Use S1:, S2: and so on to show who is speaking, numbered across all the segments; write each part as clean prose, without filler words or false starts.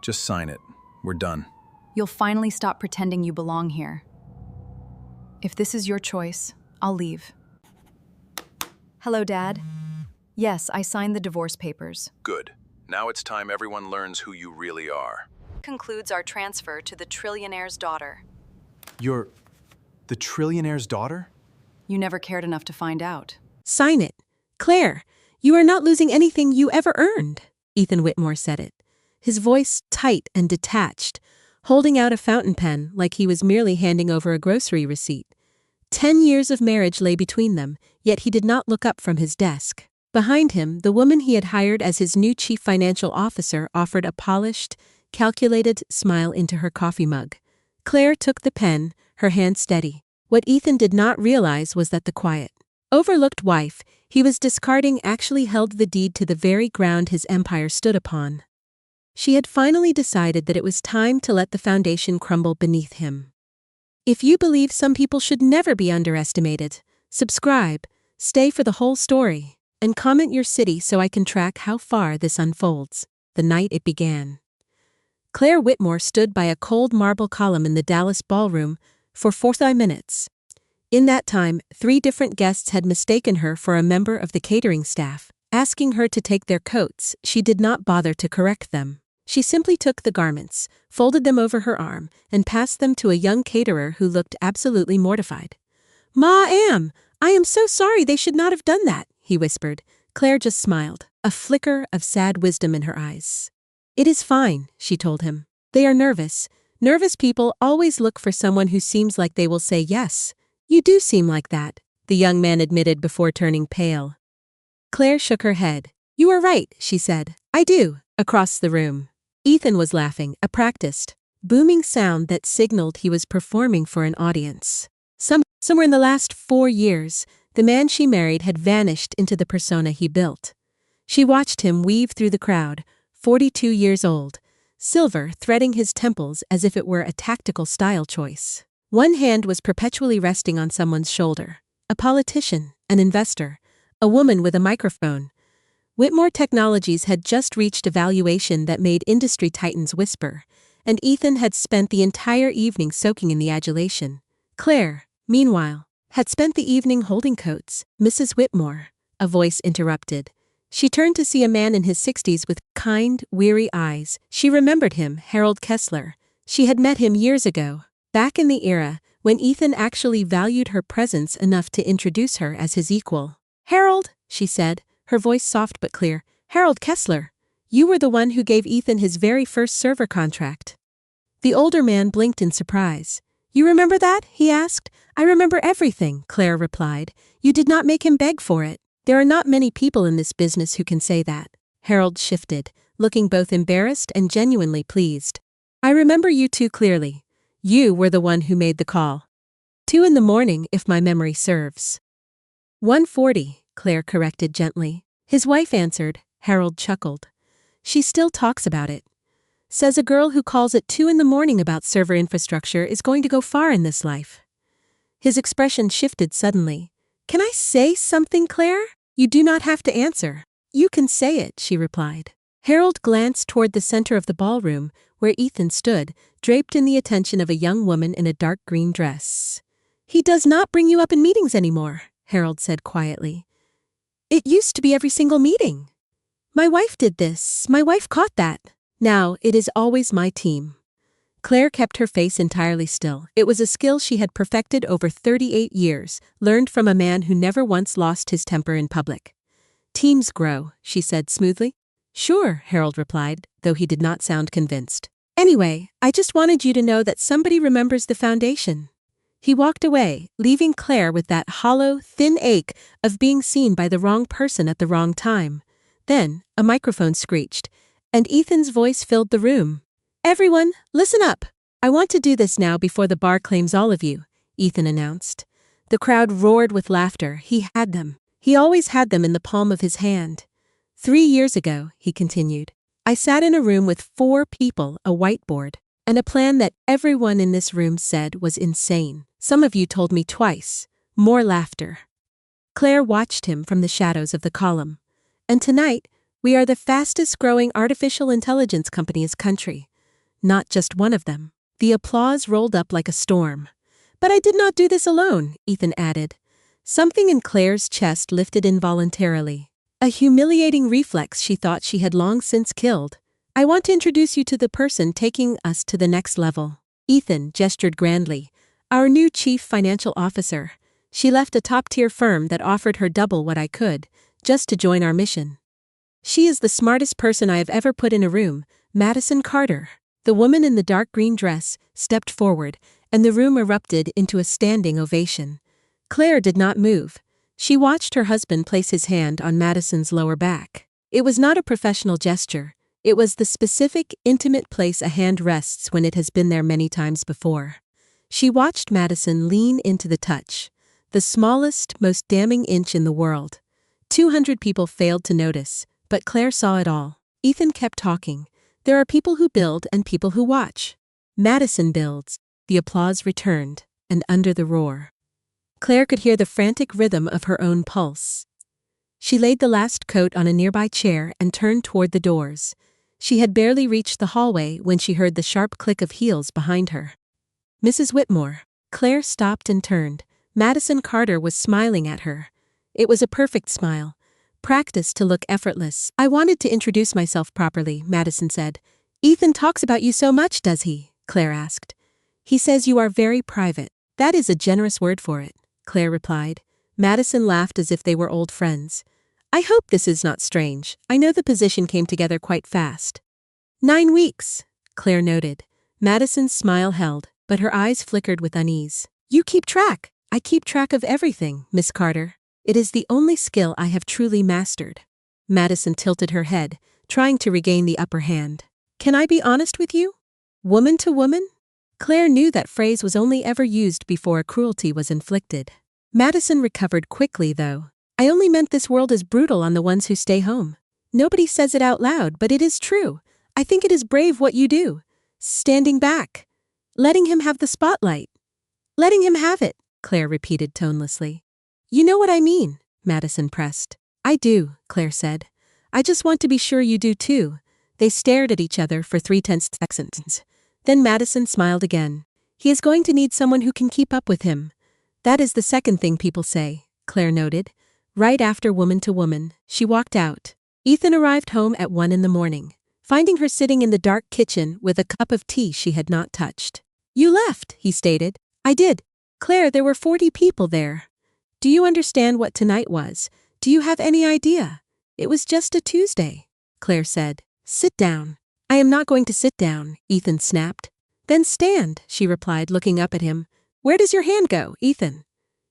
S1: Just sign it. We're done.
S2: You'll finally stop pretending you belong here. If this is your choice, I'll leave. Hello, Dad. Yes, I signed the divorce papers.
S1: Good. Now it's time everyone learns who you really are.
S2: Concludes our transfer to the Trillionaire's daughter.
S1: You're the Trillionaire's daughter?
S2: You never cared enough to find out.
S3: Sign it. Claire, you are not losing anything you ever earned. Ethan Whitmore said it, his voice tight and detached, holding out a fountain pen like he was merely handing over a grocery receipt. 10 years of marriage lay between them, yet he did not look up from his desk. Behind him, the woman he had hired as his new chief financial officer offered a polished, calculated smile into her coffee mug. Claire took the pen, her hand steady. What Ethan did not realize was that the quiet, overlooked wife he was discarding actually held the deed to the very ground his empire stood upon. She had finally decided that it was time to let the foundation crumble beneath him. If you believe some people should never be underestimated, subscribe, stay for the whole story, and comment your city so I can track how far this unfolds. The night it began. Claire Whitmore stood by a cold marble column in the Dallas ballroom for 45 minutes. In that time, 3 different guests had mistaken her for a member of the catering staff. Asking her to take their coats, she did not bother to correct them. She simply took the garments, folded them over her arm, and passed them to a young caterer who looked absolutely mortified. "Ma, I am so sorry, they should not have done that," he whispered. Claire just smiled, a flicker of sad wisdom in her eyes. "It is fine," she told him. "They are nervous. Nervous people always look for someone who seems like they will say yes." "You do seem like that," the young man admitted before turning pale. Claire shook her head. "You are right," she said. "I do." Across the room, Ethan was laughing, a practiced, booming sound that signaled he was performing for an audience. Somewhere in the last 4 years, the man she married had vanished into the persona he built. She watched him weave through the crowd, 42 years old, silver threading his temples as if it were a tactical style choice. One hand was perpetually resting on someone's shoulder. A politician, an investor, a woman with a microphone. Whitmore Technologies had just reached a valuation that made industry titans whisper, and Ethan had spent the entire evening soaking in the adulation. Claire, meanwhile, had spent the evening holding coats. "Mrs. Whitmore," a voice interrupted. She turned to see a man in his 60s with kind, weary eyes. She remembered him, Harold Kessler. She had met him years ago, back in the era when Ethan actually valued her presence enough to introduce her as his equal. "Harold," she said, her voice soft but clear. "Harold Kessler, you were the one who gave Ethan his very first server contract." The older man blinked in surprise. "You remember that?" he asked. "I remember everything," Claire replied. "You did not make him beg for it. There are not many people in this business who can say that." Harold shifted, looking both embarrassed and genuinely pleased. "I remember you too clearly. You were the one who made the call. 2 in the morning, if my memory serves." 1:40, Claire corrected gently. His wife answered. Harold chuckled. "She still talks about it. Says a girl who calls at 2 in the morning about server infrastructure is going to go far in this life." His expression shifted suddenly. "Can I say something, Claire?" "You do not have to answer. You can say it," she replied. Harold glanced toward the center of the ballroom, where Ethan stood, draped in the attention of a young woman in a dark green dress. "He does not bring you up in meetings anymore," Harold said quietly. "It used to be every single meeting. My wife did this. My wife caught that. Now it is always my team." Claire kept her face entirely still. It was a skill she had perfected over 38 years, learned from a man who never once lost his temper in public. "Teams grow," she said smoothly. "Sure," Harold replied, though he did not sound convinced. "Anyway, I just wanted you to know that somebody remembers the foundation." He walked away, leaving Claire with that hollow, thin ache of being seen by the wrong person at the wrong time. Then, a microphone screeched, and Ethan's voice filled the room. "Everyone, listen up. I want to do this now before the bar claims all of you," Ethan announced. The crowd roared with laughter. He had them. He always had them in the palm of his hand. 3 years ago, he continued, I sat in a room with 4 people, a whiteboard, and a plan that everyone in this room said was insane. Some of you told me twice. More laughter. Claire watched him from the shadows of the column. "And tonight, we are the fastest growing artificial intelligence company in this country. not just one of them. The applause rolled up like a storm. But I did not do this alone, Ethan added. Something in Claire's chest lifted involuntarily. A humiliating reflex she thought she had long since killed. I want to introduce you to the person taking us to the next level. Ethan gestured grandly. Our new chief financial officer. She left a top-tier firm that offered her double what I could, just to join our mission. She is the smartest person I have ever put in a room, Madison Carter. The woman in the dark green dress stepped forward, and the room erupted into a standing ovation. Claire did not move. She watched her husband place his hand on Madison's lower back. It was not a professional gesture. It was the specific, intimate place a hand rests when it has been there many times before. She watched Madison lean into the touch. The smallest, most damning inch in the world. 200 people failed to notice, but Claire saw it all. Ethan kept talking. There are people who build and people who watch. Madison builds. The applause returned, and under the roar, Claire could hear the frantic rhythm of her own pulse. She laid the last coat on a nearby chair and turned toward the doors. She had barely reached the hallway when she heard the sharp click of heels behind her. Mrs. Whitmore. Claire stopped and turned. Madison Carter was smiling at her. It was a perfect smile. Practiced to look effortless. I wanted to introduce myself properly, Madison said. Ethan talks about you so much, does he? Claire asked. He says you are very private. That is a generous word for it, Claire replied. Madison laughed as if they were old friends. I hope this is not strange. I know the position came together quite fast. 9 weeks, Claire noted. Madison's smile held, but her eyes flickered with unease. You keep track. I keep track of everything, Miss Carter. It is the only skill I have truly mastered. Madison tilted her head, trying to regain the upper hand. Can I be honest with you? Woman to woman? Claire knew that phrase was only ever used before a cruelty was inflicted. Madison recovered quickly, though. I only meant this world is brutal on the ones who stay home. Nobody says it out loud, but it is true. I think it is brave what you do. Standing back. Letting him have the spotlight. Letting him have it, Claire repeated tonelessly. You know what I mean, Madison pressed. I do, Claire said. I just want to be sure you do too. They stared at each other for 3/10 seconds. Then Madison smiled again. He is going to need someone who can keep up with him. That is the second thing people say, Claire noted. Right after Woman to Woman, she walked out. Ethan arrived home at 1 a.m, finding her sitting in the dark kitchen with a cup of tea she had not touched. You left, he stated. I did. Claire, there were 40 people there. Do you understand what tonight was? Do you have any idea? It was just a Tuesday, Claire said. Sit down. I am not going to sit down, Ethan snapped. Then stand, she replied, looking up at him. Where does your hand go, Ethan?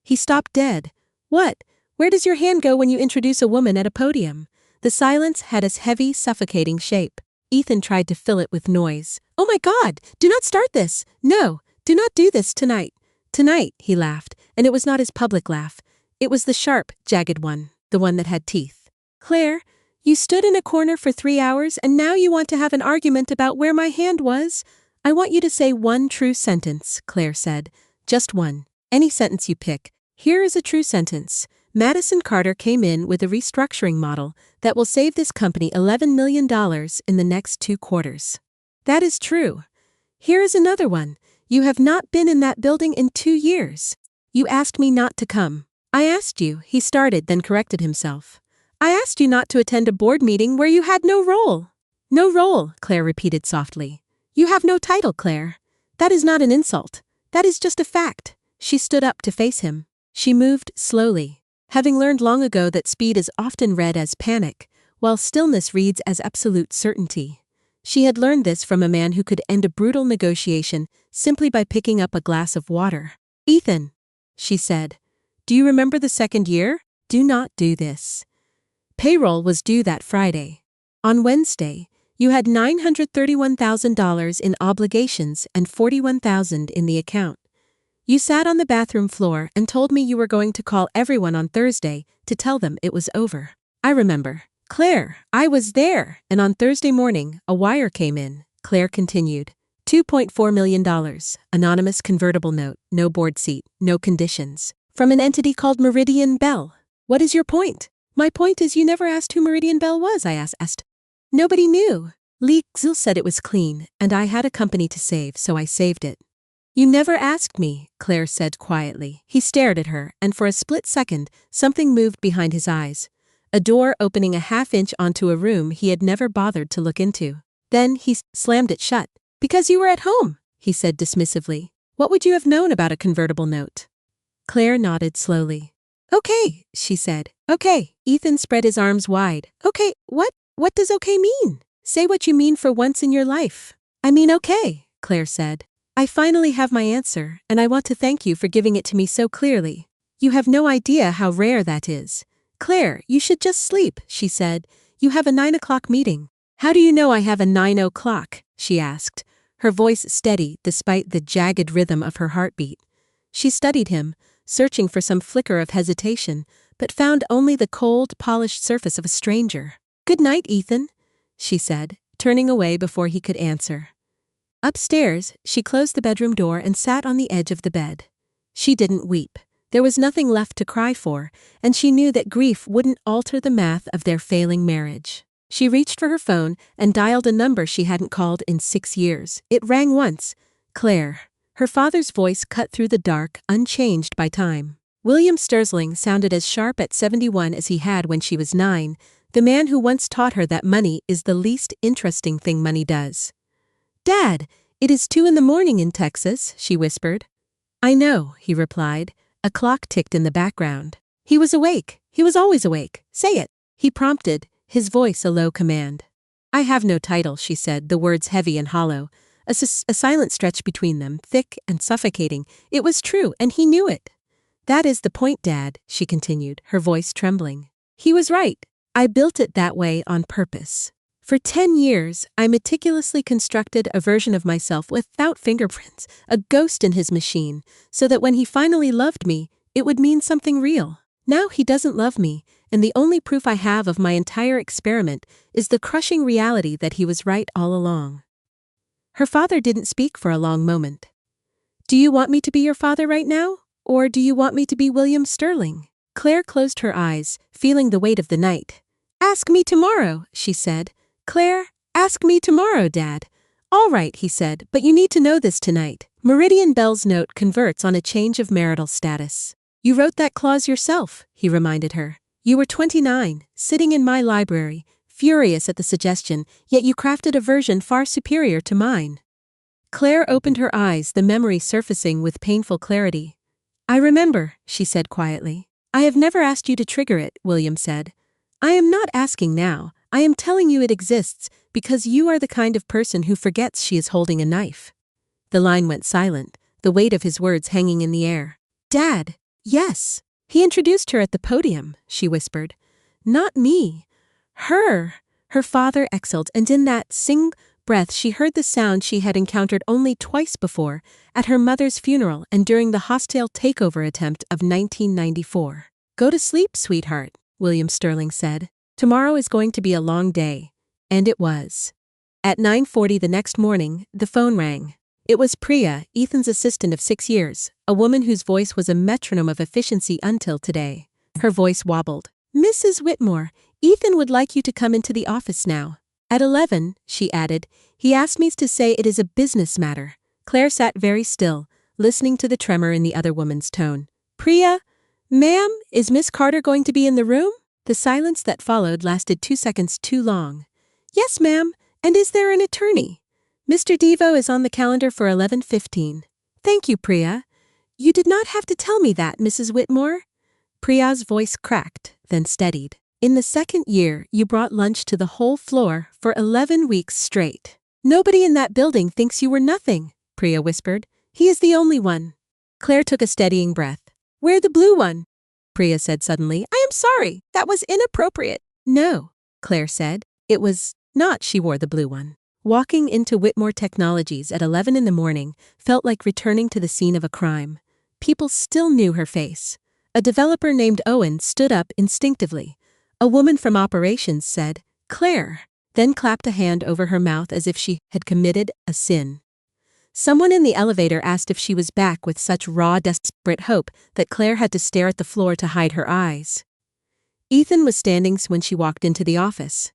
S3: He stopped dead. What? Where does your hand go when you introduce a woman at a podium? The silence had a heavy, suffocating shape. Ethan tried to fill it with noise. Oh my God! Do not start this! No! Do not do this tonight! Tonight, he laughed, and it was not his public laugh. It was the sharp, jagged one, the one that had teeth. Claire, you stood in a corner for 3 hours and now you want to have an argument about where my hand was? I want you to say one true sentence, Claire said. Just one. Any sentence you pick. Here is a true sentence. Madison Carter came in with a restructuring model that will save this company $11 million in the next 2 quarters. That is true. Here is another one. You have not been in that building in 2 years. You asked me not to come. I asked you, he started, then corrected himself. I asked you not to attend a board meeting where you had no role. No role, Claire repeated softly. You have no title, Claire. That is not an insult. That is just a fact. She stood up to face him. She moved slowly. Having learned long ago that speed is often read as panic, while stillness reads as absolute certainty. She had learned this from a man who could end a brutal negotiation simply by picking up a glass of water. Ethan, she said, do you remember the 2nd year? Do not do this. Payroll was due that Friday. On Wednesday, you had $931,000 in obligations and $41,000 in the account. You sat on the bathroom floor and told me you were going to call everyone on Thursday to tell them it was over. I remember. Claire, I was there, and on Thursday morning, a wire came in, Claire continued. $2.4 million, anonymous convertible note, no board seat, no conditions. From an entity called Meridian Bell. What is your point? My point is you never asked who Meridian Bell was, I asked. Nobody knew. Lee Xil said it was clean, and I had a company to save, so I saved it. You never asked me, Claire said quietly. He stared at her, and for a split second, something moved behind his eyes. A door opening a half-inch onto a room he had never bothered to look into. Then he slammed it shut. Because you were at home, he said dismissively. What would you have known about a convertible note? Claire nodded slowly. Okay, she said. Okay. Ethan spread his arms wide. Okay, what does okay mean? Say what you mean for once in your life. I mean okay, Claire said. I finally have my answer, and I want to thank you for giving it to me so clearly. You have no idea how rare that is. Claire, you should just sleep, she said. You have a 9 o'clock meeting. How do you know I have a 9 o'clock? She asked, her voice steady despite the jagged rhythm of her heartbeat. She studied him, searching for some flicker of hesitation, but found only the cold, polished surface of a stranger. Good night, Ethan, she said, turning away before he could answer. Upstairs, she closed the bedroom door and sat on the edge of the bed. She didn't weep. There was nothing left to cry for, and she knew that grief wouldn't alter the math of their failing marriage. She reached for her phone and dialed a number she hadn't called in 6 years. It rang once. Claire. Her father's voice cut through the dark, unchanged by time. William Sterling sounded as sharp at 71 as he had when she was 9, the man who once taught her that money is the least interesting thing money does. Dad, it is 2 a.m. in Texas, she whispered. I know, he replied. A clock ticked in the background. He was awake. He was always awake. Say it, he prompted, his voice a low command. I have no title, she said, the words heavy and hollow. A silent stretch between them, thick and suffocating. It was true, and he knew it. That is the point, Dad, she continued, her voice trembling. He was right. I built it that way on purpose. For 10 years, I meticulously constructed a version of myself without fingerprints, a ghost in his machine, so that when he finally loved me, it would mean something real. Now he doesn't love me, and the only proof I have of my entire experiment is the crushing reality that he was right all along. Her father didn't speak for a long moment. Do you want me to be your father right now? Or do you want me to be William Sterling? Claire closed her eyes, feeling the weight of the night. Ask me tomorrow, she said. Claire, ask me tomorrow, Dad. All right, he said, but you need to know this tonight. Meridian Bell's note converts on a change of marital status. You wrote that clause yourself, he reminded her. You were 29, sitting in my library, furious at the suggestion, yet you crafted a version far superior to mine. Claire opened her eyes, the memory surfacing with painful clarity. I remember, she said quietly. I have never asked you to trigger it, William said. I am not asking now. I am telling you it exists because you are the kind of person who forgets she is holding a knife. The line went silent, the weight of his words hanging in the air. Dad, yes. He introduced her at the podium, she whispered. Not me. Her. Her father exhaled, and in that sing breath she heard the sound she had encountered only twice before, at her mother's funeral and during the hostile takeover attempt of 1994. Go to sleep, sweetheart, William Sterling said. Tomorrow is going to be a long day. And it was. At 9:40 the next morning, the phone rang. It was Priya, Ethan's assistant of 6 years, a woman whose voice was a metronome of efficiency until today. Her voice wobbled. Mrs. Whitmore, Ethan would like you to come into the office now. At 11, she added, he asked me to say it is a business matter. Claire sat very still, listening to the tremor in the other woman's tone. Priya, ma'am, is Miss Carter going to be in the room? The silence that followed lasted 2 seconds too long. Yes, ma'am, and is there an attorney? Mr. Devo is on the calendar for 11:15. Thank you, Priya. You did not have to tell me that, Mrs. Whitmore. Priya's voice cracked, then steadied. In the 2nd year, you brought lunch to the whole floor for 11 weeks straight. Nobody in that building thinks you were nothing, Priya whispered. He is the only one. Claire took a steadying breath. Wear the blue one, Priya said suddenly. I am sorry, that was inappropriate. No, Claire said. It was not she wore the blue one. Walking into Whitmore Technologies at 11 in the morning felt like returning to the scene of a crime. People still knew her face. A developer named Owen stood up instinctively. A woman from operations said, Claire, then clapped a hand over her mouth as if she had committed a sin. Someone in the elevator asked if she was back with such raw, desperate hope that Claire had to stare at the floor to hide her eyes. Ethan was standing when she walked into the office.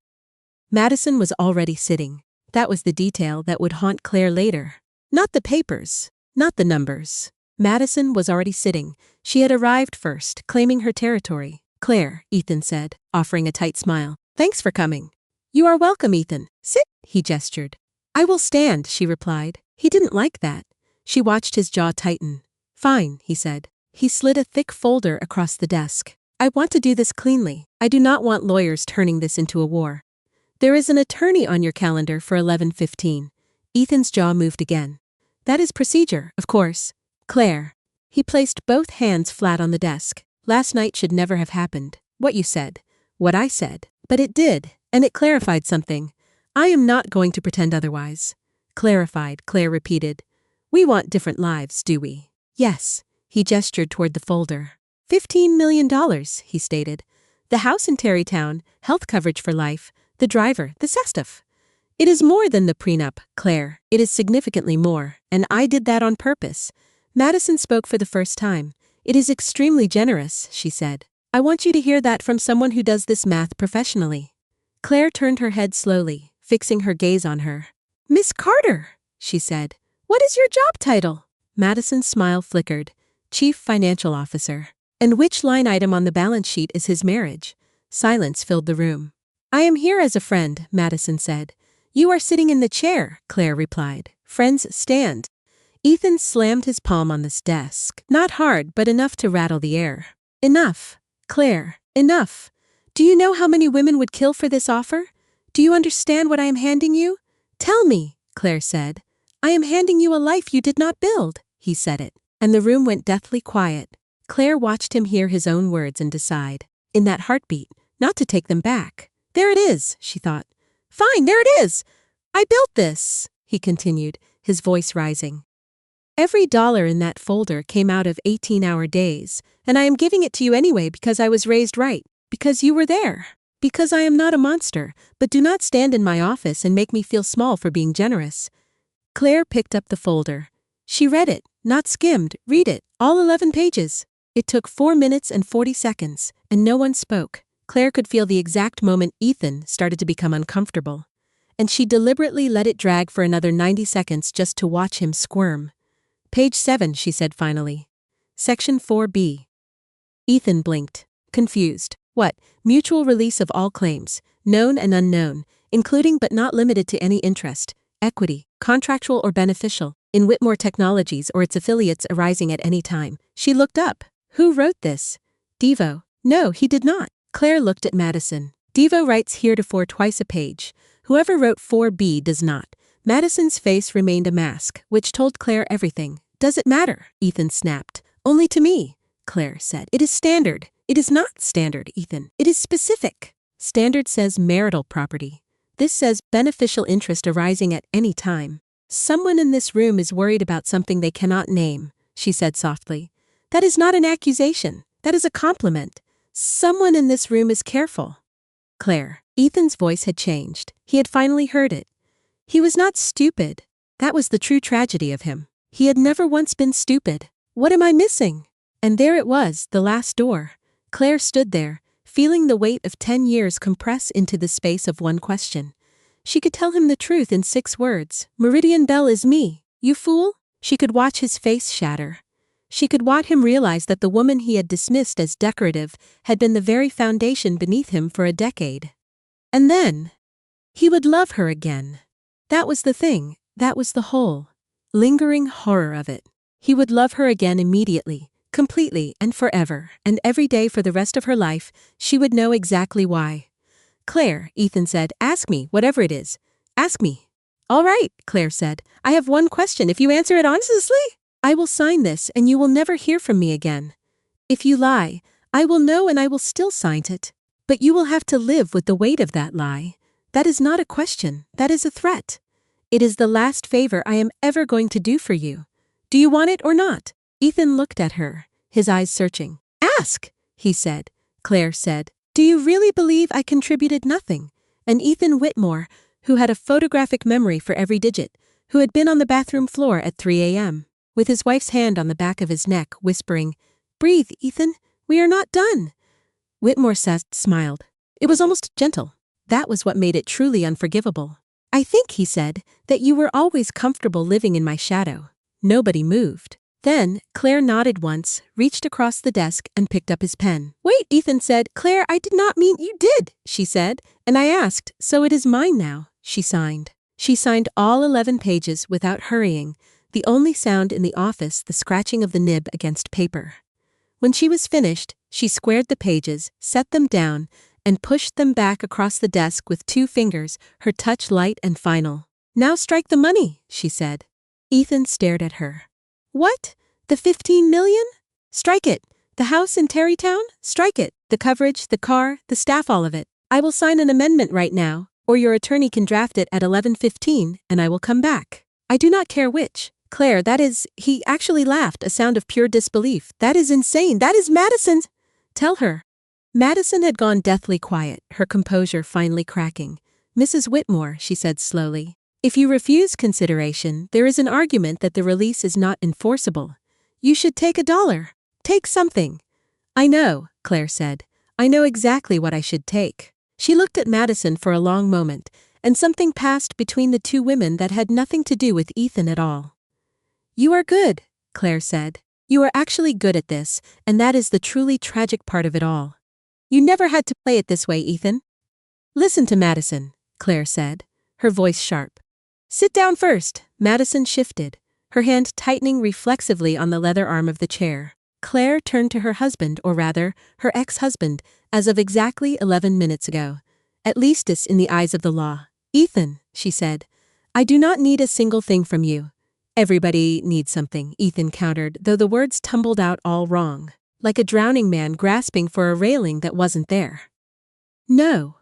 S3: Madison was already sitting. That was the detail that would haunt Claire later. Not the papers. Not the numbers. Madison was already sitting. She had arrived first, claiming her territory. Claire, Ethan said, offering a tight smile. Thanks for coming. You are welcome, Ethan. Sit, he gestured. I will stand, she replied. He didn't like that. She watched his jaw tighten. Fine, he said. He slid a thick folder across the desk. I want to do this cleanly. I do not want lawyers turning this into a war. There is an attorney on your calendar for 11:15. Ethan's jaw moved again. That is procedure, of course. Claire. He placed both hands flat on the desk. Last night should never have happened. What you said. What I said. But it did, and it clarified something. I am not going to pretend otherwise. Clarified, Claire repeated. We want different lives, do we? Yes. He gestured toward the folder. $15 million, he stated. The house in Terrytown, health coverage for life, the driver, the stuff. It is more than the prenup, Claire. It is significantly more, and I did that on purpose. Madison spoke for the first time. It is extremely generous, she said. I want you to hear that from someone who does this math professionally. Claire turned her head slowly, fixing her gaze on her. Miss Carter, she said. What is your job title? Madison's smile flickered. Chief Financial Officer. And which line item on the balance sheet is his marriage? Silence filled the room. I am here as a friend, Madison said. You are sitting in the chair, Claire replied. Friends stand. Ethan slammed his palm on this desk. Not hard, but enough to rattle the air. Enough. Claire, enough. Do you know how many women would kill for this offer? Do you understand what I am handing you? Tell me, Claire said. I am handing you a life you did not build, he said it. And the room went deathly quiet. Claire watched him hear his own words and decide, in that heartbeat, not to take them back. There it is, she thought. Fine, there it is. I built this, he continued, his voice rising. Every dollar in that folder came out of 18-hour days, and I am giving it to you anyway because I was raised right, because you were there, because I am not a monster, but do not stand in my office and make me feel small for being generous. Claire picked up the folder. She read it, not skimmed, read it, all 11 pages. It took 4 minutes and 40 seconds, and no one spoke. Claire could feel the exact moment Ethan started to become uncomfortable, and she deliberately let it drag for another 90 seconds just to watch him squirm. Page 7, she said finally. Section 4B. Ethan blinked, confused. What? Mutual release of all claims, known and unknown, including but not limited to any interest, equity, contractual or beneficial, in Whitmore Technologies or its affiliates arising at any time. She looked up. Who wrote this? Devo. No, he did not. Claire looked at Madison. Devo writes heretofore twice a page. Whoever wrote 4B does not. Madison's face remained a mask, which told Claire everything. Does it matter? Ethan snapped. Only to me, Claire said. It is standard. It is not standard, Ethan. It is specific. Standard says marital property. This says beneficial interest arising at any time. Someone in this room is worried about something they cannot name, she said softly. That is not an accusation. That is a compliment. Someone in this room is careful. Claire. Ethan's voice had changed. He had finally heard it. He was not stupid. That was the true tragedy of him. He had never once been stupid. What am I missing? And there it was, the last door. Claire stood there, feeling the weight of 10 years compress into the space of one question. She could tell him the truth in 6 words. Meridian Bell is me, you fool? She could watch his face shatter. She could watch him realize that the woman he had dismissed as decorative had been the very foundation beneath him for a decade. And then, he would love her again. That was the thing, that was the whole lingering horror of it. He would love her again immediately, completely and forever, and every day for the rest of her life, she would know exactly why. Claire, Ethan said, ask me, whatever it is. Ask me. All right, Claire said. I have one question. If you answer it honestly, I will sign this and you will never hear from me again. If you lie, I will know and I will still sign it. But you will have to live with the weight of that lie. That is not a question, that is a threat. It is the last favor I am ever going to do for you. Do you want it or not? Ethan looked at her, his eyes searching. Ask, he said. Claire said, do you really believe I contributed nothing? And Ethan Whitmore, who had a photographic memory for every digit, who had been on the bathroom floor at 3 a.m., with his wife's hand on the back of his neck, whispering, breathe, Ethan, we are not done. Whitmore smiled. It was almost gentle. That was what made it truly unforgivable. I think, he said, that you were always comfortable living in my shadow. Nobody moved. Then, Claire nodded once, reached across the desk, and picked up his pen. Wait, Ethan said. Claire, I did not mean you did, she said. And I asked, so it is mine now, she signed. She signed all 11 pages without hurrying, the only sound in the office the scratching of the nib against paper. When she was finished, she squared the pages, set them down, and pushed them back across the desk with 2 fingers, her touch light and final. Now strike the money, she said. Ethan stared at her. What? The 15 million? Strike it. The house in Terrytown? Strike it. The coverage, the car, the staff, all of it. I will sign an amendment right now, or your attorney can draft it at 11:15, and I will come back. I do not care which. Claire, that is, he actually laughed, a sound of pure disbelief. That is insane. That is Madison's. Tell her. Madison had gone deathly quiet, her composure finally cracking. Mrs. Whitmore, she said slowly. If you refuse consideration, there is an argument that the release is not enforceable. You should take $1. Take something. I know, Claire said. I know exactly what I should take. She looked at Madison for a long moment, and something passed between the 2 women that had nothing to do with Ethan at all. You are good, Claire said. You are actually good at this, and that is the truly tragic part of it all. You never had to play it this way, Ethan. Listen to Madison, Claire said, her voice sharp. Sit down first. Madison shifted, her hand tightening reflexively on the leather arm of the chair. Claire turned to her husband, or rather, her ex-husband, as of exactly 11 minutes ago. At least it's in the eyes of the law. Ethan, she said, I do not need a single thing from you. Everybody needs something, Ethan countered, though the words tumbled out all wrong, like a drowning man grasping for a railing that wasn't there. No,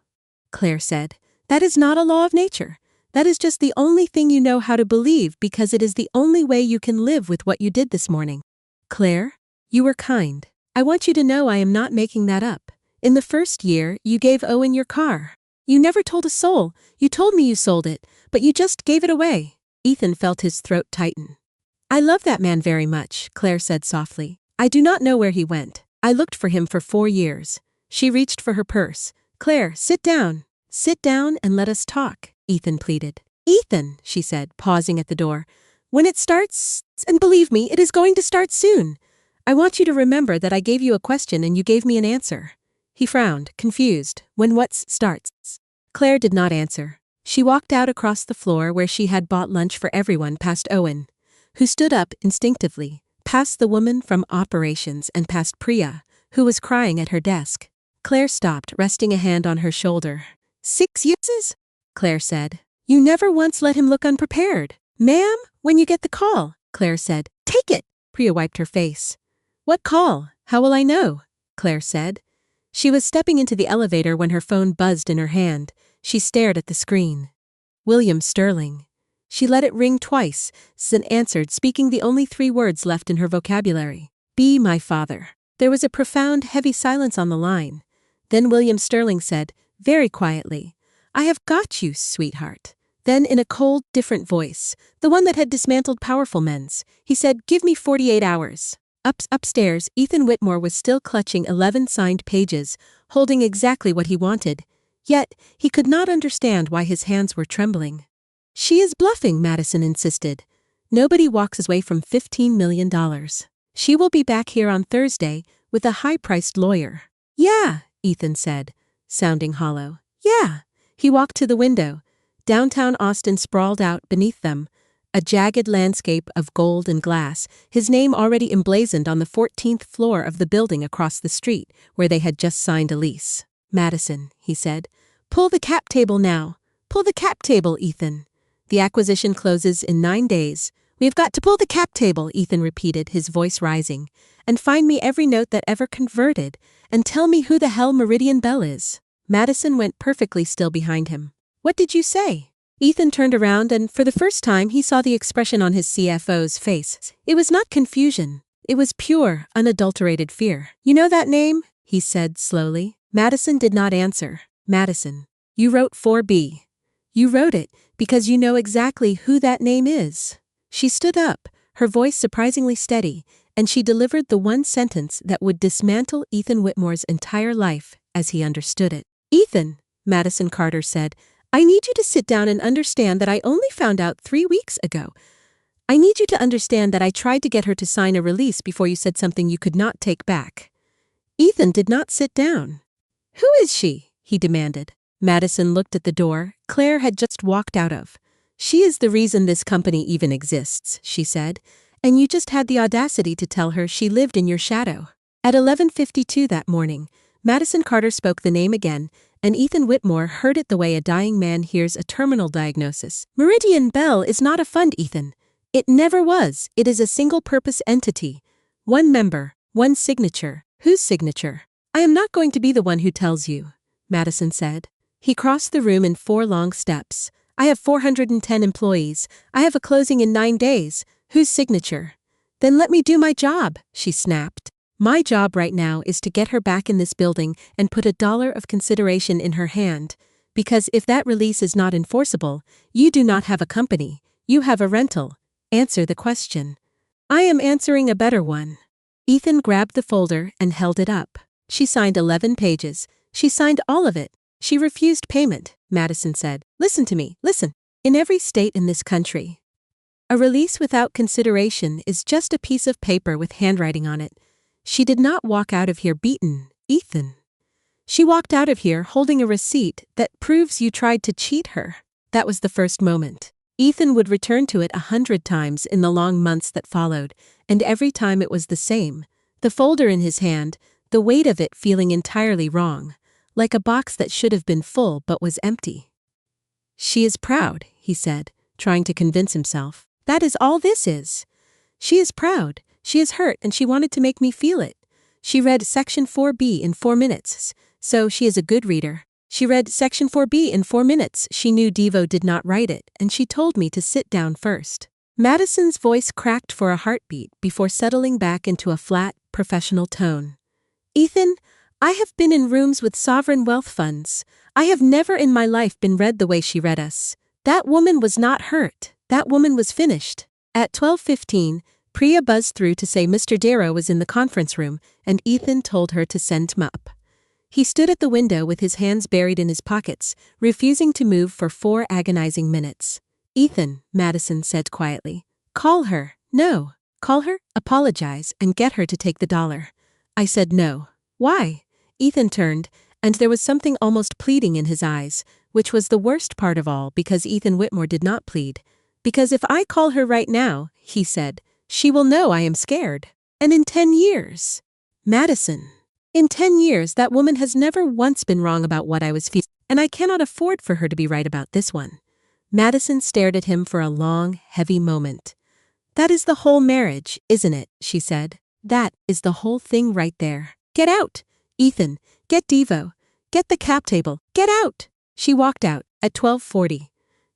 S3: Claire said, that is not a law of nature. That is just the only thing you know how to believe because it is the only way you can live with what you did this morning. Claire, you were kind. I want you to know I am not making that up. In the first year, you gave Owen your car. You never told a soul. You told me you sold it, but you just gave it away. Ethan felt his throat tighten. I love that man very much, Claire said softly. I do not know where he went. I looked for him for 4 years. She reached for her purse. Claire, sit down. Sit down and let us talk, Ethan pleaded. Ethan, she said, pausing at the door. When it starts, and believe me, it is going to start soon. I want you to remember that I gave you a question and you gave me an answer. He frowned, confused. When what starts? Claire did not answer. She walked out across the floor where she had bought lunch for everyone past Owen, who stood up instinctively, past the woman from operations and past Priya, who was crying at her desk. Claire stopped, resting a hand on her shoulder. 6 years? Claire said. You never once let him look unprepared. Ma'am, when you get the call, Claire said. Take it. Priya wiped her face. What call? How will I know? Claire said. She was stepping into the elevator when her phone buzzed in her hand. She stared at the screen. William Sterling. She let it ring twice, then answered, speaking the only 3 words left in her vocabulary. Be my father. There was a profound, heavy silence on the line. Then William Sterling said, very quietly, I have got you, sweetheart. Then in a cold, different voice, the one that had dismantled powerful men's, he said, give me 48 hours. Upstairs, Ethan Whitmore was still clutching 11 signed pages, holding exactly what he wanted. Yet, he could not understand why his hands were trembling. She is bluffing, Madison insisted. Nobody walks away from $15 million. She will be back here on Thursday with a high-priced lawyer. Yeah, Ethan said, sounding hollow. Yeah. He walked to the window. Downtown Austin sprawled out beneath them, a jagged landscape of gold and glass, his name already emblazoned on the 14th floor of the building across the street where they had just signed a lease. Madison, he said, pull the cap table now. Pull the cap table, Ethan. The acquisition closes in 9 days. We've got to pull the cap table, Ethan repeated, his voice rising. And find me every note that ever converted, and tell me who the hell Meridian Bell is. Madison went perfectly still behind him. What did you say? Ethan turned around and, for the first time, he saw the expression on his CFO's face. It was not confusion. It was pure, unadulterated fear. You know that name? He said slowly. Madison did not answer. Madison, you wrote 4B. You wrote it because you know exactly who that name is. She stood up, her voice surprisingly steady, and she delivered the one sentence that would dismantle Ethan Whitmore's entire life as he understood it. Ethan, Madison Carter said, I need you to sit down and understand that I only found out 3 weeks ago. I need you to understand that I tried to get her to sign a release before you said something you could not take back." Ethan did not sit down. "Who is she?" he demanded. Madison looked at the door Claire had just walked out of. "She is the reason this company even exists," she said, "and you just had the audacity to tell her she lived in your shadow." At 11:52 that morning, Madison Carter spoke the name again, and Ethan Whitmore heard it the way a dying man hears a terminal diagnosis. "Meridian Bell is not a fund, Ethan. It never was. It is a single-purpose entity. One member, one signature." "Whose signature?" "I am not going to be the one who tells you," Madison said. He crossed the room in 4 long steps. "I have 410 employees. I have a closing in 9 days. Whose signature?" "Then let me do my job," she snapped. "My job right now is to get her back in this building and put $1 of consideration in her hand. Because if that release is not enforceable, you do not have a company. You have a rental. Answer the question." "I am answering a better one." Ethan grabbed the folder and held it up. She signed 11 pages. She signed all of it. "She refused payment," Madison said. "Listen to me, listen. In every state in this country, a release without consideration is just a piece of paper with handwriting on it. She did not walk out of here beaten, Ethan. She walked out of here holding a receipt that proves you tried to cheat her." That was the first moment. Ethan would return to it 100 times in the long months that followed, and every time it was the same. The folder in his hand, the weight of it feeling entirely wrong, like a box that should have been full but was empty. "She is proud," he said, trying to convince himself. "That is all this is. She is proud. She is hurt and she wanted to make me feel it. She read Section 4B in 4 minutes, so she is a good reader. She read Section 4B in 4 minutes. She knew Devo did not write it, and she told me to sit down first." Madison's voice cracked for a heartbeat before settling back into a flat, professional tone. "Ethan, I have been in rooms with sovereign wealth funds. I have never in my life been read the way she read us. That woman was not hurt. That woman was finished." At 12:15, Priya buzzed through to say Mr. Darrow was in the conference room, and Ethan told her to send him up. He stood at the window with his hands buried in his pockets, refusing to move for 4 agonizing minutes. "Ethan," Madison said quietly, "call her." "No." "Call her, apologize, and get her to take the $1. I said no." "Why?" Ethan turned, and there was something almost pleading in his eyes, which was the worst part of all because Ethan Whitmore did not plead. "Because if I call her right now," he said, "she will know I am scared. And in 10 years. Madison. In 10 years, that woman has never once been wrong about what I was feeling, and I cannot afford for her to be right about this one." Madison stared at him for a long, heavy moment. "That is the whole marriage, isn't it?" she said. "That is the whole thing right there. Get out! Ethan, get Devo. Get the cap table. Get out!" She walked out. At 12:40.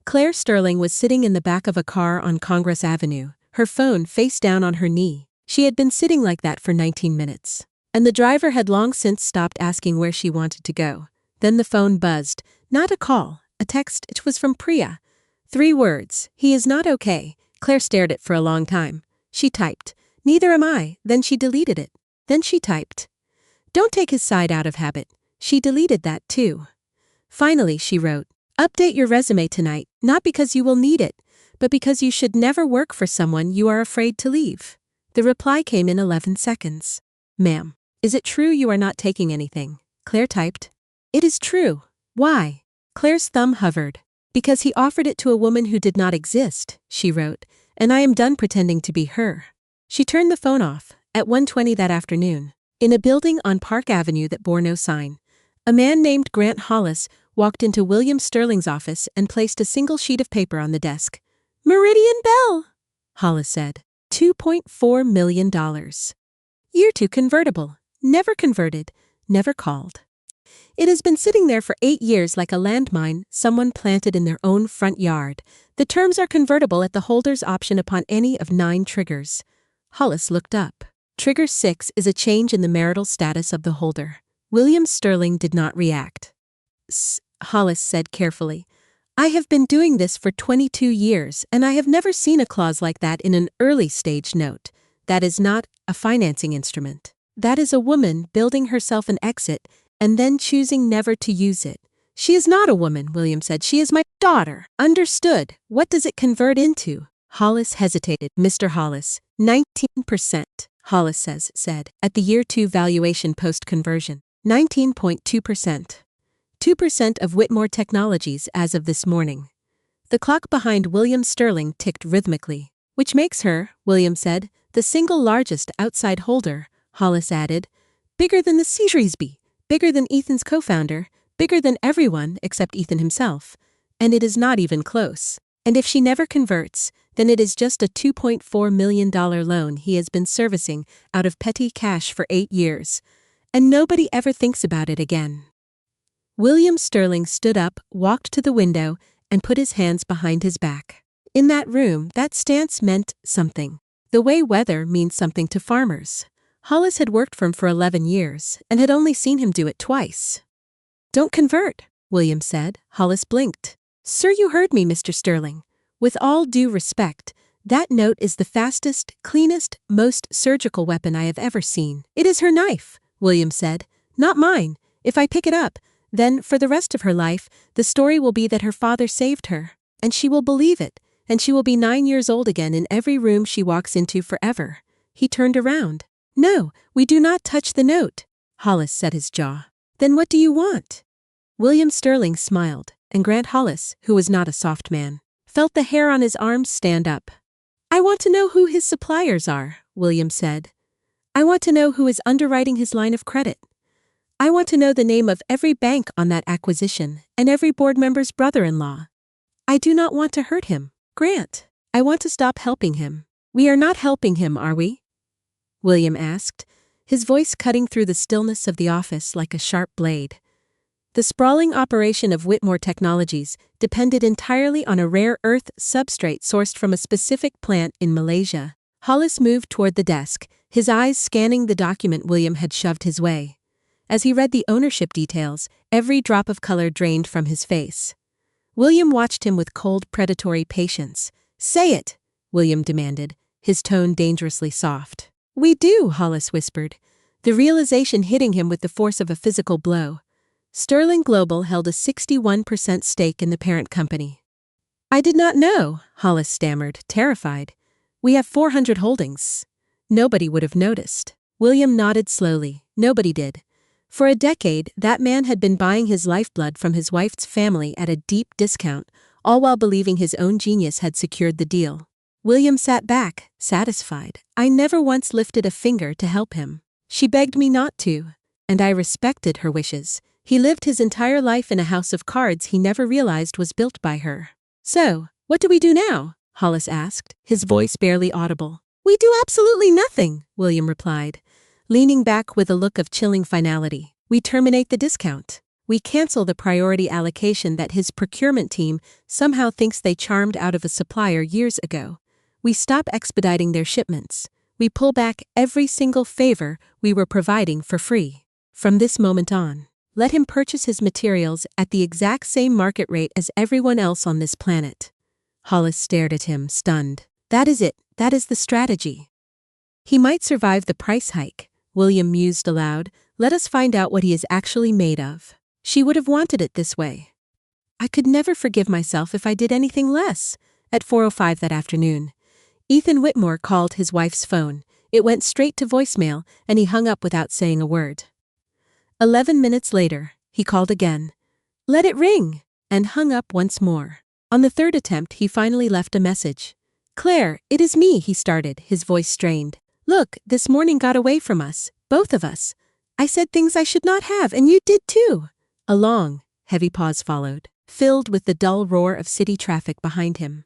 S3: Claire Sterling was sitting in the back of a car on Congress Avenue, her phone face down on her knee. She had been sitting like that for 19 minutes. And the driver had long since stopped asking where she wanted to go. Then the phone buzzed. Not a call, a text. It was from Priya. 3 words. "He is not okay." Claire stared at it for a long time. She typed, "Neither am I." Then she deleted it. Then she typed, "Don't take his side out of habit." She deleted that too. Finally, she wrote, "Update your resume tonight, not because you will need it, but because you should never work for someone you are afraid to leave." The reply came in 11 seconds. "Ma'am, is it true you are not taking anything?" Claire typed, "It is true. Why?" Claire's thumb hovered. "Because he offered it to a woman who did not exist," she wrote, "and I am done pretending to be her." She turned the phone off. At 1:20 that afternoon, in a building on Park Avenue that bore no sign, a man named Grant Hollis walked into William Sterling's office and placed a single sheet of paper on the desk. "Meridian Bell," Hollis said. $2.4 million. Year 2 convertible. Never converted. Never called. It has been sitting there for 8 years like a landmine someone planted in their own front yard. The terms are convertible at the holder's option upon any of 9 triggers. Hollis looked up. Trigger 6 is a change in the marital status of the holder. William Sterling did not react. Hollis said carefully, "I have been doing this for 22 years, and I have never seen a clause like that in an early stage note. That is not a financing instrument. That is a woman building herself an exit and then choosing never to use it. She is not a woman, William said. She is my daughter. Understood. What does it convert into? Hollis hesitated. Mr. Hollis, 19%, Hollis said, at the year 2 valuation post-conversion. 19.2%. 2% of Whitmore Technologies as of this morning. The clock behind William Sterling ticked rhythmically. Which makes her, William said, the single largest outside holder, Hollis added. Bigger than the Seasbury, bigger than Ethan's co-founder, bigger than everyone except Ethan himself. And it is not even close. And if she never converts, then it is just a $2.4 million loan he has been servicing out of petty cash for 8 years. And nobody ever thinks about it again. William Sterling stood up, walked to the window, and put his hands behind his back. In that room, that stance meant something. The way weather means something to farmers. Hollis had worked for him for 11 years and had only seen him do it twice. Don't convert, William said. Hollis blinked. Sir, you heard me, Mr. Sterling. With all due respect, that note is the fastest, cleanest, most surgical weapon I have ever seen. It is her knife, William said. Not mine. If I pick it up, then, for the rest of her life, the story will be that her father saved her. And she will believe it, and she will be 9 years old again in every room she walks into forever. He turned around. No, we do not touch the note. Hollis set his jaw. Then what do you want? William Sterling smiled, and Grant Hollis, who was not a soft man, felt the hair on his arms stand up. I want to know who his suppliers are, William said. I want to know who is underwriting his line of credit. I want to know the name of every bank on that acquisition and every board member's brother-in-law. I do not want to hurt him, Grant. I want to stop helping him. We are not helping him, are we? William asked, his voice cutting through the stillness of the office like a sharp blade. The sprawling operation of Whitmore Technologies depended entirely on a rare earth substrate sourced from a specific plant in Malaysia. Hollis moved toward the desk, his eyes scanning the document William had shoved his way. As he read the ownership details, every drop of color drained from his face. William watched him with cold, predatory patience. Say it, William demanded, his tone dangerously soft. We do, Hollis whispered, the realization hitting him with the force of a physical blow. Sterling Global held a 61% stake in the parent company. I did not know, Hollis stammered, terrified. We have 400 holdings. Nobody would have noticed. William nodded slowly. Nobody did. For a decade, that man had been buying his lifeblood from his wife's family at a deep discount, all while believing his own genius had secured the deal. William sat back, satisfied. I never once lifted a finger to help him. She begged me not to, and I respected her wishes. He lived his entire life in a house of cards he never realized was built by her. So, what do we do now? Hollis asked, his voice barely audible. We do absolutely nothing, William replied, leaning back with a look of chilling finality. We terminate the discount. We cancel the priority allocation that his procurement team somehow thinks they charmed out of a supplier years ago. We stop expediting their shipments. We pull back every single favor we were providing for free. From this moment on, let him purchase his materials at the exact same market rate as everyone else on this planet. Hollis stared at him, stunned. That is it. That is the strategy. He might survive the price hike, William mused aloud. Let us find out what he is actually made of. She would have wanted it this way. I could never forgive myself if I did anything less. At 4:05 that afternoon, Ethan Whitmore called his wife's phone. It went straight to voicemail, and he hung up without saying a word. 11 minutes later, he called again. Let it ring, and hung up once more. On the third attempt, he finally left a message. Claire, it is me, he started, his voice strained. Look, this morning got away from us, both of us. I said things I should not have, and you did too. A long, heavy pause followed, filled with the dull roar of city traffic behind him.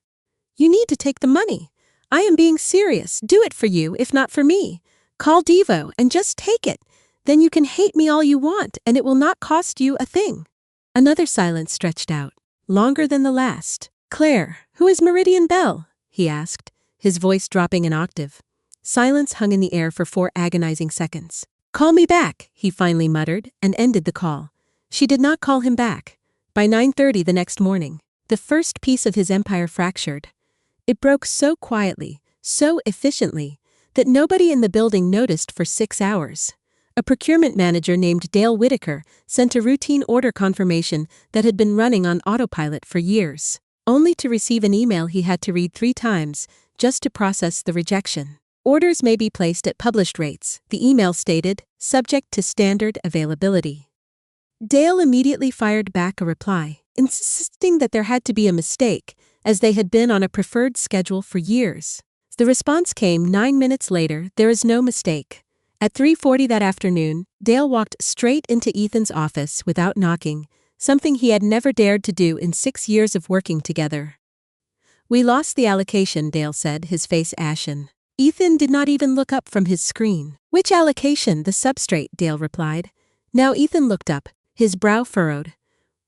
S3: You need to take the money. I am being serious. Do it for you, if not for me. Call Devo and just take it. Then you can hate me all you want, and it will not cost you a thing. Another silence stretched out, longer than the last. Claire, who is Meridian Bell? He asked, his voice dropping an octave. Silence hung in the air for 4 agonizing seconds. Call me back, he finally muttered, and ended the call. She did not call him back. By 9:30 the next morning, the first piece of his empire fractured. It broke so quietly, so efficiently, that nobody in the building noticed for 6 hours. A procurement manager named Dale Whitaker sent a routine order confirmation that had been running on autopilot for years, only to receive an email he had to read 3 times just to process the rejection. Orders may be placed at published rates, the email stated, subject to standard availability. Dale immediately fired back a reply, insisting that there had to be a mistake, as they had been on a preferred schedule for years. The response came 9 minutes later: there is no mistake. At 3:40 that afternoon, Dale walked straight into Ethan's office without knocking, something he had never dared to do in 6 years of working together. "We lost the allocation," Dale said, his face ashen. Ethan did not even look up from his screen. "Which allocation?" "The substrate," Dale replied. Now Ethan looked up, his brow furrowed.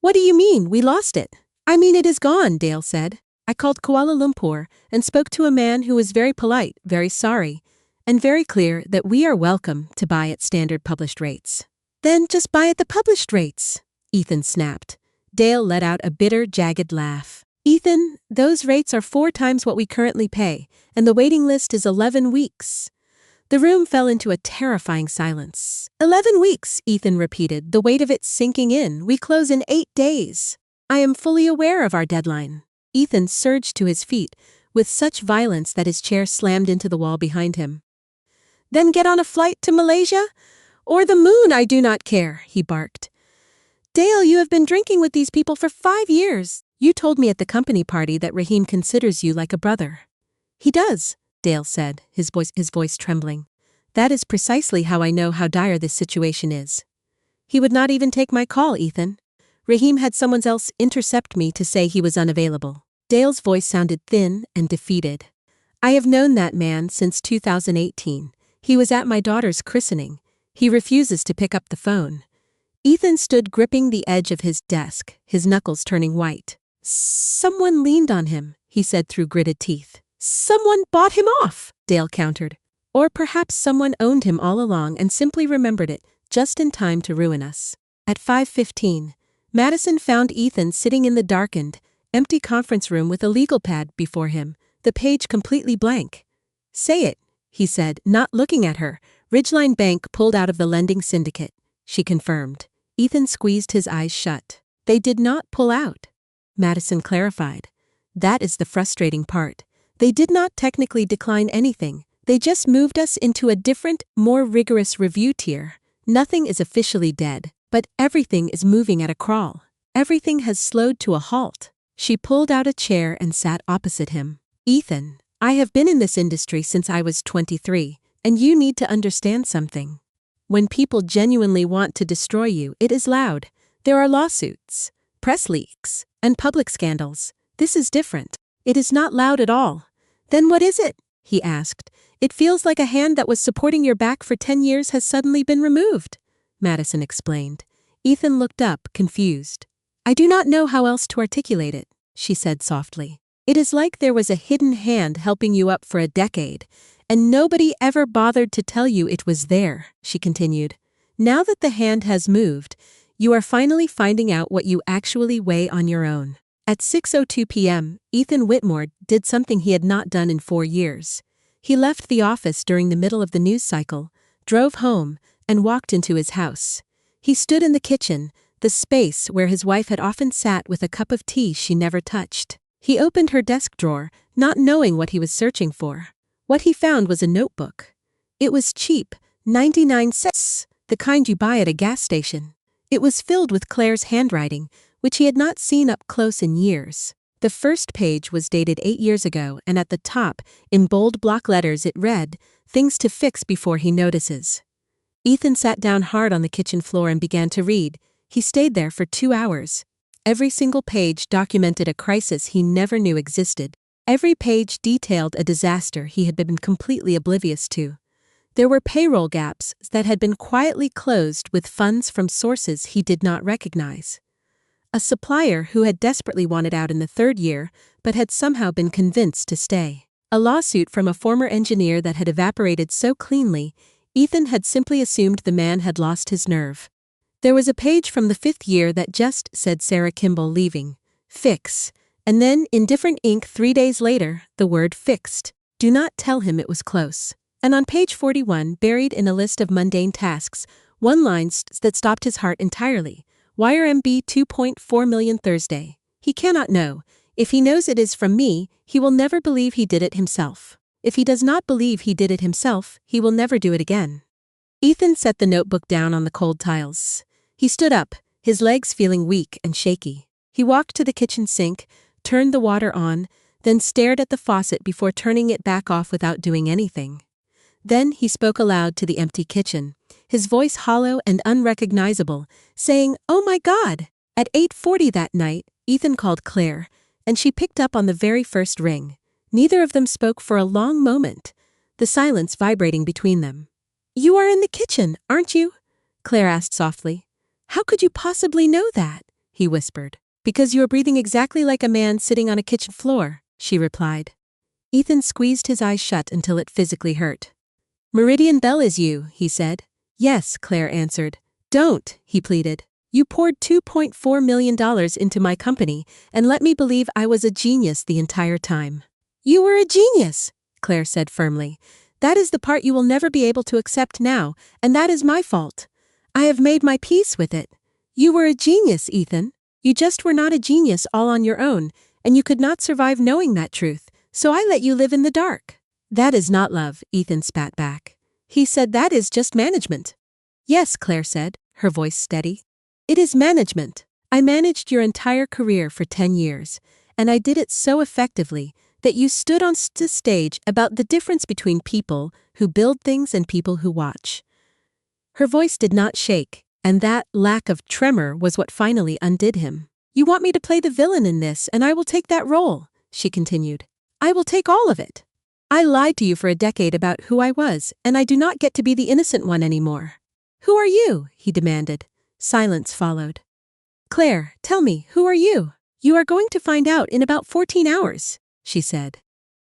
S3: "What do you mean, we lost it?" "I mean it is gone," Dale said. "I called Kuala Lumpur and spoke to a man who was very polite, very sorry, and very clear that we are welcome to buy at standard published rates." "Then just buy at the published rates," Ethan snapped. Dale let out a bitter, jagged laugh. "Ethan, those rates are 4 times what we currently pay, and the waiting list is 11 weeks. The room fell into a terrifying silence. 11 weeks, Ethan repeated, the weight of it sinking in. "We close in 8 days. I am fully aware of our deadline." Ethan surged to his feet with such violence that his chair slammed into the wall behind him. "Then get on a flight to Malaysia? Or the moon, I do not care," he barked. "Dale, you have been drinking with these people for 5 years. You told me at the company party that Raheem considers you like a brother." "He does," Dale said, his voice trembling. "That is precisely how I know how dire this situation is. He would not even take my call, Ethan. Raheem had someone else intercept me to say he was unavailable." Dale's voice sounded thin and defeated. "I have known that man since 2018. He was at my daughter's christening. He refuses to pick up the phone." Ethan stood gripping the edge of his desk, his knuckles turning white. "Someone leaned on him," he said through gritted teeth. "Someone bought him off," Dale countered. "Or perhaps someone owned him all along and simply remembered it, just in time to ruin us." At 5:15, Madison found Ethan sitting in the darkened, empty conference room with a legal pad before him, the page completely blank. "Say it," he said, not looking at her. "Ridgeline Bank pulled out of the lending syndicate," she confirmed. Ethan squeezed his eyes shut. "They did not pull out," Madison clarified. "That is the frustrating part. They did not technically decline anything. They just moved us into a different, more rigorous review tier. Nothing is officially dead, but everything is moving at a crawl. Everything has slowed to a halt." She pulled out a chair and sat opposite him. "Ethan, I have been in this industry since I was 23, and you need to understand something. When people genuinely want to destroy you, it is loud. There are lawsuits, press leaks, and public scandals. This is different. It is not loud at all." "Then what is it?" he asked. "It feels like a hand that was supporting your back for 10 years has suddenly been removed," Madison explained. Ethan looked up, confused. "I do not know how else to articulate it," she said softly. "It is like there was a hidden hand helping you up for a decade, and nobody ever bothered to tell you it was there," she continued. "Now that the hand has moved, you are finally finding out what you actually weigh on your own." At 6:02 p.m., Ethan Whitmore did something he had not done in 4 years. He left the office during the middle of the news cycle, drove home, and walked into his house. He stood in the kitchen, the space where his wife had often sat with a cup of tea she never touched. He opened her desk drawer, not knowing what he was searching for. What he found was a notebook. It was cheap, 99 cents, the kind you buy at a gas station. It was filled with Claire's handwriting, which he had not seen up close in years. The first page was dated 8 years ago, and at the top, in bold block letters, it read, "Things to fix before he notices." Ethan sat down hard on the kitchen floor and began to read. He stayed there for 2 hours. Every single page documented a crisis he never knew existed. Every page detailed a disaster he had been completely oblivious to. There were payroll gaps that had been quietly closed with funds from sources he did not recognize. A supplier who had desperately wanted out in the 3rd year, but had somehow been convinced to stay. A lawsuit from a former engineer that had evaporated so cleanly, Ethan had simply assumed the man had lost his nerve. There was a page from the 5th year that just said Sarah Kimball leaving. Fix. And then, in different ink 3 days later, the word fixed. Do not tell him it was close. And on page 41, buried in a list of mundane tasks, one line that stopped his heart entirely. Wire MB 2.4 million Thursday. He cannot know. If he knows it is from me, he will never believe he did it himself. If he does not believe he did it himself, he will never do it again. Ethan set the notebook down on the cold tiles. He stood up, his legs feeling weak and shaky. He walked to the kitchen sink, turned the water on, then stared at the faucet before turning it back off without doing anything. Then he spoke aloud to the empty kitchen, his voice hollow and unrecognizable, saying, "Oh my God!" At 8:40 that night, Ethan called Claire, and she picked up on the very first ring. Neither of them spoke for a long moment, the silence vibrating between them. "You are in the kitchen, aren't you?" Claire asked softly. "How could you possibly know that?" he whispered. "Because you are breathing exactly like a man sitting on a kitchen floor," she replied. Ethan squeezed his eyes shut until it physically hurt. "Meridian Bell is you," he said. "Yes," Claire answered. "Don't," he pleaded. "You poured $2.4 million into my company and let me believe I was a genius the entire time." "You were a genius," Claire said firmly. "That is the part you will never be able to accept now, and that is my fault. I have made my peace with it. You were a genius, Ethan. You just were not a genius all on your own, and you could not survive knowing that truth, so I let you live in the dark." "That is not love," Ethan spat back. He said, "That is just management." "Yes," Claire said, her voice steady. "It is management. I managed your entire career for 10 years, and I did it so effectively that you stood on the stage about the difference between people who build things and people who watch." Her voice did not shake, and that lack of tremor was what finally undid him. "You want me to play the villain in this, and I will take that role," she continued. "I will take all of it. I lied to you for a decade about who I was, and I do not get to be the innocent one anymore." "Who are you?" he demanded. Silence followed. "Claire, tell me, who are you?" "You are going to find out in about 14 hours, she said.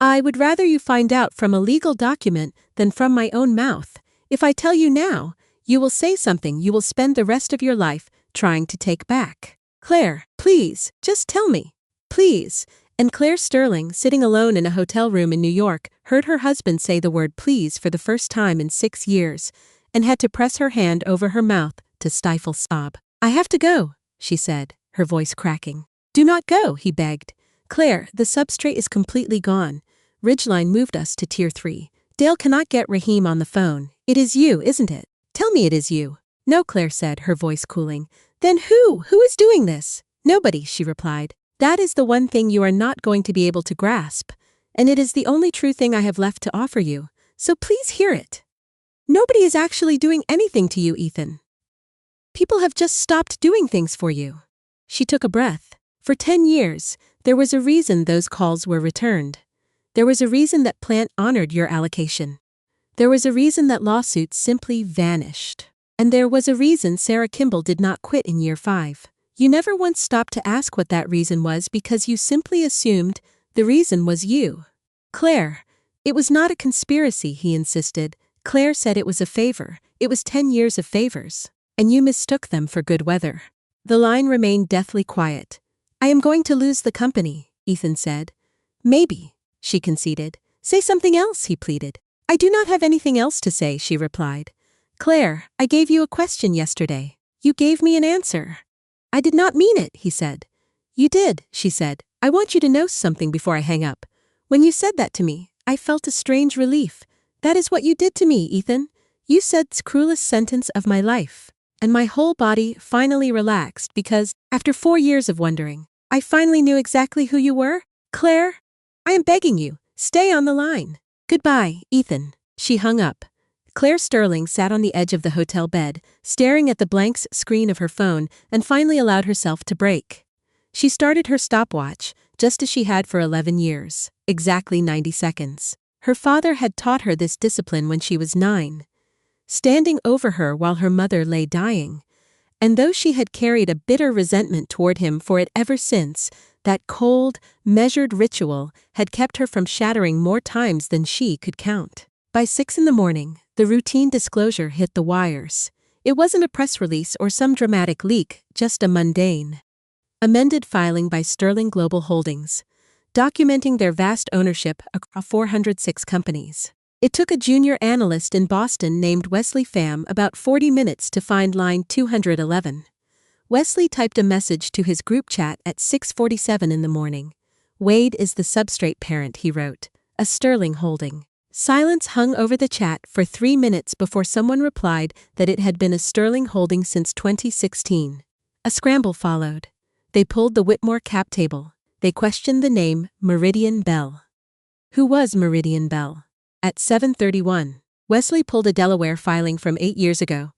S3: "I would rather you find out from a legal document than from my own mouth. If I tell you now, you will say something you will spend the rest of your life trying to take back. Claire, please, just tell me. Please." And Claire Sterling, sitting alone in a hotel room in New York, heard her husband say the word please for the first time in 6 years, and had to press her hand over her mouth to stifle sob. "I have to go," she said, her voice cracking. "Do not go," he begged. "Claire, the substrate is completely gone. Ridgeline moved us to Tier 3. Dale cannot get Raheem on the phone. It is you, isn't it? Tell me it is you." "No," Claire said, her voice cooling. "Then who? Who is doing this?" "Nobody," she replied. "That is the one thing you are not going to be able to grasp, and it is the only true thing I have left to offer you, so please hear it. Nobody is actually doing anything to you, Ethan. People have just stopped doing things for you." She took a breath. For 10 years, there was a reason those calls were returned. There was a reason that Plant honored your allocation. There was a reason that lawsuits simply vanished. And there was a reason Sarah Kimball did not quit in year 5. You never once stopped to ask what that reason was because you simply assumed the reason was you. "Claire, it was not a conspiracy," he insisted. Claire said it was a favor. It was 10 years of favors. And you mistook them for good weather. The line remained deathly quiet. "I am going to lose the company," Ethan said. "Maybe," she conceded. "Say something else," he pleaded. "I do not have anything else to say," she replied. "Claire, I gave you a question yesterday. You gave me an answer." "I did not mean it," he said. "You did," she said. "I want you to know something before I hang up. When you said that to me, I felt a strange relief. That is what you did to me, Ethan. You said the cruelest sentence of my life. And my whole body finally relaxed because, after 4 years of wondering, I finally knew exactly who you were. Claire, I am begging you, stay on the line. Goodbye, Ethan." She hung up. Claire Sterling sat on the edge of the hotel bed, staring at the blank screen of her phone, and finally allowed herself to break. She started her stopwatch, just as she had for 11 years, exactly 90 seconds. Her father had taught her this discipline when she was 9. Standing over her while her mother lay dying. And though she had carried a bitter resentment toward him for it ever since, that cold, measured ritual had kept her from shattering more times than she could count. By 6 in the morning, the routine disclosure hit the wires. It wasn't a press release or some dramatic leak, just a mundane, amended filing by Sterling Global Holdings, documenting their vast ownership across 406 companies. It took a junior analyst in Boston named Wesley Pham about 40 minutes to find line 211. Wesley typed a message to his group chat at 6:47 in the morning. Wade is the substrate parent, he wrote. A sterling holding. Silence hung over the chat for 3 minutes before someone replied that it had been a sterling holding since 2016. A scramble followed. They pulled the Whitmore cap table. They questioned the name Meridian Bell. Who was Meridian Bell? At 7:31, Wesley pulled a Delaware filing from 8 years ago.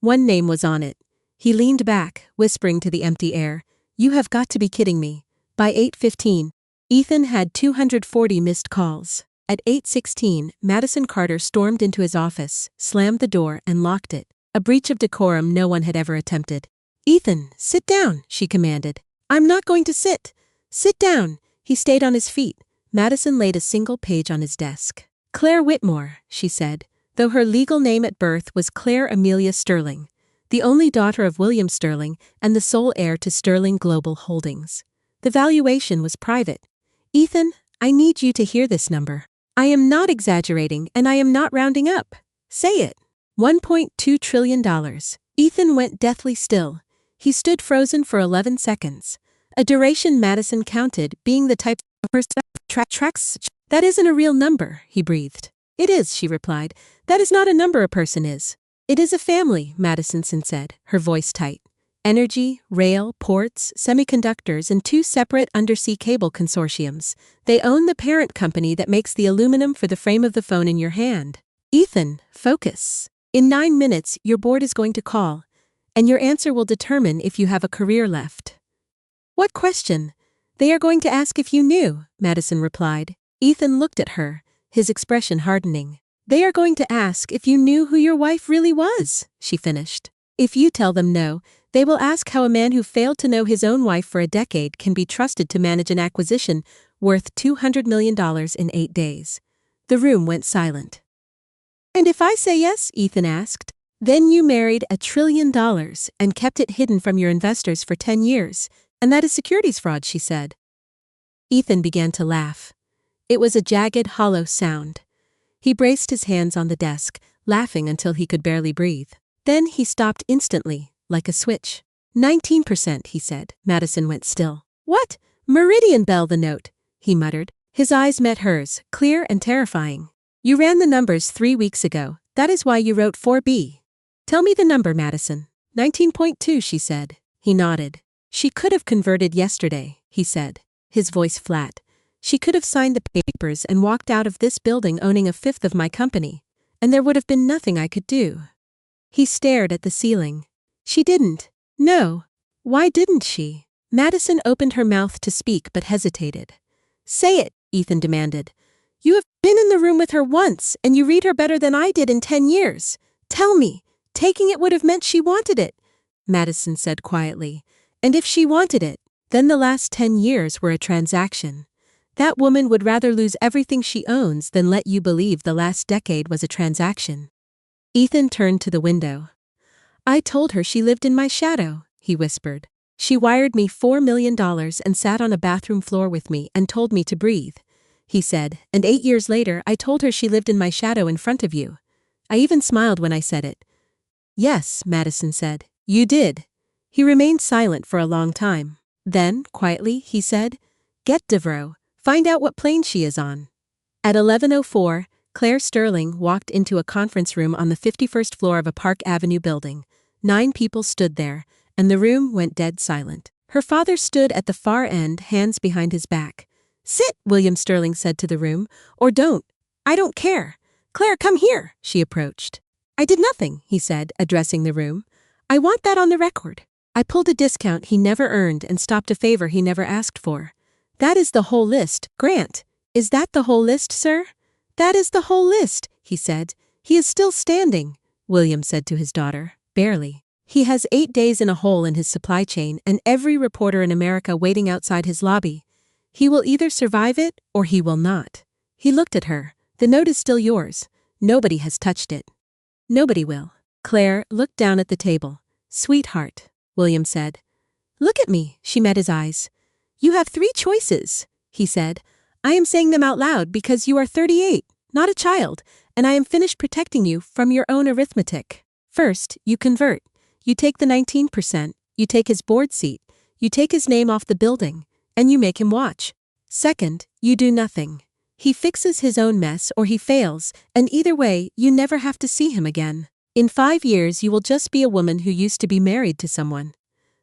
S3: One name was on it. He leaned back, whispering to the empty air, "You have got to be kidding me." By 8:15, Ethan had 240 missed calls. At 8:16, Madison Carter stormed into his office, slammed the door, and locked it, a breach of decorum no one had ever attempted. "Ethan, sit down," she commanded. "I'm not going to sit. Sit down." He stayed on his feet. Madison laid a single page on his desk. "Claire Whitmore," she said, though her legal name at birth was Claire Amelia Sterling, the only daughter of William Sterling and the sole heir to Sterling Global Holdings. The valuation was private. "Ethan, I need you to hear this number. I am not exaggerating and I am not rounding up. Say it. $1.2 trillion. Ethan went deathly still. He stood frozen for 11 seconds. A duration Madison counted, being the type of person tracks. "That isn't a real number," he breathed. "It is," she replied. "That is not a number a person is. It is a family," Madison said, her voice tight. "Energy, rail, ports, semiconductors, and 2 separate undersea cable consortiums. They own the parent company that makes the aluminum for the frame of the phone in your hand. Ethan, focus. In 9 minutes, your board is going to call, and your answer will determine if you have a career left." "What question?" "They are going to ask if you knew," Madison replied. Ethan looked at her, his expression hardening. "They are going to ask if you knew who your wife really was," she finished. "If you tell them no, they will ask how a man who failed to know his own wife for a decade can be trusted to manage an acquisition worth $200 million in 8 days. The room went silent. "And if I say yes," Ethan asked, "then you married $1 trillion and kept it hidden from your investors for 10 years, and that is securities fraud," she said. Ethan began to laugh. It was a jagged, hollow sound. He braced his hands on the desk, laughing until he could barely breathe. Then he stopped instantly, like a switch. 19%, he said. Madison went still. "What? Meridian Bell, the note," he muttered. His eyes met hers, clear and terrifying. "You ran the numbers 3 weeks ago. That is why you wrote 4B. "Tell me the number, Madison." 19.2, she said. He nodded. "She could have converted yesterday," he said, his voice flat. "She could have signed the papers and walked out of this building owning 1/5 of my company, and there would have been nothing I could do." He stared at the ceiling. "She didn't." "No. Why didn't she?" Madison opened her mouth to speak but hesitated. "Say it," Ethan demanded. "You have been in the room with her once, and you read her better than I did in 10 years. Tell me. Taking it would have meant she wanted it," Madison said quietly. "And if she wanted it, then the last 10 years were a transaction. That woman would rather lose everything she owns than let you believe the last decade was a transaction." Ethan turned to the window. "I told her she lived in my shadow," he whispered. "She wired me $4 million and sat on a bathroom floor with me and told me to breathe," he said, "and 8 years later I told her she lived in my shadow in front of you. I even smiled when I said it." "Yes," Madison said, "you did." He remained silent for a long time. Then, quietly, he said, "Get Devereaux. Find out what plane she is on." At 11:04, Claire Sterling walked into a conference room on the 51st floor of a Park Avenue building. 9 people stood there, and the room went dead silent. Her father stood at the far end, hands behind his back. "Sit," William Sterling said to the room, "or don't. I don't care. Claire, come here," she approached. "I did nothing," he said, addressing the room. "I want that on the record. I pulled a discount he never earned and stopped a favor he never asked for. That is the whole list, Grant. Is that the whole list, sir?" "That is the whole list," he said. "He is still standing," William said to his daughter. "Barely. He has 8 days in a hole in his supply chain and every reporter in America waiting outside his lobby. He will either survive it or he will not." He looked at her. "The note is still yours. Nobody has touched it." "Nobody will." Claire looked down at the table. "Sweetheart," William said. "Look at me," she met his eyes. "You have 3 choices," he said. "I am saying them out loud because you are 38, not a child, and I am finished protecting you from your own arithmetic. First, you convert. You take the 19%, you take his board seat, you take his name off the building, and you make him watch. Second, you do nothing. He fixes his own mess or he fails, and either way, you never have to see him again. In 5 years, you will just be a woman who used to be married to someone.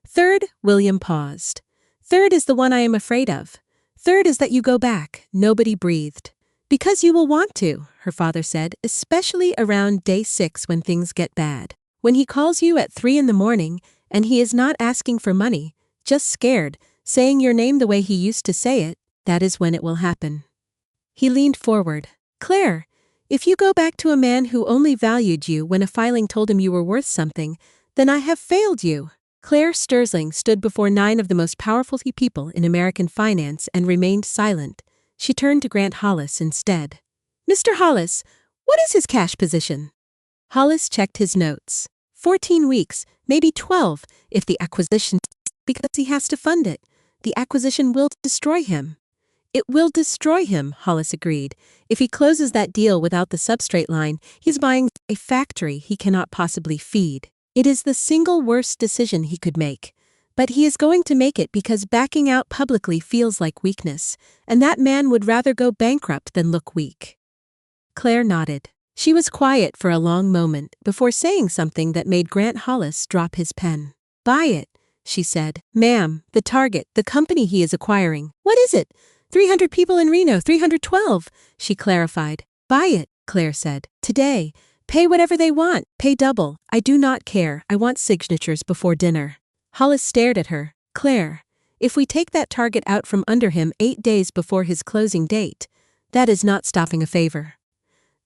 S3: Third, William paused. Third is the one I am afraid of. Third is that you go back. Nobody breathed. Because you will want to, her father said, especially around day 6 when things get bad. When he calls you at 3 in the morning, and he is not asking for money, just scared, saying your name the way he used to say it, that is when it will happen. He leaned forward. Claire, if you go back to a man who only valued you when a filing told him you were worth something, then I have failed you. Claire Sterling stood before 9 of the most powerful people in American finance and remained silent. She turned to Grant Hollis instead. Mr. Hollis, what is his cash position? Hollis checked his notes. 14 weeks, maybe 12, if the acquisition, because he has to fund it. The acquisition will destroy him. It will destroy him, Hollis agreed. If he closes that deal without the substrate line, he's buying a factory he cannot possibly feed. It is the single worst decision he could make. But he is going to make it because backing out publicly feels like weakness, and that man would rather go bankrupt than look weak. Claire nodded. She was quiet for a long moment before saying something that made Grant Hollis drop his pen. Buy it, she said. Ma'am, the target, the company he is acquiring. What is it? 300 people in Reno, 312, she clarified. Buy it, Claire said. Today. Pay whatever they want, pay double. I do not care, I want signatures before dinner. Hollis stared at her. Claire, if we take that target out from under him 8 days before his closing date, that is not stopping a favor.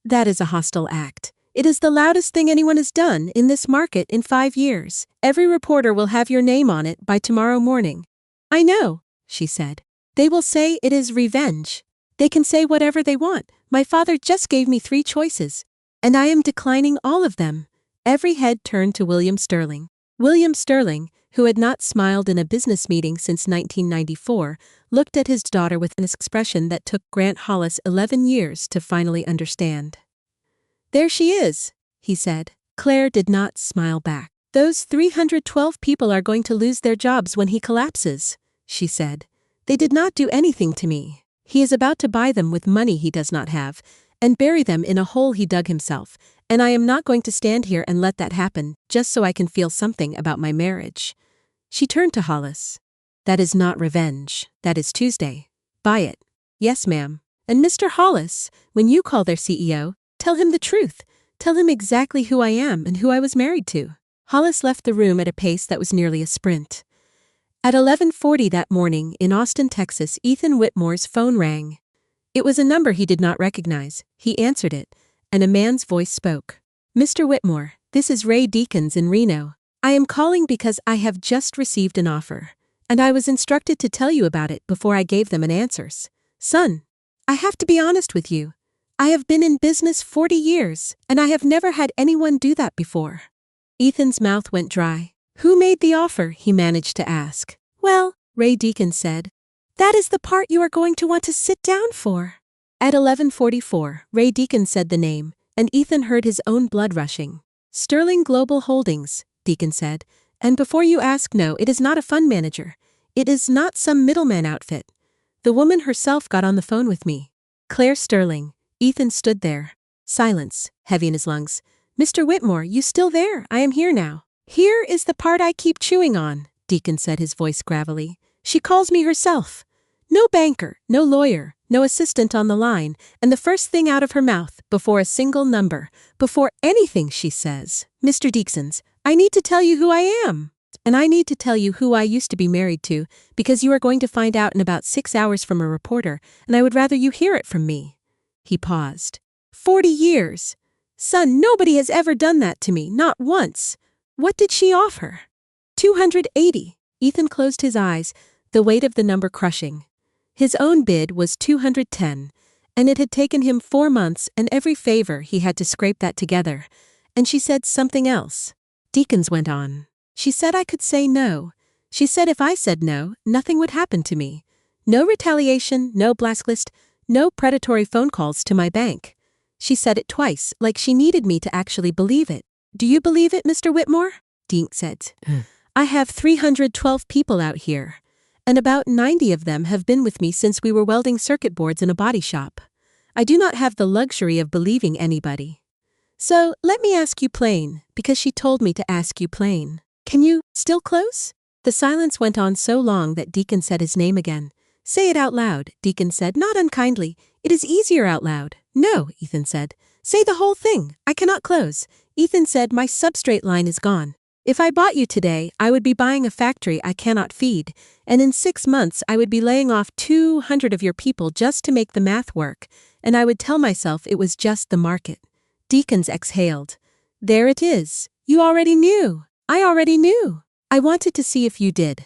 S3: That is a hostile act. It is the loudest thing anyone has done in this market in 5 years. Every reporter will have your name on it by tomorrow morning. I know, she said. They will say it is revenge. They can say whatever they want. My father just gave me 3 choices, and I am declining all of them. Every head turned to William Sterling. William Sterling, who had not smiled in a business meeting since 1994, looked at his daughter with an expression that took Grant Hollis 11 years to finally understand. There she is, he said. Claire did not smile back. Those 312 people are going to lose their jobs when he collapses, she said. They did not do anything to me. He is about to buy them with money he does not have, and bury them in a hole he dug himself, and I am not going to stand here and let that happen just so I can feel something about my marriage. She turned to Hollis. That is not revenge. That is Tuesday. Buy it. Yes, ma'am. And Mr. Hollis, when you call their CEO, tell him the truth. Tell him exactly who I am and who I was married to. Hollis left the room at a pace that was nearly a sprint. At 11:40 that morning in Austin, Texas, Ethan Whitmore's phone rang. It was a number he did not recognize. He answered it, and a man's voice spoke. Mr. Whitmore, this is Ray Deakins in Reno. I am calling because I have just received an offer, and I was instructed to tell you about it before I gave them an answers. Son, I have to be honest with you. I have been in business 40 years, and I have never had anyone do that before. Ethan's mouth went dry. Who made the offer? He managed to ask. Well, Ray Deakins said, that is the part you are going to want to sit down for. At 11:44, Ray Deakins said the name, and Ethan heard his own blood rushing. Sterling Global Holdings, Deakins said, and before you ask, no, it is not a fund manager. It is not some middleman outfit. The woman herself got on the phone with me. Claire Sterling. Ethan stood there. Silence, heavy in his lungs. Mr. Whitmore, you still there? I am here now. Here is the part I keep chewing on, Deakins said, his voice gravelly. She calls me herself. No banker, no lawyer, no assistant on the line, and the first thing out of her mouth, before a single number, before anything she says, Mr. Deakins, I need to tell you who I am. And I need to tell you who I used to be married to, because you are going to find out in about 6 hours from a reporter, and I would rather you hear it from me. He paused. 40 years. Son, nobody has ever done that to me, not once. What did she offer? 280. Ethan closed his eyes, the weight of the number crushing. His own bid was 210, and it had taken him 4 months and every favor he had to scrape that together. And she said something else. Deakins went on. She said I could say no. She said if I said no, nothing would happen to me. No retaliation, no blacklist, no predatory phone calls to my bank. She said it twice, like she needed me to actually believe it. Do you believe it, Mr. Whitmore? Deke said. I have 312 people out here, and about 90 of them have been with me since we were welding circuit boards in a body shop. I do not have the luxury of believing anybody. So, let me ask you plain, because she told me to ask you plain. Can you still close? The silence went on so long that Deacon said his name again. Say it out loud, Deacon said, not unkindly. It is easier out loud. No, Ethan said. Say the whole thing. I cannot close. Ethan said, my substrate line is gone. If I bought you today, I would be buying a factory I cannot feed, and in 6 months I would be laying off 200 of your people just to make the math work, and I would tell myself it was just the market. Deacons exhaled. There it is. You already knew. I already knew. I wanted to see if you did.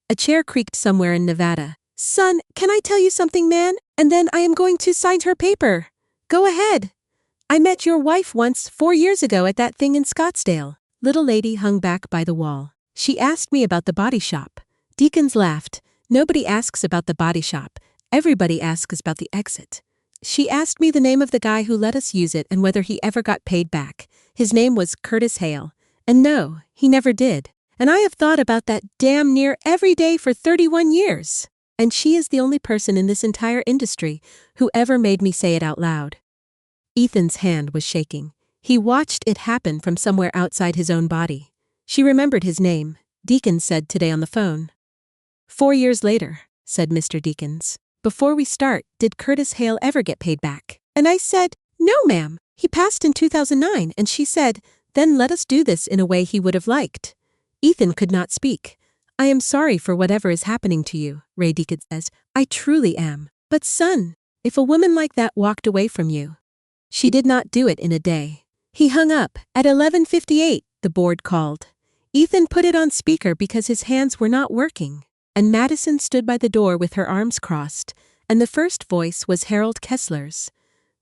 S3: A chair creaked somewhere in Nevada. Son, can I tell you something, man? And then I am going to sign her paper. Go ahead. I met your wife once 4 years ago at that thing in Scottsdale. Little lady hung back by the wall. She asked me about the body shop. Deacons laughed. Nobody asks about the body shop. Everybody asks about the exit. She asked me the name of the guy who let us use it and whether he ever got paid back. His name was Curtis Hale. And no, he never did. And I have thought about that damn near every day for 31 years. And she is the only person in this entire industry who ever made me say it out loud. Ethan's hand was shaking. He watched it happen from somewhere outside his own body. She remembered his name. Deacons said today on the phone. 4 years later, said Mr. Deacons. Before we start, did Curtis Hale ever get paid back? And I said, no, ma'am. He passed in 2009, and she said, then let us do this in a way he would have liked. Ethan could not speak. I am sorry for whatever is happening to you, Ray Deacons says. I truly am. But son, if a woman like that walked away from you, she did not do it in a day. He hung up. At 11:58, the board called. Ethan put it on speaker because his hands were not working, and Madison stood by the door with her arms crossed, and the first voice was Harold Kessler's,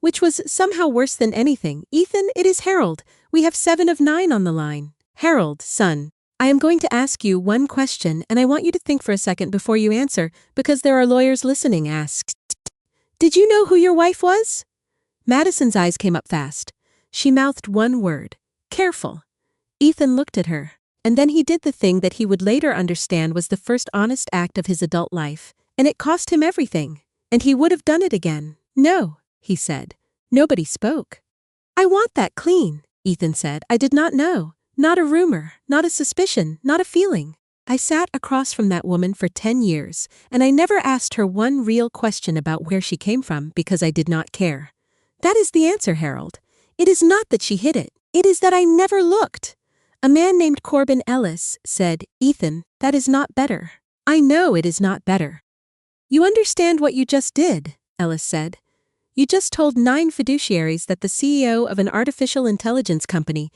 S3: which was somehow worse than anything. Ethan, it is Harold. We have 7 of 9 on the line. Harold, son, I am going to ask you one question, and I want you to think for a second before you answer, because there are lawyers listening. Asked. Did you know who your wife was? Madison's eyes came up fast. She mouthed one word. Careful. Ethan looked at her, and then he did the thing that he would later understand was the first honest act of his adult life, and it cost him everything, and he would have done it again. No, he said. Nobody spoke. I want that clean, Ethan said. I did not know. Not a rumor, not a suspicion, not a feeling. I sat across from that woman for 10 years, and I never asked her one real question about where she came from because I did not care. That is the answer, Harold. It is not that she hid it. It is that I never looked. A man named Corbin Ellis said, Ethan, that is not better. I know it is not better. You understand what you just did, Ellis said. You just told 9 fiduciaries that the CEO of an artificial intelligence company,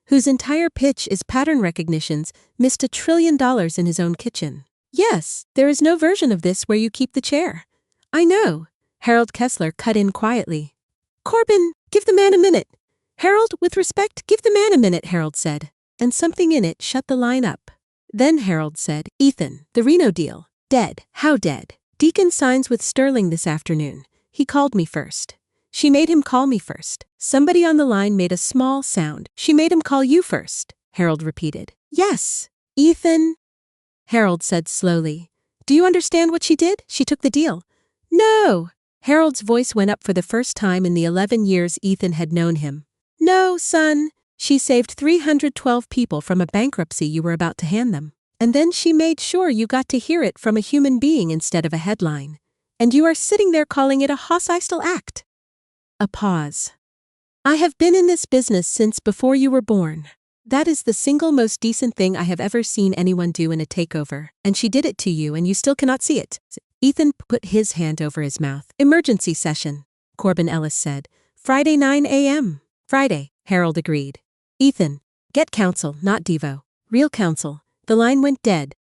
S3: whose entire pitch is pattern recognitions, missed $1 trillion in his own kitchen. Yes, there is no version of this where you keep the chair. I know. Harold Kessler cut in quietly. Corbin, give the man a minute. Harold, with respect, give the man a minute, Harold said. And something in it shut the line up. Then Harold said, Ethan, the Reno deal. Dead. How dead? Deacon signs with Sterling this afternoon. He called me first. She made him call me first. Somebody on the line made a small sound. She made him call you first, Harold repeated. Yes. Ethan, Harold said slowly. Do you understand what she did? She took the deal. No. Harold's voice went up for the first time in the 11 years Ethan had known him. No, son. She saved 312 people from a bankruptcy you were about to hand them. And then she made sure you got to hear it from a human being instead of a headline. And you are sitting there calling it a hostile act. A pause. I have been in this business since before you were born. That is the single most decent thing I have ever seen anyone do in a takeover, and she did it to you and you still cannot see it. Ethan put his hand over his mouth. Emergency session, Corbin Ellis said. Friday 9 a.m. Friday, Harold agreed. Ethan, get counsel, not Devo. Real counsel. The line went dead.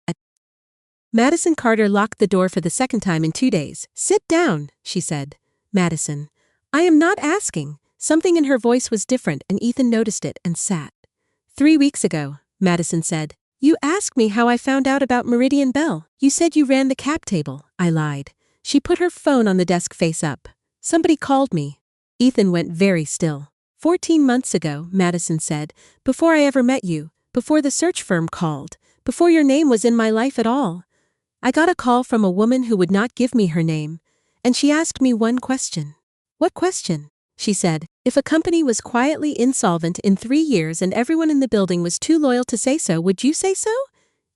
S3: Madison Carter locked the door for the second time in 2 days. Sit down, she said. Madison, I am not asking. Something in her voice was different and Ethan noticed it and sat. 3 weeks ago, Madison said, you asked me how I found out about Meridian Bell. You said you ran the cap table. I lied. She put her phone on the desk face up. Somebody called me. Ethan went very still. 14 months ago, Madison said, before I ever met you, before the search firm called, before your name was in my life at all. I got a call from a woman who would not give me her name, and she asked me one question. What question? She said, if a company was quietly insolvent in 3 years and everyone in the building was too loyal to say so, would you say so?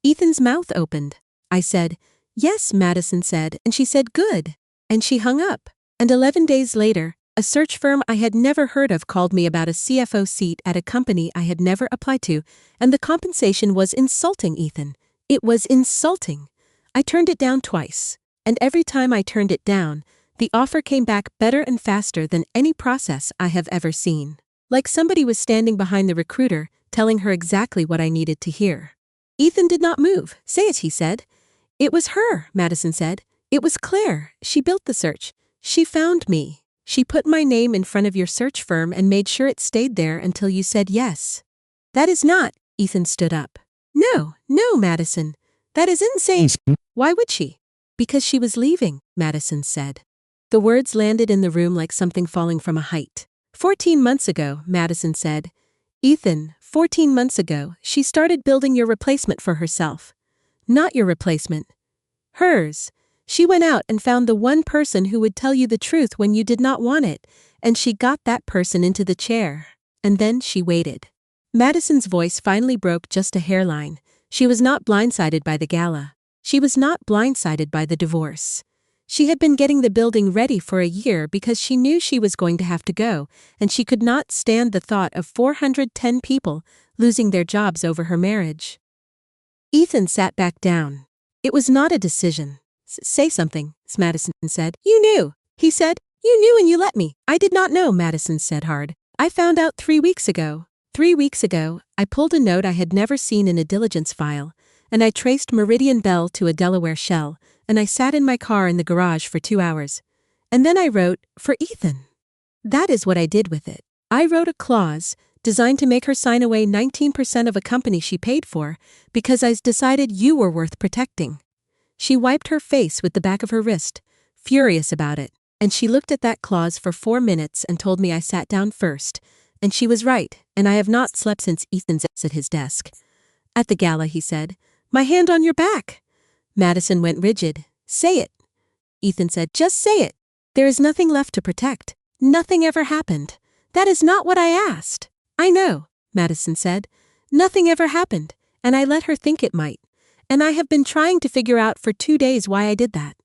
S3: Ethan's mouth opened. I said, yes, Madison said, and she said, good. And she hung up. And 11 days later, a search firm I had never heard of called me about a CFO seat at a company I had never applied to, and the compensation was insulting, Ethan. It was insulting. I turned it down twice, and every time I turned it down, the offer came back better and faster than any process I have ever seen. Like somebody was standing behind the recruiter, telling her exactly what I needed to hear. Ethan did not move. Say it, he said. It was her, Madison said. It was Claire. She built the search. She found me. She put my name in front of your search firm and made sure it stayed there until you said yes. That is not, Ethan stood up. No, Madison. That is insane. Why would she? Because she was leaving, Madison said. The words landed in the room like something falling from a height. 14 months ago, Madison said. Ethan, 14 months ago, she started building your replacement for herself. Not your replacement. Hers. She went out and found the one person who would tell you the truth when you did not want it, and she got that person into the chair. And then she waited. Madison's voice finally broke just a hairline. She was not blindsided by the gala. She was not blindsided by the divorce. She had been getting the building ready for a year because she knew she was going to have to go, and she could not stand the thought of 410 people losing their jobs over her marriage. Ethan sat back down. It was not a decision. Say something, Madison said. You knew, he said. You knew and you let me. I did not know, Madison said hard. I found out 3 weeks ago. 3 weeks ago, I pulled a note I had never seen in a diligence file, and I traced Meridian Bell to a Delaware shell, and I sat in my car in the garage for 2 hours. And then I wrote, for Ethan. That is what I did with it. I wrote a clause designed to make her sign away 19% of a company she paid for because I decided you were worth protecting. She wiped her face with the back of her wrist, furious about it, and she looked at that clause for 4 minutes and told me I sat down first. And she was right, and I have not slept since Ethan's at his desk. At the gala, he said, my hand on your back. Madison went rigid. Say it. Ethan said, just say it. There is nothing left to protect. Nothing ever happened. That is not what I asked. I know, Madison said. Nothing ever happened, and I let her think it might. And I have been trying to figure out for 2 days why I did that.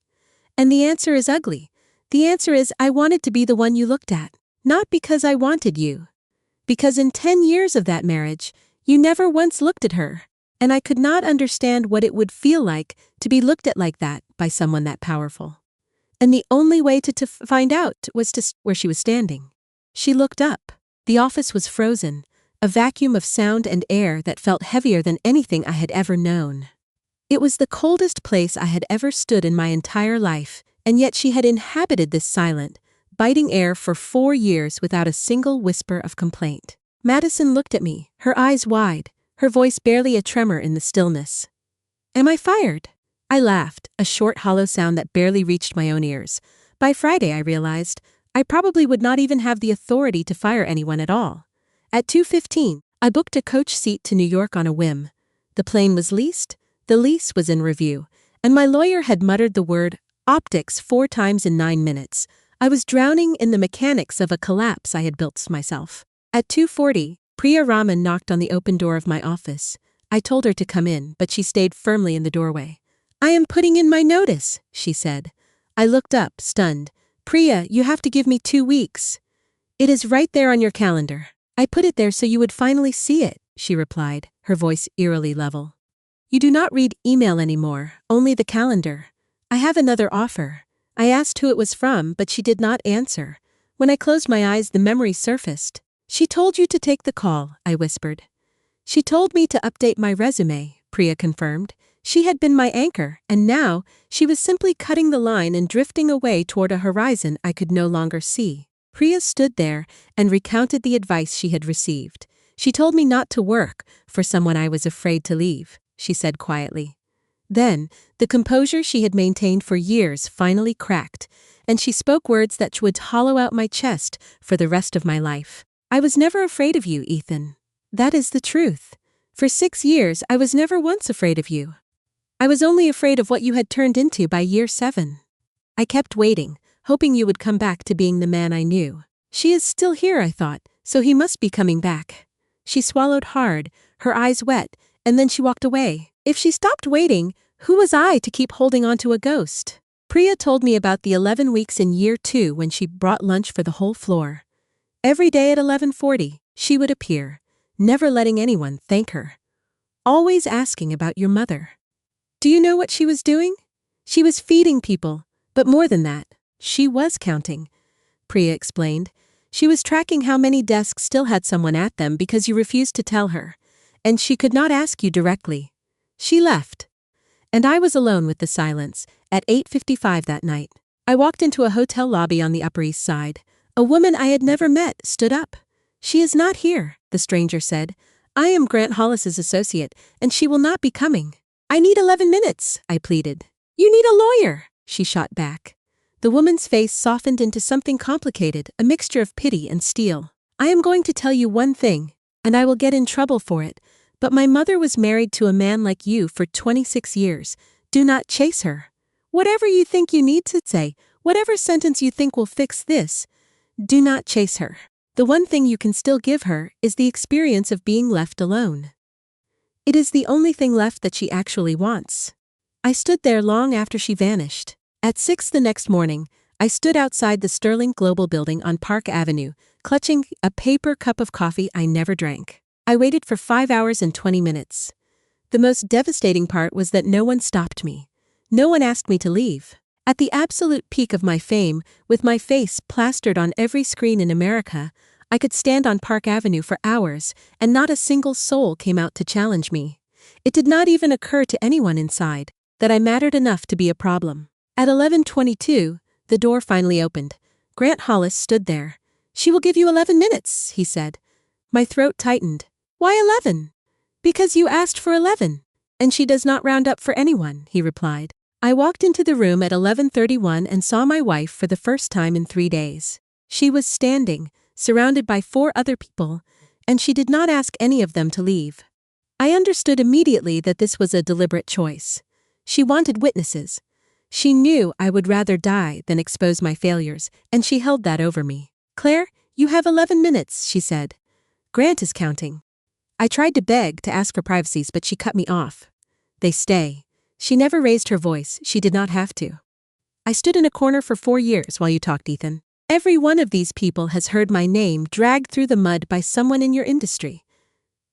S3: And the answer is ugly. The answer is I wanted to be the one you looked at. Not because I wanted you. Because in 10 years of that marriage, you never once looked at her. And I could not understand what it would feel like to be looked at like that by someone that powerful. And the only way to find out was to where she was standing. She looked up. The office was frozen, a vacuum of sound and air that felt heavier than anything I had ever known. It was the coldest place I had ever stood in my entire life, and yet she had inhabited this silent, biting air for 4 years without a single whisper of complaint. Madison looked at me, her eyes wide, her voice barely a tremor in the stillness. Am I fired? I laughed, a short hollow sound that barely reached my own ears. By Friday, I realized, I probably would not even have the authority to fire anyone at all. At 2:15, I booked a coach seat to New York on a whim. The plane was leased, the lease was in review, and my lawyer had muttered the word optics 4 times in 9 minutes. I was drowning in the mechanics of a collapse I had built myself. At 2:40, Priya Raman knocked on the open door of my office. I told her to come in, but she stayed firmly in the doorway. I am putting in my notice, she said. I looked up, stunned. Priya, you have to give me 2 weeks. It is right there on your calendar. I put it there so you would finally see it, she replied, her voice eerily level. You do not read email anymore, only the calendar. I have another offer. I asked who it was from, but she did not answer. When I closed my eyes, the memory surfaced. She told you to take the call, I whispered. She told me to update my resume, Priya confirmed. She had been my anchor, and now she was simply cutting the line and drifting away toward a horizon I could no longer see. Priya stood there and recounted the advice she had received. She told me not to work for someone I was afraid to leave, she said quietly. Then, the composure she had maintained for years finally cracked, and she spoke words that would hollow out my chest for the rest of my life. I was never afraid of you, Ethan. That is the truth. For 6 years, I was never once afraid of you. I was only afraid of what you had turned into by year 7. I kept waiting, hoping you would come back to being the man I knew. She is still here, I thought, so he must be coming back. She swallowed hard, her eyes wet, and then she walked away. If she stopped waiting, who was I to keep holding on to a ghost? Priya told me about the 11 weeks in year 2 when she brought lunch for the whole floor. Every day at 11:40, she would appear, never letting anyone thank her. Always asking about your mother. Do you know what she was doing? She was feeding people, but more than that, she was counting. Priya explained. She was tracking how many desks still had someone at them because you refused to tell her, and she could not ask you directly. She left. And I was alone with the silence at 8:55 that night. I walked into a hotel lobby on the Upper East Side. A woman I had never met stood up. She is not here, the stranger said. I am Grant Hollis's associate, and she will not be coming. I need 11 minutes, I pleaded. You need a lawyer, she shot back. The woman's face softened into something complicated, a mixture of pity and steel. I am going to tell you one thing, and I will get in trouble for it, but my mother was married to a man like you for 26 years. Do not chase her. Whatever you think you need to say, whatever sentence you think will fix this, do not chase her. The one thing you can still give her is the experience of being left alone. It is the only thing left that she actually wants. I stood there long after she vanished. At 6 the next morning, I stood outside the Sterling Global building on Park Avenue, clutching a paper cup of coffee I never drank. I waited for 5 hours and 20 minutes. The most devastating part was that no one stopped me. No one asked me to leave. At the absolute peak of my fame, with my face plastered on every screen in America, I could stand on Park Avenue for hours, and not a single soul came out to challenge me. It did not even occur to anyone inside that I mattered enough to be a problem. At 11:22, the door finally opened. Grant Hollis stood there. She will give you 11 minutes, he said. My throat tightened. Why 11? Because you asked for 11. And she does not round up for anyone, he replied. I walked into the room at 11:31 and saw my wife for the first time in 3 days. She was standing, surrounded by 4 other people, and she did not ask any of them to leave. I understood immediately that this was a deliberate choice. She wanted witnesses. She knew I would rather die than expose my failures, and she held that over me. Claire, you have 11 minutes, she said. Grant is counting. I tried to beg to ask for privacy, but she cut me off. They stay. She never raised her voice. She did not have to. I stood in a corner for 4 years while you talked, Ethan. Every one of these people has heard my name dragged through the mud by someone in your industry.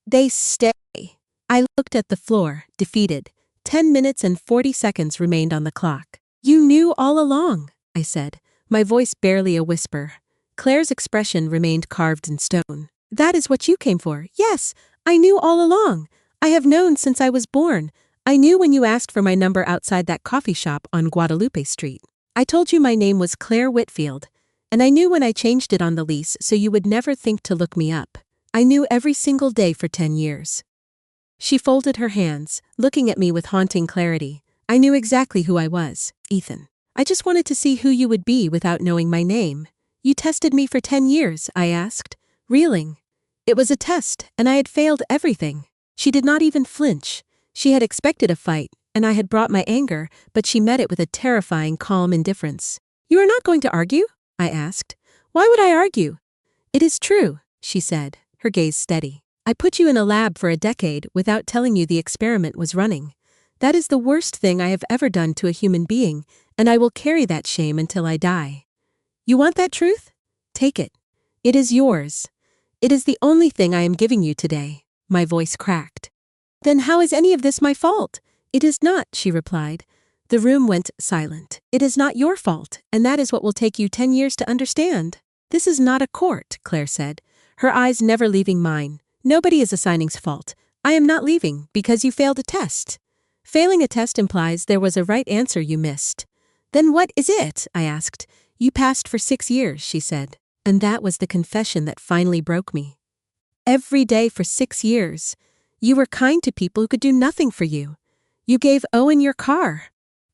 S3: They stay. I looked at the floor, defeated. 10 minutes and 40 seconds remained on the clock. You knew all along, I said, my voice barely a whisper. Claire's expression remained carved in stone. That is what you came for. Yes, I knew all along. I have known since I was born. I knew when you asked for my number outside that coffee shop on Guadalupe Street. I told you my name was Claire Whitfield, and I knew when I changed it on the lease so you would never think to look me up. I knew every single day for 10 years. She folded her hands, looking at me with haunting clarity. I knew exactly who I was, Ethan. I just wanted to see who you would be without knowing my name. You tested me for 10 years, I asked, reeling. It was a test, and I had failed everything. She did not even flinch. She had expected a fight, and I had brought my anger, but she met it with a terrifying, calm indifference. You are not going to argue? I asked. Why would I argue? It is true, she said, her gaze steady. I put you in a lab for a decade without telling you the experiment was running. That is the worst thing I have ever done to a human being, and I will carry that shame until I die. You want that truth? Take it. It is yours. It is the only thing I am giving you today. My voice cracked. Then how is any of this my fault? It is not, she replied. The room went silent. It is not your fault, and that is what will take you 10 years to understand. This is not a court, Claire said, her eyes never leaving mine. Nobody is assigning's fault. I am not leaving because you failed a test. Failing a test implies there was a right answer you missed. Then what is it? I asked. You passed for 6 years, she said. And that was the confession that finally broke me. Every day for 6 years, you were kind to people who could do nothing for you. You gave Owen your car.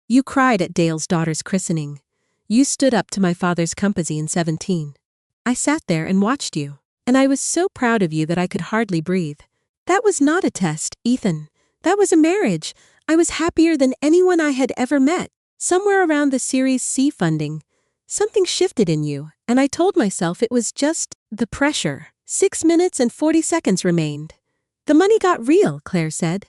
S3: You cried at Dale's daughter's christening. You stood up to my father's company in 17. I sat there and watched you. And I was so proud of you that I could hardly breathe. That was not a test, Ethan. That was a marriage. I was happier than anyone I had ever met. Somewhere around the Series C funding, something shifted in you, and I told myself it was just the pressure. 6 minutes and 40 seconds remained. The money got real, Claire said.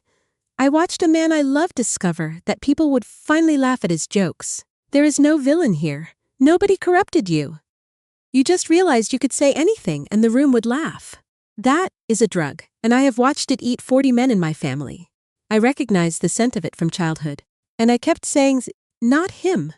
S3: I watched a man I loved discover that people would finally laugh at his jokes. There is no villain here. Nobody corrupted you. You just realized you could say anything and the room would laugh. That is a drug, and I have watched it eat 40 men in my family. I recognized the scent of it from childhood, and I kept saying, not him.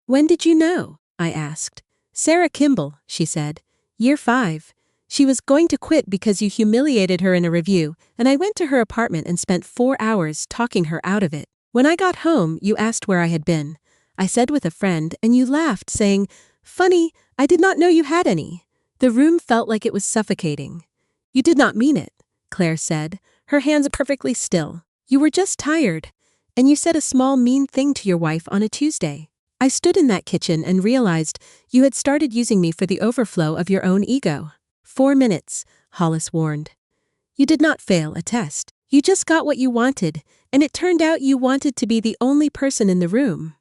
S3: When did you know? I asked. Sarah Kimball, she said. Year 5. She was going to quit because you humiliated her in a review, and I went to her apartment and spent 4 hours talking her out of it. When I got home, you asked where I had been. I said with a friend, and you laughed, saying, funny, I did not know you had any. The room felt like it was suffocating. You did not mean it, Claire said, her hands perfectly still. You were just tired. And you said a small mean thing to your wife on a Tuesday. I stood in that kitchen and realized you had started using me for the overflow of your own ego. 4 minutes, Hollis warned. You did not fail a test. You just got what you wanted, and it turned out you wanted to be the only person in the room.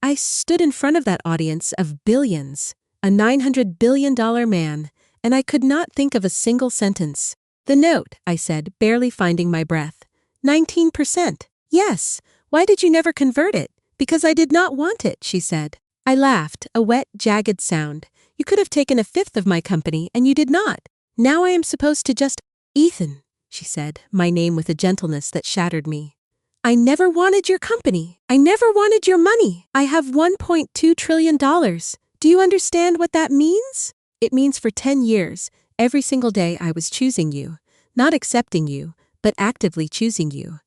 S3: I stood in front of that audience of billions, a $900 billion man, and I could not think of a single sentence. The note, I said, barely finding my breath. 19%. Yes. Why did you never convert it? Because I did not want it, she said. I laughed, a wet, jagged sound. You could have taken 1/5 of my company, and you did not. Now I am supposed to just… Ethan, she said, my name with a gentleness that shattered me. I never wanted your company. I never wanted your money. I have $1.2 trillion. Do you understand what that means? It means for 10 years, every single day I was choosing you. Not accepting you, but actively choosing you.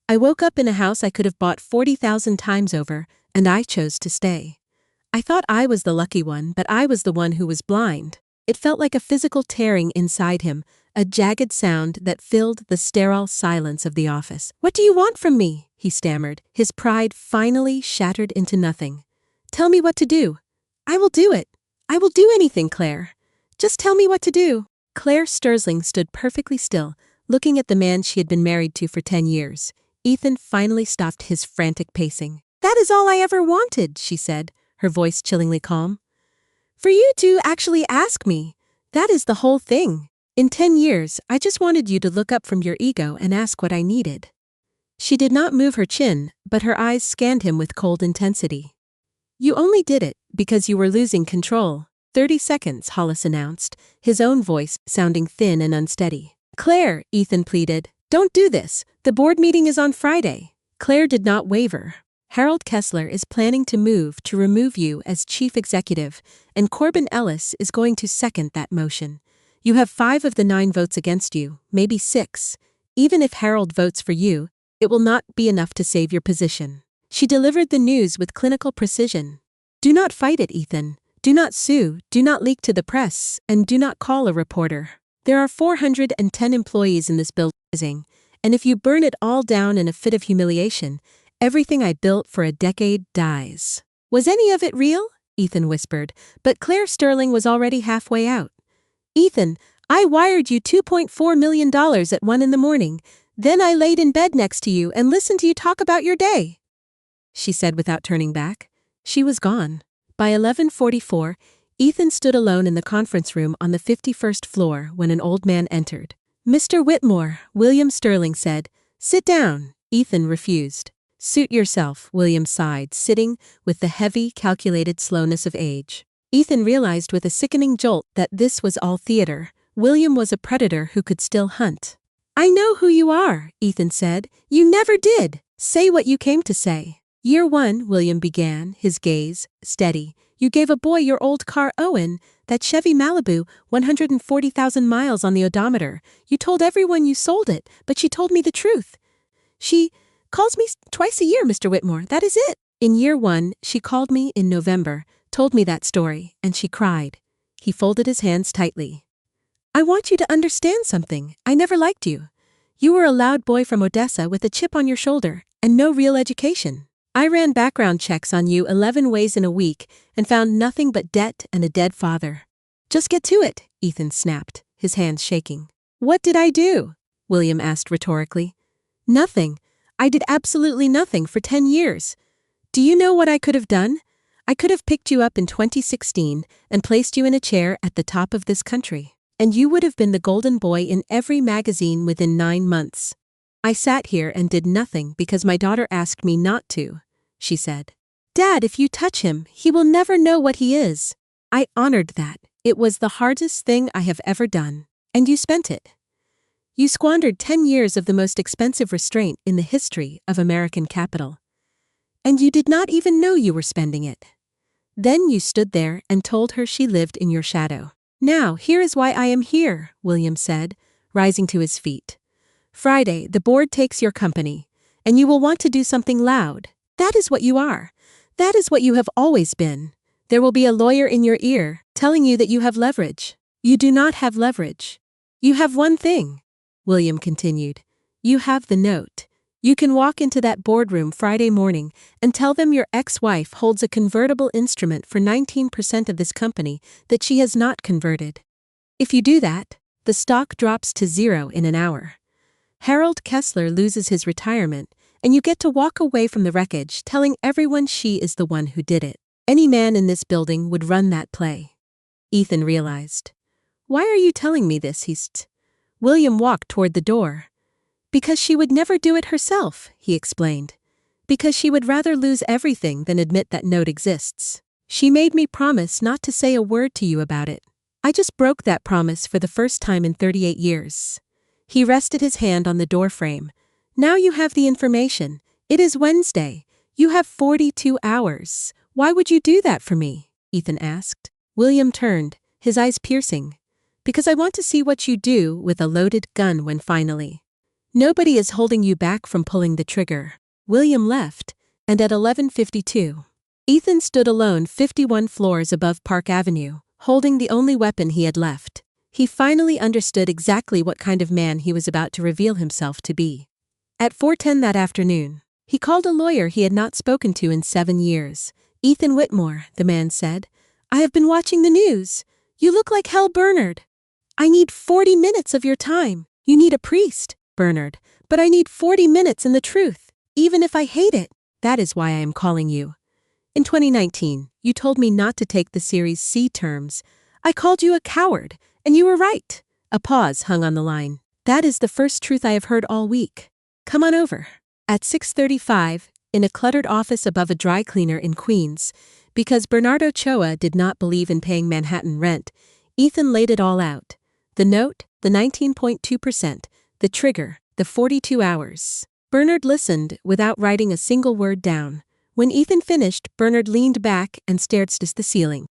S3: I woke up in a house I could have bought 40,000 times over, and I chose to stay. I thought I was the lucky one, but I was the one who was blind. It felt like a physical tearing inside him, a jagged sound that filled the sterile silence of the office. What do you want from me? He stammered, his pride finally shattered into nothing. Tell me what to do. I will do it. I will do anything, Claire. Just tell me what to do. Claire Stursling stood perfectly still, looking at the man she had been married to for 10 years. Ethan finally stopped his frantic pacing. That is all I ever wanted, she said, her voice chillingly calm. For you to actually ask me. That is the whole thing. In 10 years, I just wanted you to look up from your ego and ask what I needed. She did not move her chin, but her eyes scanned him with cold intensity. You only did it because you were losing control. 30 seconds, Hollis announced, his own voice sounding thin and unsteady. Claire, Ethan pleaded, don't do this. The board meeting is on Friday. Claire did not waver. Harold Kessler is planning to move to remove you as chief executive, and Corbin Ellis is going to second that motion. You have 5 of the 9 votes against you, maybe 6. Even if Harold votes for you, it will not be enough to save your position. She delivered the news with clinical precision. Do not fight it, Ethan. Do not sue, do not leak to the press, and do not call a reporter. There are 410 employees in this building, and if you burn it all down in a fit of humiliation, everything I built for a decade dies. Was any of it real? Ethan whispered, but Claire Sterling was already halfway out. Ethan, I wired you $2.4 million at 1 in the morning. Then I laid in bed next to you and listened to you talk about your day. She said without turning back. She was gone. By 11:44, Ethan stood alone in the conference room on the 51st floor when an old man entered. Mr. Whitmore, William Sterling said. Sit down. Ethan refused. Suit yourself, William sighed, sitting with the heavy, calculated slowness of age. Ethan realized with a sickening jolt that this was all theater. William was a predator who could still hunt. I know who you are, Ethan said. You never did. Say what you came to say. Year 1, William began, his gaze steady. You gave a boy your old car Owen, that Chevy Malibu, 140,000 miles on the odometer. You told everyone you sold it, but she told me the truth. She calls me twice a year, Mr. Whitmore, that is it. In year 1, she called me in November, told me that story, and she cried. He folded his hands tightly. I want you to understand something. I never liked you. You were a loud boy from Odessa with a chip on your shoulder, and no real education. I ran background checks on you 11 ways in a week and found nothing but debt and a dead father. Just get to it, Ethan snapped, his hands shaking. What did I do? William asked rhetorically. Nothing. I did absolutely nothing for 10 years. Do you know what I could have done? I could have picked you up in 2016 and placed you in a chair at the top of this country. And you would have been the golden boy in every magazine within 9 months. I sat here and did nothing because my daughter asked me not to, she said. Dad, if you touch him, he will never know what he is. I honored that. It was the hardest thing I have ever done. And you spent it. You squandered 10 years of the most expensive restraint in the history of American capital. And you did not even know you were spending it. Then you stood there and told her she lived in your shadow. Now, here is why I am here, William said, rising to his feet. Friday, the board takes your company, and you will want to do something loud. That is what you are. That is what you have always been. There will be a lawyer in your ear, telling you that you have leverage. You do not have leverage. You have one thing, William continued. You have the note. You can walk into that boardroom Friday morning and tell them your ex-wife holds a convertible instrument for 19% of this company that she has not converted. If you do that, the stock drops to 0 in an hour. Harold Kessler loses his retirement, and you get to walk away from the wreckage telling everyone she is the one who did it. Any man in this building would run that play. Ethan realized. Why are you telling me this? William walked toward the door. Because she would never do it herself, he explained. Because she would rather lose everything than admit that note exists. She made me promise not to say a word to you about it. I just broke that promise for the first time in 38 years. He rested his hand on the doorframe. Now you have the information. It is Wednesday. You have 42 hours. Why would you do that for me? Ethan asked. William turned, his eyes piercing. Because I want to see what you do with a loaded gun when finally. Nobody is holding you back from pulling the trigger. William left, and at 11:52, Ethan stood alone 51 floors above Park Avenue, holding the only weapon he had left. He finally understood exactly what kind of man he was about to reveal himself to be. At 4:10 that afternoon, he called a lawyer he had not spoken to in 7 years. Ethan Whitmore, the man said, I have been watching the news. You look like hell, Bernard. I need 40 minutes of your time. You need a priest, Bernard, but I need 40 minutes in the truth, even if I hate it. That is why I am calling you. In 2019, you told me not to take the Series C terms. I called you a coward, and you were right. A pause hung on the line. That is the first truth I have heard all week. Come on over. At 6:35, in a cluttered office above a dry cleaner in Queens, because Bernardo Choa did not believe in paying Manhattan rent, Ethan laid it all out. The note, the 19.2%, the trigger, the 42 hours. Bernard listened without writing a single word down. When Ethan finished, Bernard leaned back and stared at the ceiling.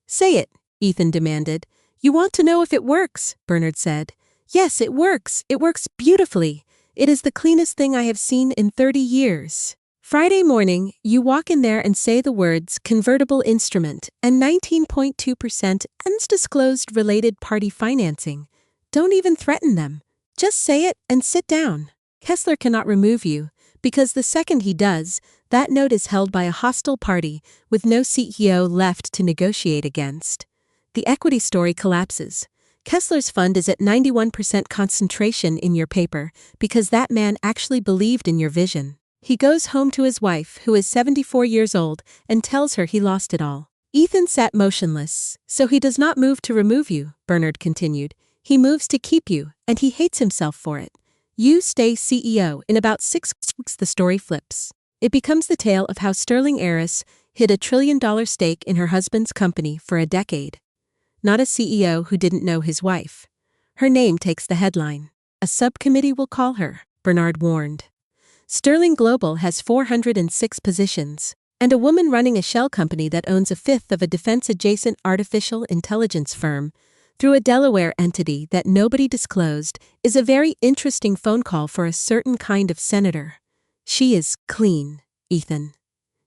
S3: Say it, Ethan demanded. You want to know if it works, Bernard said. Yes, it works. It works beautifully. It is the cleanest thing I have seen in 30 years. Friday morning, you walk in there and say the words convertible instrument and 19.2% undisclosed related party financing. Don't even threaten them. Just say it and sit down. Kessler cannot remove you, because the second he does, that note is held by a hostile party with no CEO left to negotiate against. The equity story collapses. Kessler's fund is at 91% concentration in your paper because that man actually believed in your vision. He goes home to his wife, who is 74 years old, and tells her he lost it all. Ethan sat motionless. So he does not move to remove you, Bernard continued. He moves to keep you, and he hates himself for it. You stay CEO. In about 6 weeks, the story flips. It becomes the tale of how Sterling heiress hid $1 trillion stake in her husband's company for a decade. Not a CEO who didn't know his wife. Her name takes the headline. A subcommittee will call her, Bernard warned. Sterling Global has 406 positions, and a woman running a shell company that owns a fifth of a defense-adjacent artificial intelligence firm through a Delaware entity that nobody disclosed is a very interesting phone call for a certain kind of senator. She is clean, Ethan.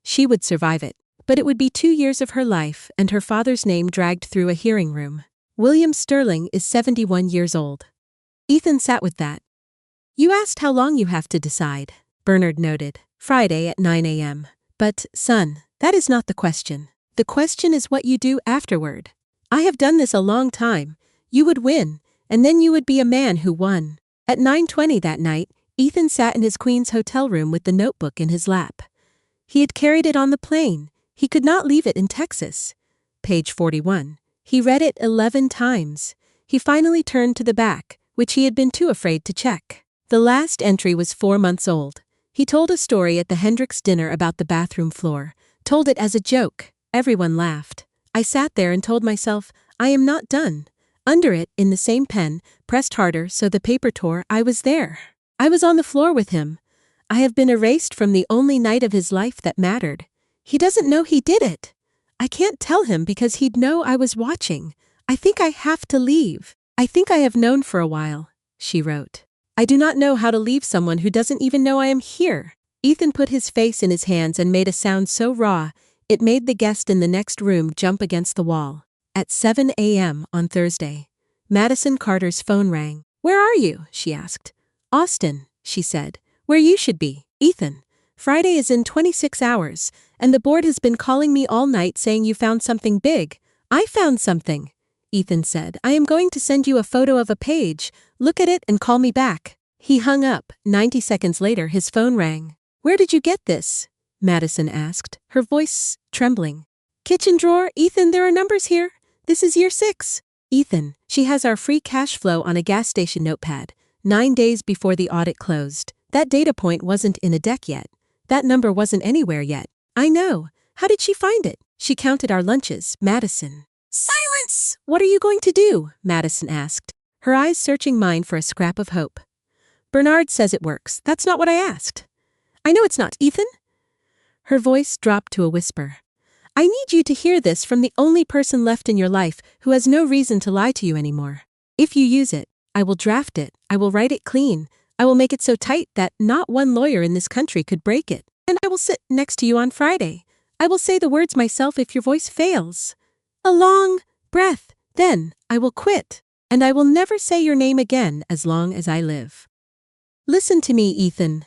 S3: She would survive it, but it would be 2 years of her life and her father's name dragged through a hearing room. William Sterling is 71 years old. Ethan sat with that. You asked how long you have to decide, Bernard noted. Friday at 9 a.m. But, son, that is not the question. The question is what you do afterward. I have done this a long time. You would win, and then you would be a man who won. At 9:20 that night, Ethan sat in his Queen's hotel room with the notebook in his lap. He had carried it on the plane. He could not leave it in Texas. Page 41. He read it 11 times. He finally turned to the back, which he had been too afraid to check. The last entry was 4 months old. He told a story at the Hendricks dinner about the bathroom floor, told it as a joke. Everyone laughed. I sat there and told myself, I am not done. Under it, in the same pen, pressed harder so the paper tore, I was there. I was on the floor with him. I have been erased from the only night of his life that mattered. He doesn't know he did it. I can't tell him because he'd know I was watching. I think I have to leave. I think I have known for a while, she wrote. I do not know how to leave someone who doesn't even know I am here. Ethan put his face in his hands and made a sound so raw, it made the guest in the next room jump against the wall. At 7 a.m. on Thursday, Madison Carter's phone rang. Where are you? She asked. Austin, she said. Where you should be. Ethan, Friday is in 26 hours, and the board has been calling me all night saying you found something big. I found something, Ethan said. I am going to send you a photo of a page. Look at it and call me back. He hung up. 90 seconds later, his phone rang. Where did you get this? Madison asked, her voice trembling. Kitchen drawer, Ethan, there are numbers here. This is year 6. Ethan, she has our free cash flow on a gas station notepad, 9 days before the audit closed. That data point wasn't in a deck yet. That number wasn't anywhere yet. I know. How did she find it? She counted our lunches, Madison. Silence! What are you going to do? Madison asked, her eyes searching mine for a scrap of hope. Bernard says it works. That's not what I asked. I know it's not, Ethan. Her voice dropped to a whisper. I need you to hear this from the only person left in your life who has no reason to lie to you anymore. If you use it, I will draft it. I will write it clean. I will make it so tight that not one lawyer in this country could break it. And I will sit next to you on Friday. I will say the words myself if your voice fails. A long breath. Then I will quit. And I will never say your name again as long as I live. Listen to me, Ethan.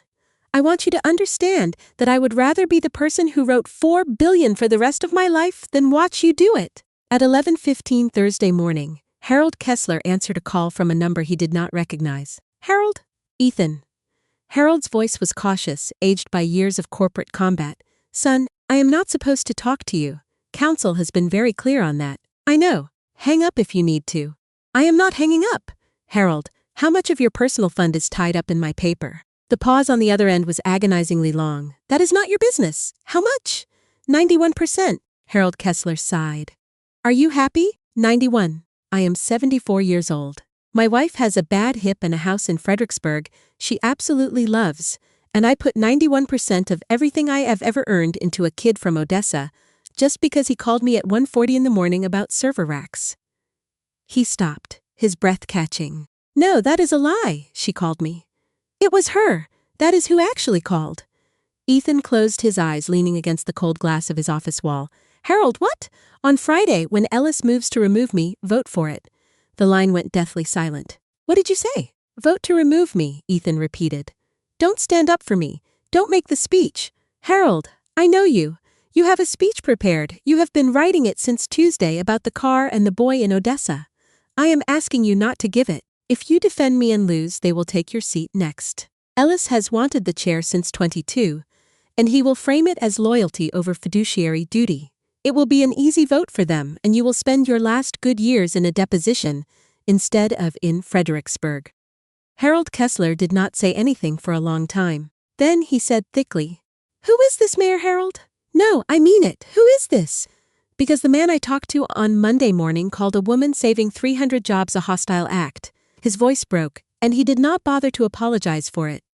S3: I want you to understand that I would rather be the person who wrote 4 billion for the rest of my life than watch you do it. At 11:15 Thursday morning, Harold Kessler answered a call from a number he did not recognize. Harold? Ethan. Harold's voice was cautious, aged by years of corporate combat. Son, I am not supposed to talk to you. Counsel has been very clear on that. I know. Hang up if you need to. I am not hanging up. Harold, how much of your personal fund is tied up in my paper? The pause on the other end was agonizingly long. That is not your business. How much? 91%. Harold Kessler sighed. Are you happy? 91. I am 74 years old. My wife has a bad hip and a house in Fredericksburg she absolutely loves, and I put 91% of everything I have ever earned into a kid from Odessa, just because he called me at 1:40 in the morning about server racks. He stopped, his breath catching. No, that is a lie, she called me. It was her. That is who actually called. Ethan closed his eyes, leaning against the cold glass of his office wall. Harold, what? On Friday, when Ellis moves to remove me, vote for it. The line went deathly silent. What did you say? Vote to remove me, Ethan repeated. Don't stand up for me. Don't make the speech. Harold, I know you. You have a speech prepared. You have been writing it since Tuesday about the car and the boy in Odessa. I am asking you not to give it. If you defend me and lose, they will take your seat next. Ellis has wanted the chair since 22, and he will frame it as loyalty over fiduciary duty. It will be an easy vote for them, and you will spend your last good years in a deposition instead of in Fredericksburg. Harold Kessler did not say anything for a long time. Then he said thickly, Who is this, Mayor Harold? No, I mean it. Who is this? Because the man I talked to on Monday morning called a woman saving 300 jobs a hostile act. His voice broke, and he did not bother to apologize for it.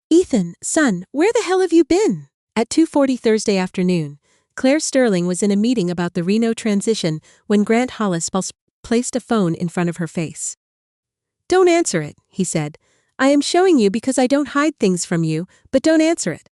S3: Ethan, son, where the hell have you been? At 2:40 Thursday afternoon, Claire Sterling was in a meeting about the Reno transition when Grant Hollis placed a phone in front of her face. Don't answer it, he said. I am showing you because I don't hide things from you, but don't answer it.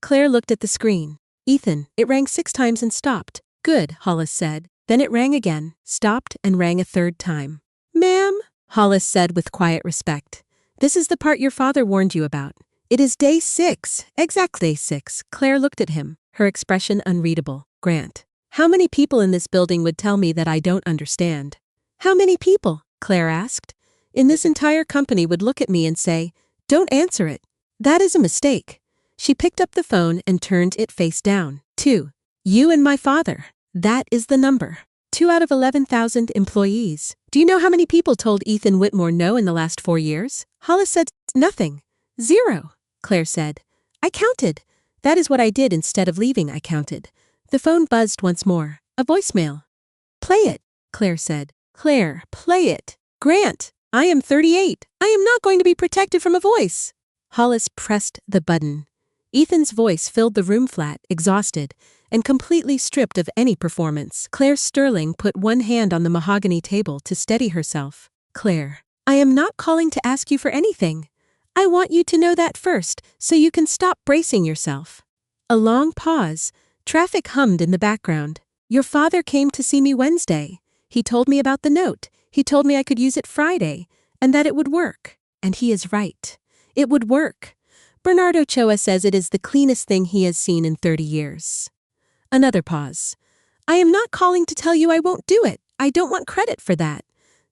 S3: Claire looked at the screen. Ethan, it rang 6 times and stopped. Good, Hollis said. Then it rang again, stopped, and rang a 3rd time. Ma'am? Hollis said with quiet respect. This is the part your father warned you about. It is day 6, exact day 6. Claire looked at him, her expression unreadable. Grant. How many people in this building would tell me that I don't understand? How many people? Claire asked. In this entire company would look at me and say, don't answer it. That is a mistake. She picked up the phone and turned it face down. 2. You and my father. That is the number. 2 out of 11,000 employees. Do you know how many people told Ethan Whitmore no in the last 4 years? Hollis said, nothing. 0. Claire said. I counted. That is what I did instead of leaving, I counted. The phone buzzed once more. A voicemail. Play it, Claire said. Claire, play it. Grant, I am 38. I am not going to be protected from a voice. Hollis pressed the button. Ethan's voice filled the room flat, exhausted, and completely stripped of any performance. Claire Sterling put one hand on the mahogany table to steady herself. Claire, I am not calling to ask you for anything. I want you to know that first, so you can stop bracing yourself. A long pause. Traffic hummed in the background. Your father came to see me Wednesday. He told me about the note. He told me I could use it Friday, and that it would work. And he is right. It would work. Bernardo Choa says it is the cleanest thing he has seen in 30 years. Another pause. I am not calling to tell you I won't do it. I don't want credit for that.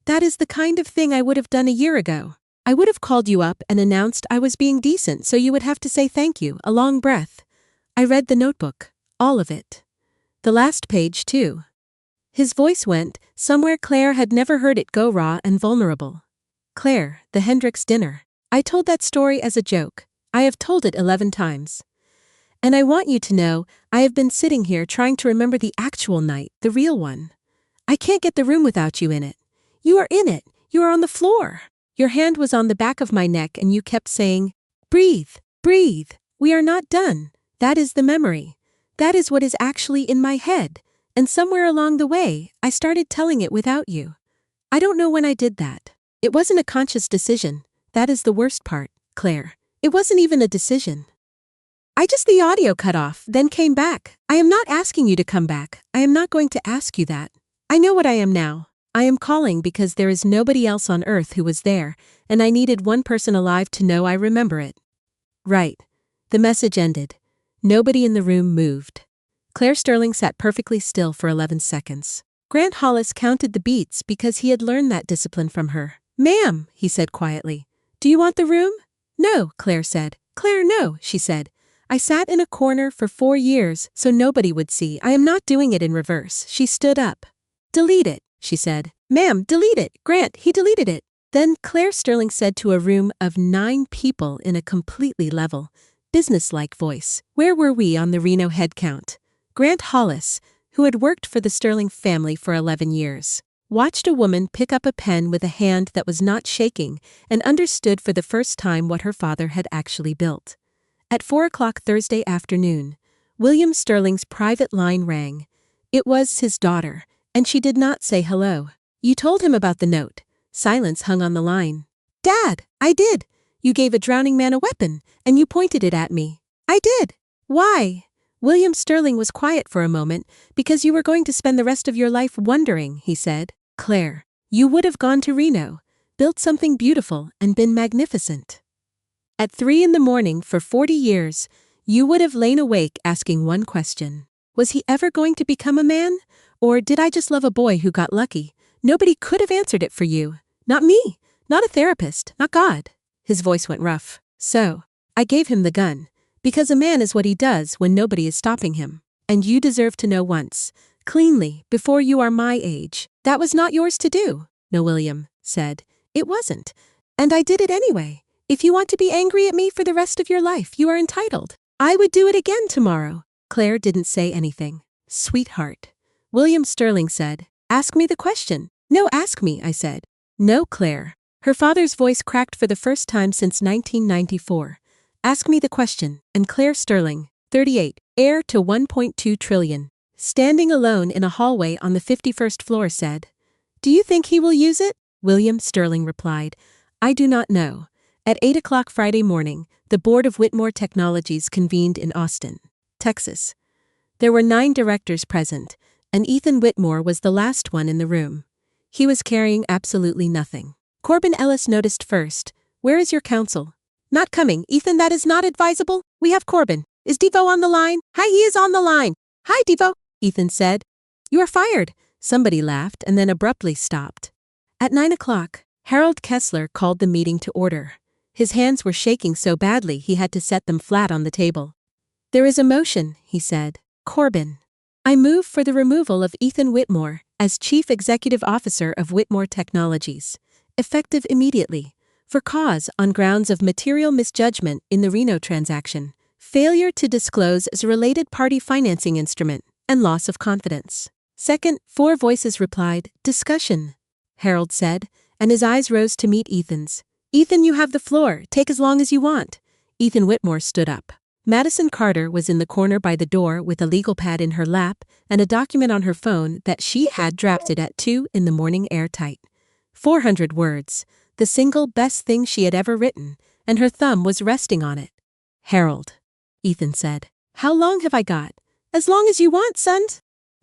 S3: That is the kind of thing I would have done a year ago. I would have called you up and announced I was being decent, so you would have to say thank you, a long breath. I read the notebook. All of it. The last page, too. His voice went, somewhere Claire had never heard it go raw and vulnerable. Claire, the Hendricks dinner. I told that story as a joke. I have told it 11 times. And I want you to know, I have been sitting here trying to remember the actual night, the real one. I can't get the room without you in it. You are in it. You are on the floor. Your hand was on the back of my neck and you kept saying, breathe, breathe. We are not done. That is the memory. That is what is actually in my head. And somewhere along the way, I started telling it without you. I don't know when I did that. It wasn't a conscious decision. That is the worst part, Claire. It wasn't even a decision. The audio cut off, then came back. I am not asking you to come back. I am not going to ask you that. I know what I am now. I am calling because there is nobody else on earth who was there, and I needed one person alive to know I remember it. Right. The message ended. Nobody in the room moved. Claire Sterling sat perfectly still for 11 seconds. Grant Hollis counted the beats because he had learned that discipline from her. Ma'am, he said quietly. Do you want the room? No, Claire said. Claire, no, she said. I sat in a corner for 4 years so nobody would see. I am not doing it in reverse. She stood up. Delete it, she said. Ma'am, delete it. Grant, he deleted it. Then Claire Sterling said to a room of 9 people in a completely level, businesslike voice, where were we on the Reno head count? Grant Hollis, who had worked for the Sterling family for 11 years, watched a woman pick up a pen with a hand that was not shaking and understood for the first time what her father had actually built. At 4 o'clock Thursday afternoon, William Sterling's private line rang. It was his daughter, and she did not say hello. You told him about the note. Silence hung on the line. Dad, I did. You gave a drowning man a weapon, and you pointed it at me. I did. Why? William Sterling was quiet for a moment, because you were going to spend the rest of your life wondering, he said. Claire, you would have gone to Reno, built something beautiful, and been magnificent. At 3 in the morning for 40 years, you would have lain awake asking one question. Was he ever going to become a man? Or did I just love a boy who got lucky? Nobody could have answered it for you. Not me. Not a therapist. Not God. His voice went rough. So, I gave him the gun. Because a man is what he does when nobody is stopping him. And you deserve to know once, cleanly, before you are my age. That was not yours to do. No, William said. It wasn't. And I did it anyway. If you want to be angry at me for the rest of your life, you are entitled. I would do it again tomorrow. Claire didn't say anything. Sweetheart. William Sterling said. Ask me the question. No, ask me, I said. No, Claire. Her father's voice cracked for the first time since 1994. Ask me the question. And Claire Sterling, 38, heir to 1.2 trillion, standing alone in a hallway on the 51st floor said, Do you think he will use it? William Sterling replied, I do not know. At 8 o'clock Friday morning, the board of Whitmore Technologies convened in Austin, Texas. There were 9 directors present, and Ethan Whitmore was the last one in the room. He was carrying absolutely nothing. Corbin Ellis noticed first, Where is your counsel? Not coming, Ethan, that is not advisable. We have Corbin. Is Devo on the line? Hi, he is on the line. Hi, Devo, Ethan said. You are fired. Somebody laughed and then abruptly stopped. At 9 o'clock, Harold Kessler called the meeting to order. His hands were shaking so badly he had to set them flat on the table. There is a motion, he said. Corbin. I move for the removal of Ethan Whitmore as Chief Executive Officer of Whitmore Technologies, effective immediately, for cause on grounds of material misjudgment in the Reno transaction, failure to disclose as a related party financing instrument, and loss of confidence. Second, 4 voices replied, discussion, Harold said, and his eyes rose to meet Ethan's. Ethan, you have the floor. Take as long as you want. Ethan Whitmore stood up. Madison Carter was in the corner by the door with a legal pad in her lap and a document on her phone that she had drafted at 2 in the morning airtight. 400 words, the single best thing she had ever written, and her thumb was resting on it. Harold, Ethan said. How long have I got? As long as you want, son.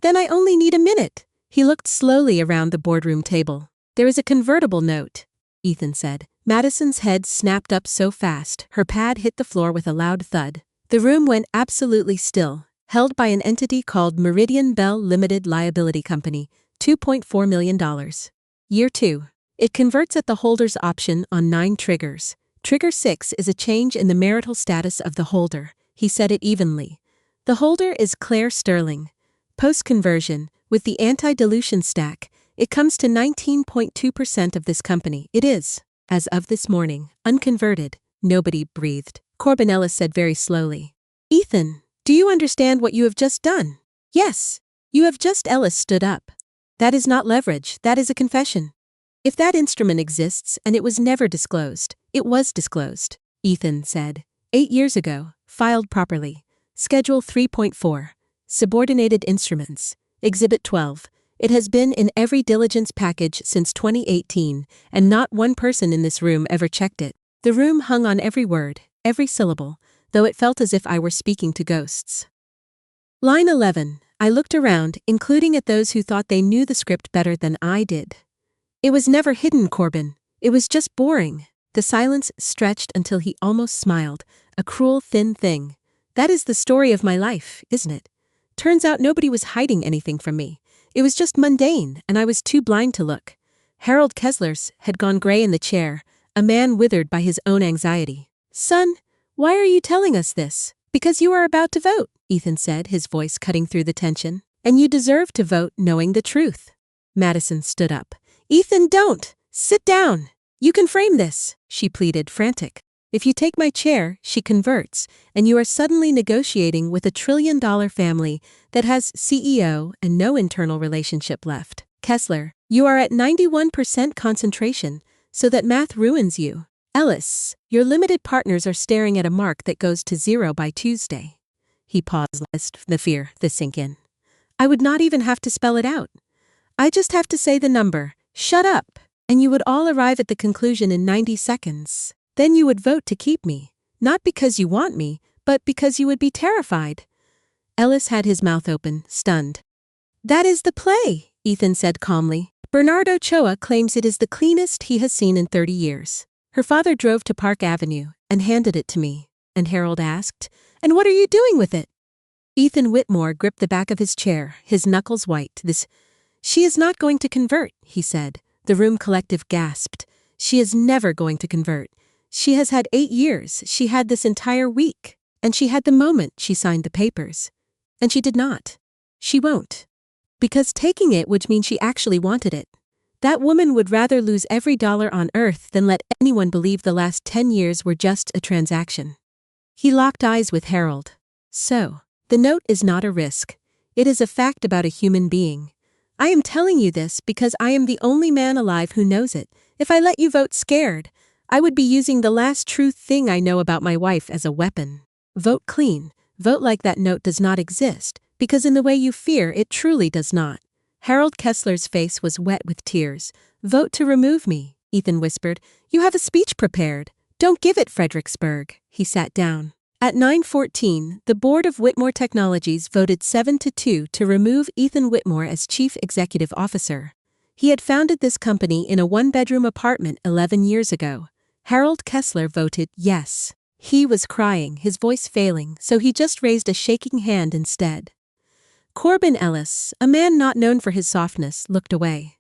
S3: Then I only need a minute. He looked slowly around the boardroom table. There is a convertible note, Ethan said. Madison's head snapped up so fast, her pad hit the floor with a loud thud. The room went absolutely still, held by an entity called Meridian Bell Limited Liability Company, $2.4 million. Year 2. It converts at the holder's option on 9 triggers. Trigger 6 is a change in the marital status of the holder. He said it evenly. The holder is Claire Sterling. Post-conversion, with the anti-dilution stack, it comes to 19.2% of this company. It is, as of this morning, unconverted. Nobody breathed. Corbin Ellis said very slowly. Ethan, do you understand what you have just done? Yes. You have just. Ellis stood up. That is not leverage, that is a confession. If that instrument exists and it was never disclosed, it was disclosed, Ethan said. 8 years ago, filed properly. Schedule 3.4. Subordinated Instruments. Exhibit 12. It has been in every diligence package since 2018, and not one person in this room ever checked it. The room hung on every word, every syllable, though it felt as if I were speaking to ghosts. Line 11. I looked around, including at those who thought they knew the script better than I did. It was never hidden, Corbin. It was just boring. The silence stretched until he almost smiled, a cruel, thin thing. That is the story of my life, isn't it? Turns out nobody was hiding anything from me. It was just mundane, and I was too blind to look. Harold Kessler's had gone gray in the chair, a man withered by his own anxiety. Son, why are you telling us this? Because you are about to vote, Ethan said, his voice cutting through the tension. And you deserve to vote knowing the truth. Madison stood up. Ethan, don't! Sit down! You can frame this, she pleaded, frantic. If you take my chair, she converts, and you are suddenly negotiating with a $1 trillion family that has CEO and no internal relationship left. Kessler, you are at 91% concentration, so that math ruins you. Ellis, your limited partners are staring at a mark that goes to 0 by Tuesday. He paused, the fear, the sink in. I would not even have to spell it out. I just have to say the number, shut up, and you would all arrive at the conclusion in 90 seconds. Then you would vote to keep me, not because you want me, but because you would be terrified. Ellis had his mouth open, stunned. That is the play, Ethan said calmly. Bernardo Choa claims it is the cleanest he has seen in 30 years. Her father drove to Park Avenue and handed it to me, and Harold asked, and what are you doing with it? Ethan Whitmore gripped the back of his chair, his knuckles white. She is not going to convert, he said. The room collective gasped. She is never going to convert. She has had 8 years, she had this entire week, and she had the moment she signed the papers. And she did not. She won't. Because taking it would mean she actually wanted it. That woman would rather lose every dollar on earth than let anyone believe the last 10 years were just a transaction. He locked eyes with Harold. So, the note is not a risk. It is a fact about a human being. I am telling you this because I am the only man alive who knows it. If I let you vote scared, I would be using the last true thing I know about my wife as a weapon. Vote clean. Vote like that note does not exist, because in the way you fear, it truly does not. Harold Kessler's face was wet with tears. Vote to remove me, Ethan whispered. You have a speech prepared. Don't give it, Fredericksburg. He sat down. At 9:14, the board of Whitmore Technologies voted 7-2 to remove Ethan Whitmore as chief executive officer. He had founded this company in a 1-bedroom apartment 11 years ago. Harold Kessler voted yes. He was crying, his voice failing, so he just raised a shaking hand instead. Corbin Ellis, a man not known for his softness, looked away.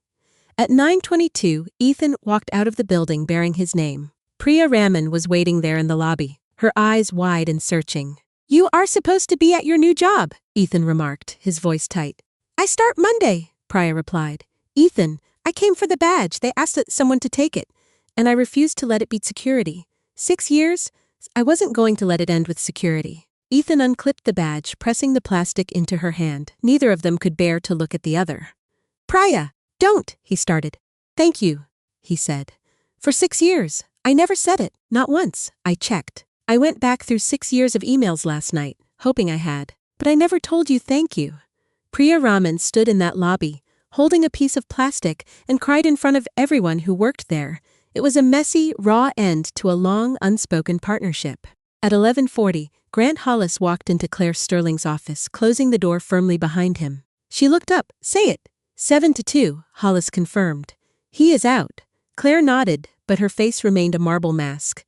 S3: At 9:22, Ethan walked out of the building bearing his name. Priya Raman was waiting there in the lobby, her eyes wide and searching. "You are supposed to be at your new job," Ethan remarked, his voice tight. "I start Monday," Priya replied. "Ethan, I came for the badge. They asked someone to take it, and I refused to let it beat security. 6 years? I wasn't going to let it end with security." Ethan unclipped the badge, pressing the plastic into her hand. Neither of them could bear to look at the other. "Priya, don't," he started. "Thank you," he said. "For 6 years. I never said it, not once. I checked. I went back through 6 years of emails last night, hoping I had. But I never told you thank you." Priya Raman stood in that lobby, holding a piece of plastic, and cried in front of everyone who worked there. It was a messy, raw end to a long, unspoken partnership. At 11:40, Grant Hollis walked into Claire Sterling's office, closing the door firmly behind him. She looked up. "Say it." 7-2, Hollis confirmed. "He is out." Claire nodded, but her face remained a marble mask.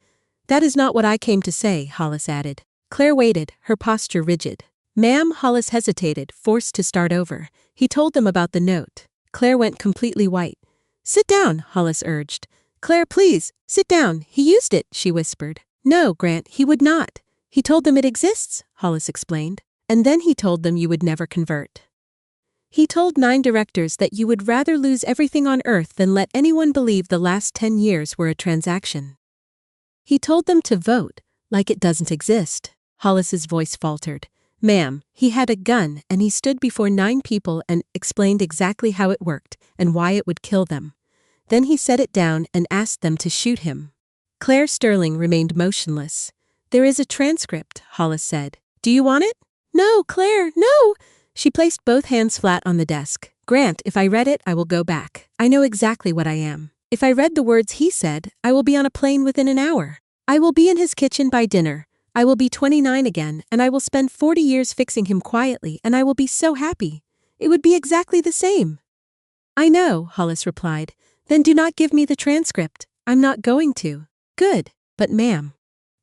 S3: "That is not what I came to say," Hollis added. Claire waited, her posture rigid. "Ma'am," Hollis hesitated, forced to start over. He told them about the note. Claire went completely white. "Sit down," Hollis urged. "Claire, please, sit down. He used it," she whispered. "No, Grant, he would not. He told them it exists," Hollis explained. "And then he told them you would never convert. He told 9 directors that you would rather lose everything on earth than let anyone believe the last 10 years were a transaction. He told them to vote, like it doesn't exist." Hollis's voice faltered. "Ma'am, he had a gun and he stood before 9 people and explained exactly how it worked and why it would kill them. Then he set it down and asked them to shoot him." Claire Sterling remained motionless. "There is a transcript," Hollis said. "Do you want it?" "No, Claire, no!" She placed both hands flat on the desk. "Grant, if I read it, I will go back. I know exactly what I am. If I read the words he said, I will be on a plane within an hour. I will be in his kitchen by dinner. I will be 29 again, and I will spend 40 years fixing him quietly, and I will be so happy. It would be exactly the same." "I know," Hollis replied. "Then do not give me the transcript. I'm not going to." "Good. But ma'am."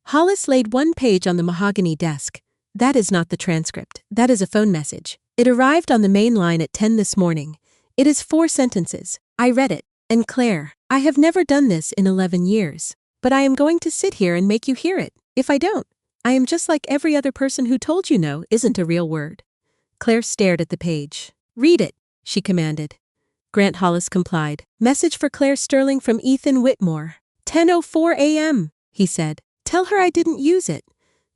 S3: Hollis laid 1 page on the mahogany desk. "That is not the transcript. That is a phone message. It arrived on the main line at 10 this morning. It is 4 sentences. I read it. And Claire, I have never done this in 11 years. But I am going to sit here and make you hear it. If I don't, I am just like every other person who told you no isn't a real word." Claire stared at the page. "Read it," she commanded. Grant Hollis complied. "Message for Claire Sterling from Ethan Whitmore. 10:04 a.m., he said. "Tell her I didn't use it.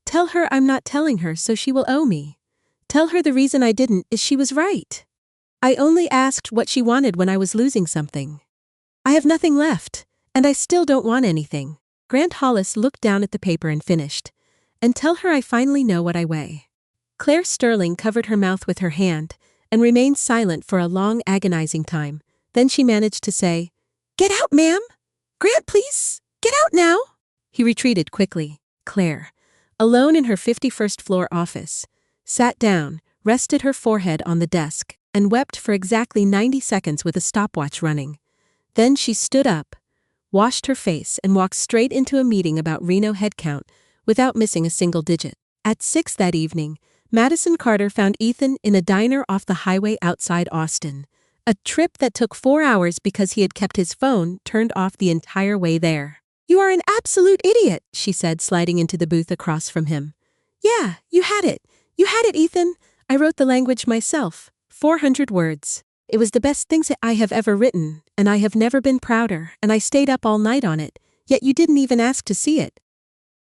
S3: Tell her I'm not telling her so she will owe me. Tell her the reason I didn't is she was right. I only asked what she wanted when I was losing something. I have nothing left, and I still don't want anything." Grant Hollis looked down at the paper and finished. "And tell her I finally know what I weigh." Claire Sterling covered her mouth with her hand and remained silent for a long, agonizing time. Then she managed to say, "Get out, ma'am! Grant, please! Get out now!" He retreated quickly. Claire, alone in her 51st floor office, sat down, rested her forehead on the desk, and wept for exactly 90 seconds with a stopwatch running. Then she stood up, washed her face, and walked straight into a meeting about Reno headcount without missing a single digit. At 6 that evening, Madison Carter found Ethan in a diner off the highway outside Austin, a trip that took 4 hours because he had kept his phone turned off the entire way there. "You are an absolute idiot," she said, sliding into the booth across from him. "Yeah, you had it. You had it, Ethan. I wrote the language myself. 400 words. It was the best things I have ever written, and I have never been prouder, and I stayed up all night on it, yet you didn't even ask to see it."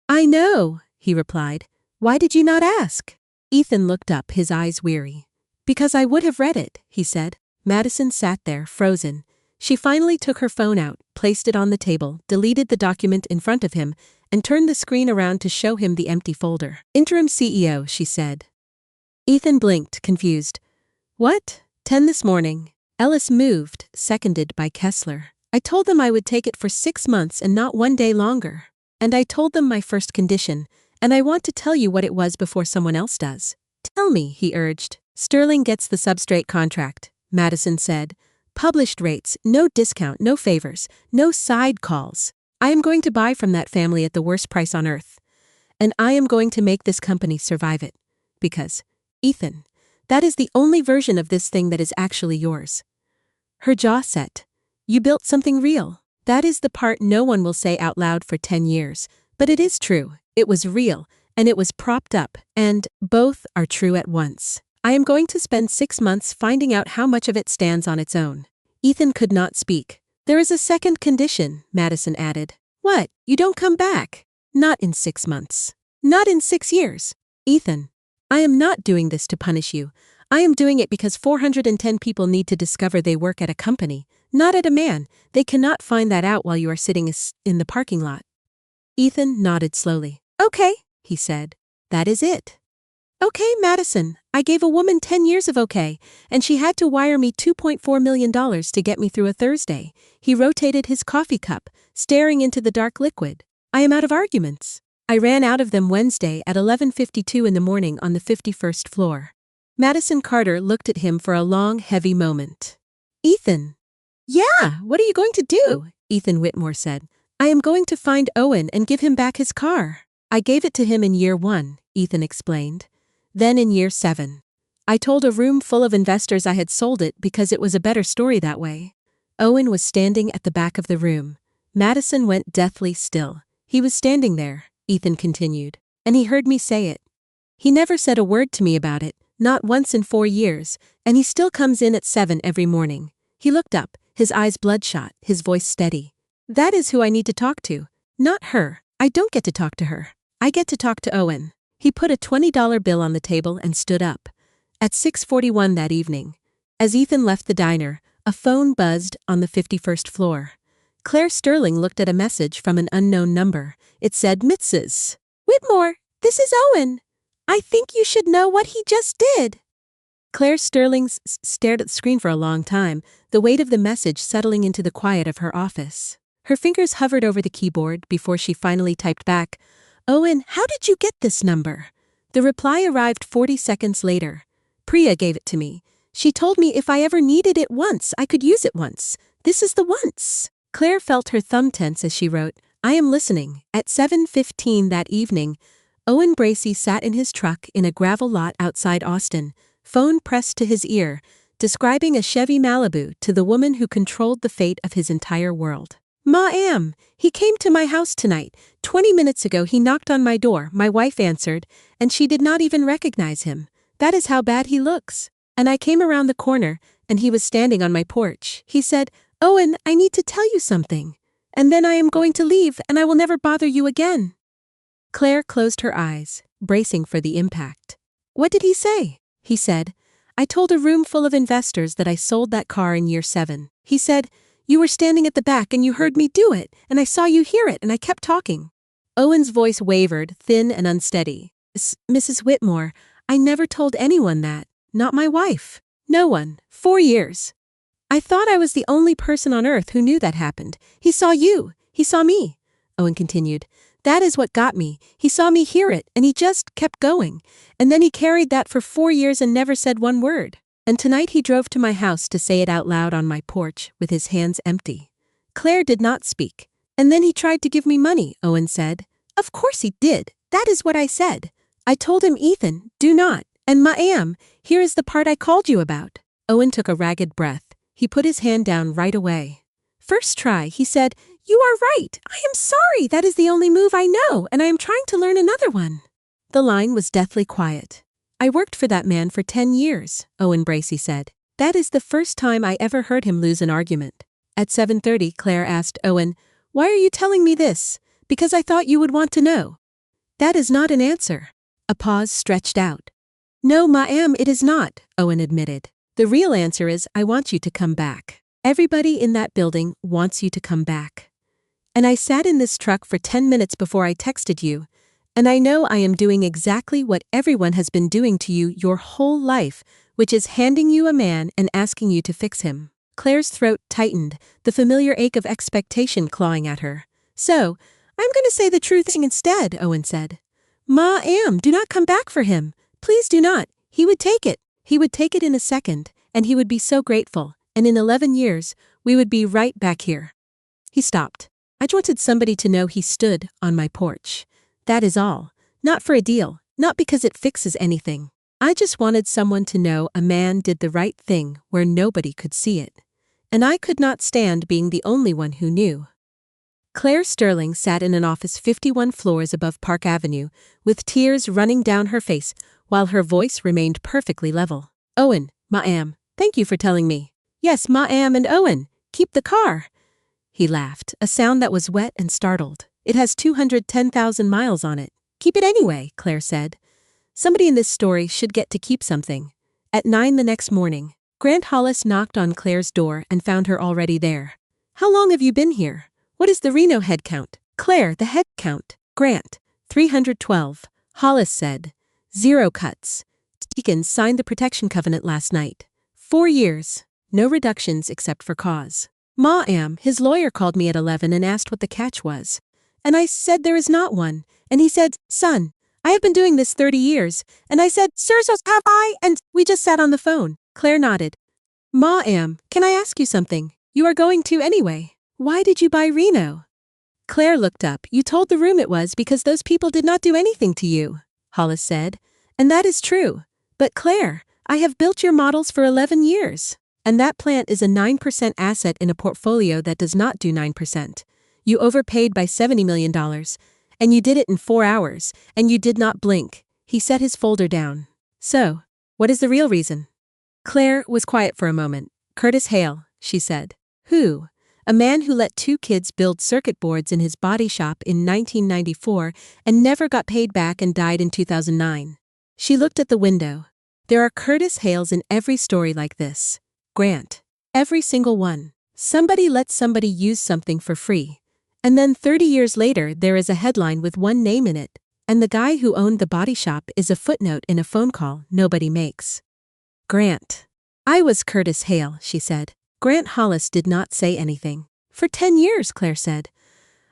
S3: "I know," he replied. "Why did you not ask?" Ethan looked up, his eyes weary. "Because I would have read it," he said. Madison sat there, frozen. She finally took her phone out, placed it on the table, deleted the document in front of him, and turned the screen around to show him the empty folder. "Interim CEO," she said. Ethan blinked, confused. "What? 10 this morning." Ellis moved, seconded by Kessler. "I told them I would take it for 6 months and not 1 day longer. And I told them my first condition, and I want to tell you what it was before someone else does." "Tell me," he urged. "Sterling gets the substrate contract," Madison said. "Published rates, no discount, no favors, no side calls. I am going to buy from that family at the worst price on earth. and I am going to make this company survive it. Because, Ethan, that is the only version of this thing that is actually yours. Her jaw set. You built something real. That is the part no one will say out loud for 10 years. But it is true. It was real, and it was propped up, and both are true at once. I am going to spend 6 months finding out how much of it stands on its own. Ethan could not speak. There is a second condition, Madison added. What? You don't come back? Not in 6 months. Not in 6 years. Ethan, I am not doing this to punish you. I am doing it because 410 people need to discover they work at a company, not at a man. They cannot find that out while you are sitting in the parking lot. Ethan nodded slowly. Okay, he said. That is it. Okay, Madison, I gave a woman 10 years of okay, and she had to wire me $2.4 million to get me through a Thursday. He rotated his coffee cup, staring into the dark liquid. I am out of arguments. I ran out of them Wednesday at 11:52 in the morning on the 51st floor. Madison Carter looked at him for a long, heavy moment. Ethan. Yeah, what are you going to do? Ethan Whitmore said. I am going to find Owen and give him back his car. I gave it to him in year 1, Ethan explained. Then in year 7. I told a room full of investors I had sold it because it was a better story that way. Owen was standing at the back of the room. Madison went deathly still. He was standing there, Ethan continued, and he heard me say it. He never said a word to me about it, not once in 4 years, and he still comes in at 7 every morning. He looked up, his eyes bloodshot, his voice steady. That is who I need to talk to, not her. I don't get to talk to her. I get to talk to Owen. He put a $20 bill on the table and stood up. At 6:41 that evening, as Ethan left the diner, a phone buzzed on the 51st floor. Claire Sterling looked at a message from an unknown number. It said, Mrs. Whitmore, this is Owen. I think you should know what he just did. Claire Sterling stared at the screen for a long time, the weight of the message settling into the quiet of her office. Her fingers hovered over the keyboard before she finally typed back, Owen, how did you get this number? The reply arrived 40 seconds later. Priya gave it to me. She told me if I ever needed it once, I could use it once. This is the once. Claire felt her thumb tense as she wrote, I am listening. At 7:15 that evening, Owen Bracey sat in his truck in a gravel lot outside Austin, phone pressed to his ear, describing a Chevy Malibu to the woman who controlled the fate of his entire world. Ma'am, he came to my house tonight. 20 minutes ago he knocked on my door, my wife answered, and she did not even recognize him. That is how bad he looks. And I came around the corner, and he was standing on my porch. He said, Owen, I need to tell you something. And then I am going to leave, and I will never bother you again. Claire closed her eyes, bracing for the impact. What did he say? He said, I told a room full of investors that I sold that car in year 7. He said, you were standing at the back and you heard me do it, and I saw you hear it, and I kept talking. Owen's voice wavered, thin and unsteady. Mrs. Whitmore, I never told anyone that. Not my wife. No one. 4 years. I thought I was the only person on earth who knew that happened. He saw you. He saw me. Owen continued. That is what got me. He saw me hear it, and he just kept going. And then he carried that for 4 years and never said one word. And tonight he drove to my house to say it out loud on my porch, with his hands empty. Claire did not speak. And then he tried to give me money, Owen said. Of course he did. That is what I said. I told him, Ethan, do not. And ma'am, here is the part I called you about. Owen took a ragged breath. He put his hand down right away. First try, he said, you are right. I am sorry. That is the only move I know, and I am trying to learn another one. The line was deathly quiet. I worked for that man for 10 years, Owen Bracey said. That is the first time I ever heard him lose an argument. At 7:30, Claire asked Owen, why are you telling me this? Because I thought you would want to know. That is not an answer. A pause stretched out. No, ma'am, it is not, Owen admitted. The real answer is I want you to come back. Everybody in that building wants you to come back. And I sat in this truck for 10 minutes before I texted you, and I know I am doing exactly what everyone has been doing to you your whole life, which is handing you a man and asking you to fix him. Claire's throat tightened, the familiar ache of expectation clawing at her. So, I'm going to say the truth instead, Owen said. Ma'am, do not come back for him. Please do not. He would take it. He would take it in a second, and he would be so grateful, and in 11 years, we would be right back here. He stopped. I wanted somebody to know he stood on my porch. That is all. Not for a deal, not because it fixes anything. I just wanted someone to know a man did the right thing where nobody could see it. And I could not stand being the only one who knew. Claire Sterling sat in an office 51 floors above Park Avenue, with tears running down her face, while her voice remained perfectly level. Owen, ma'am, thank you for telling me. Yes, ma'am, and Owen, keep the car. He laughed, a sound that was wet and startled. It has 210,000 miles on it. Keep it anyway, Claire said. Somebody in this story should get to keep something. At 9 the next morning, Grant Hollis knocked on Claire's door and found her already there. How long have you been here? What is the Reno head count? Claire, the head count. Grant, 312. Hollis said. 0 cuts. Deacon signed the protection covenant last night. 4 years. No reductions except for cause. Ma'am, his lawyer called me at 11 and asked what the catch was. And I said there is not one. And he said, son, I have been doing this 30 years. And I said, sir, so have I, and we just sat on the phone. Claire nodded. Ma'am, can I ask you something? You are going to anyway. Why did you buy Reno? Claire looked up. You told the room it was because those people did not do anything to you, Hollis said. And that is true. But Claire, I have built your models for 11 years. And that plant is a 9% asset in a portfolio that does not do 9%. You overpaid by $70 million. And you did it in 4 hours. And you did not blink. He set his folder down. So, what is the real reason? Claire was quiet for a moment. Curtis Hale, she said. Who? A man who let 2 kids build circuit boards in his body shop in 1994 and never got paid back and died in 2009. She looked at the window. There are Curtis Hales in every story like this. Grant. Every single one. Somebody lets somebody use something for free. And then 30 years later there is a headline with one name in it, and the guy who owned the body shop is a footnote in a phone call nobody makes. Grant. I was Curtis Hale, she said. Grant Hollis did not say anything. For 10 years, Claire said.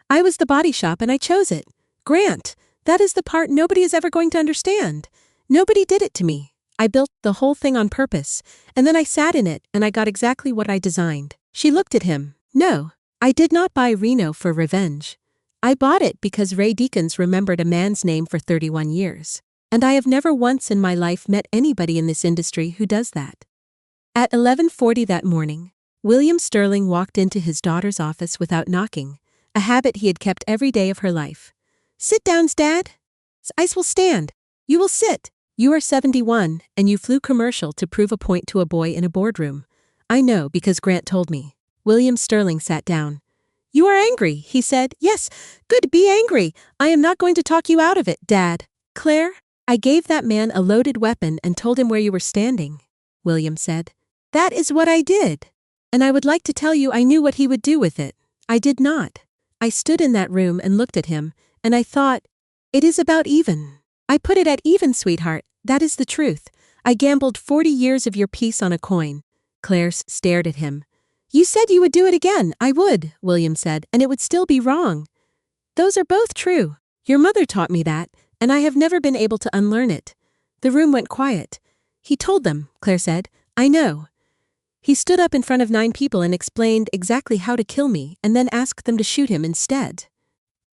S3: I was the body shop and I chose it. Grant, that is the part nobody is ever going to understand. Nobody did it to me. I built the whole thing on purpose, and then I sat in it and I got exactly what I designed. She looked at him. No, I did not buy Reno for revenge. I bought it because Ray Deakins remembered a man's name for 31 years. And I have never once in my life met anybody in this industry who does that. At 11:40 that morning, William Sterling walked into his daughter's office without knocking, a habit he had kept every day of her life. Sit down, Dad. I will stand. You will sit. You are 71, and you flew commercial to prove a point to a boy in a boardroom. I know because Grant told me. William Sterling sat down. You are angry, he said. Yes, good, be angry. I am not going to talk you out of it, Dad. Claire, I gave that man a loaded weapon and told him where you were standing, William said. That is what I did. And I would like to tell you I knew what he would do with it. I did not. I stood in that room and looked at him, and I thought, it is about even. I put it at even, sweetheart. That is the truth. I gambled 40 years of your peace on a coin. Claire stared at him. You said you would do it again. I would, William said, and it would still be wrong. Those are both true. Your mother taught me that, and I have never been able to unlearn it. The room went quiet. He told them, Claire said. I know. He stood up in front of 9 people and explained exactly how to kill me and then asked them to shoot him instead.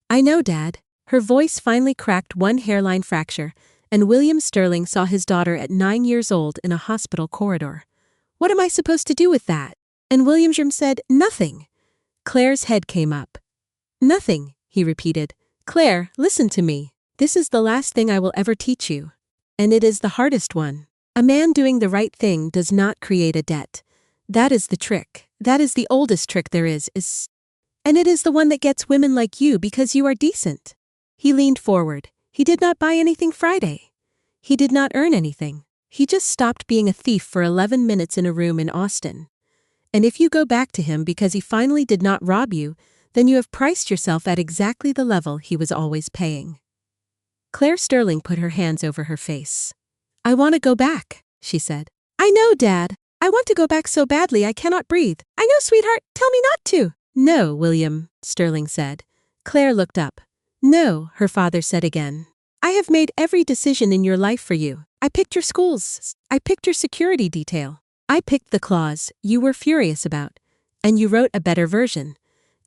S3: I know, Dad. Her voice finally cracked one hairline fracture, and William Sterling saw his daughter at 9 years old in a hospital corridor. What am I supposed to do with that? And William said, nothing. Claire's head came up. Nothing, he repeated. Claire, listen to me. This is the last thing I will ever teach you. And it is the hardest one. A man doing the right thing does not create a debt. That is the trick. That is the oldest trick there is. And it is the one that gets women like you because you are decent. He leaned forward. He did not buy anything Friday. He did not earn anything. He just stopped being a thief for 11 minutes in a room in Austin. And if you go back to him because he finally did not rob you, then you have priced yourself at exactly the level he was always paying. Claire Sterling put her hands over her face. I want to go back, she said. I know, Dad. I want to go back so badly I cannot breathe. I know, sweetheart. Tell me not to. No, William, Sterling said. Claire looked up. No, her father said again. I have made every decision in your life for you. I picked your schools. I picked your security detail. I picked the clause you were furious about. And you wrote a better version.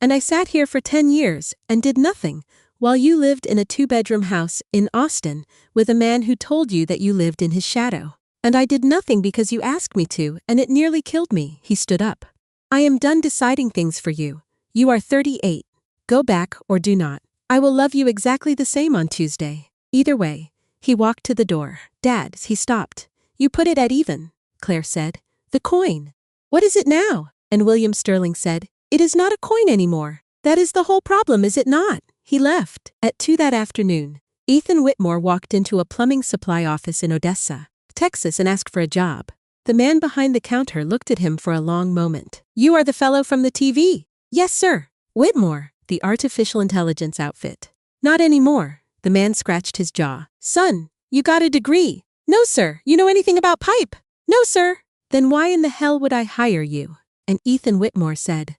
S3: And I sat here for 10 years and did nothing, while you lived in a 2-bedroom house in Austin with a man who told you that you lived in his shadow. And I did nothing because you asked me to, and it nearly killed me." He stood up. "I am done deciding things for you. You are 38. Go back or do not. I will love you exactly the same on Tuesday. Either way." He walked to the door. "Dad," he stopped. "You put it at even," Claire said. "The coin." "What is it now?" And William Sterling said, "It is not a coin anymore. That is the whole problem, is it not?" He left. At 2 that afternoon, Ethan Whitmore walked into a plumbing supply office in Odessa, Texas, and asked for a job. The man behind the counter looked at him for a long moment. "You are the fellow from the TV?" "Yes, sir." "Whitmore, the artificial intelligence outfit." "Not anymore." The man scratched his jaw. "Son, you got a degree." "No, sir." "You know anything about pipe?" "No, sir." "Then why in the hell would I hire you?" And Ethan Whitmore said,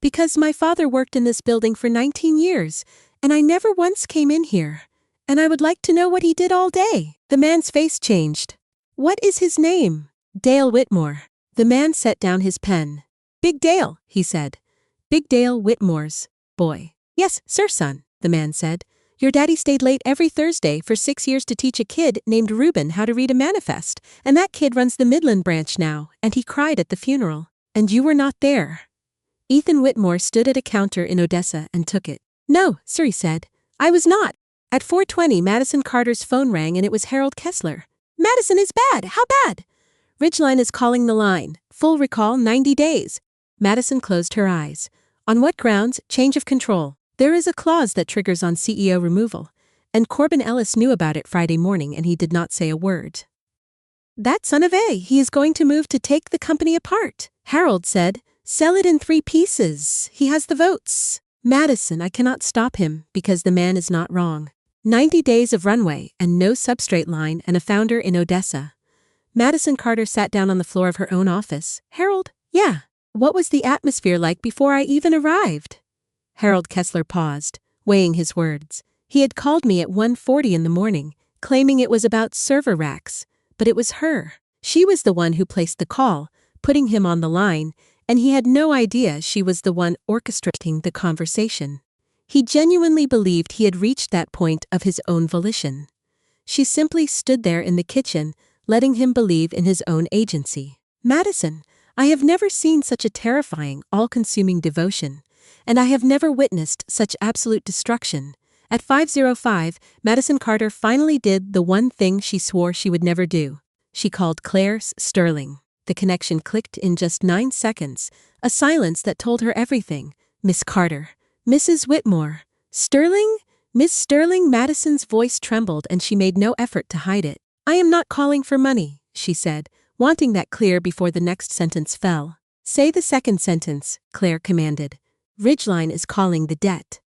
S3: "Because my father worked in this building for 19 years, and I never once came in here. And I would like to know what he did all day." The man's face changed. "What is his name?" "Dale Whitmore." The man set down his pen. "Big Dale," he said. "Big Dale Whitmore's boy." "Yes, sir, son," the man said. "Your daddy stayed late every Thursday for 6 years to teach a kid named Reuben how to read a manifest, and that kid runs the Midland branch now, and he cried at the funeral. And you were not there." Ethan Whitmore stood at a counter in Odessa and took it. "No, sir," he said. "I was not." At 4:20, Madison Carter's phone rang and it was Harold Kessler. "Madison is bad. How bad?" "Ridgeline is calling the line. Full recall 90 days. Madison closed her eyes. "On what grounds? Change of control. There is a clause that triggers on CEO removal. And Corbin Ellis knew about it Friday morning and he did not say a word." "That son of A, he is going to move to take the company apart." Harold said, "Sell it in 3 pieces. He has the votes." "Madison, I cannot stop him because the man is not wrong. 90 days of runway and no substrate line and a founder in Odessa." Madison Carter sat down on the floor of her own office. "Harold, yeah. What was the atmosphere like before I even arrived?" Harold Kessler paused, weighing his words. He had called me at 1:40 in the morning, claiming it was about server racks, but it was her. She was the one who placed the call, putting him on the line, and he had no idea she was the one orchestrating the conversation. He genuinely believed he had reached that point of his own volition. She simply stood there in the kitchen, letting him believe in his own agency. "Madison, I have never seen such a terrifying, all-consuming devotion, and I have never witnessed such absolute destruction." At 5:05, Madison Carter finally did the one thing she swore she would never do. She called Claire Sterling. The connection clicked in just 9 seconds, a silence that told her everything. "Miss Carter." "Mrs. Whitmore." "Sterling?" "Miss Sterling." Madison's voice trembled and she made no effort to hide it. "I am not calling for money," she said, wanting that clear before the next sentence fell. "Say the second sentence," Claire commanded. "Ridgeline is calling the debt.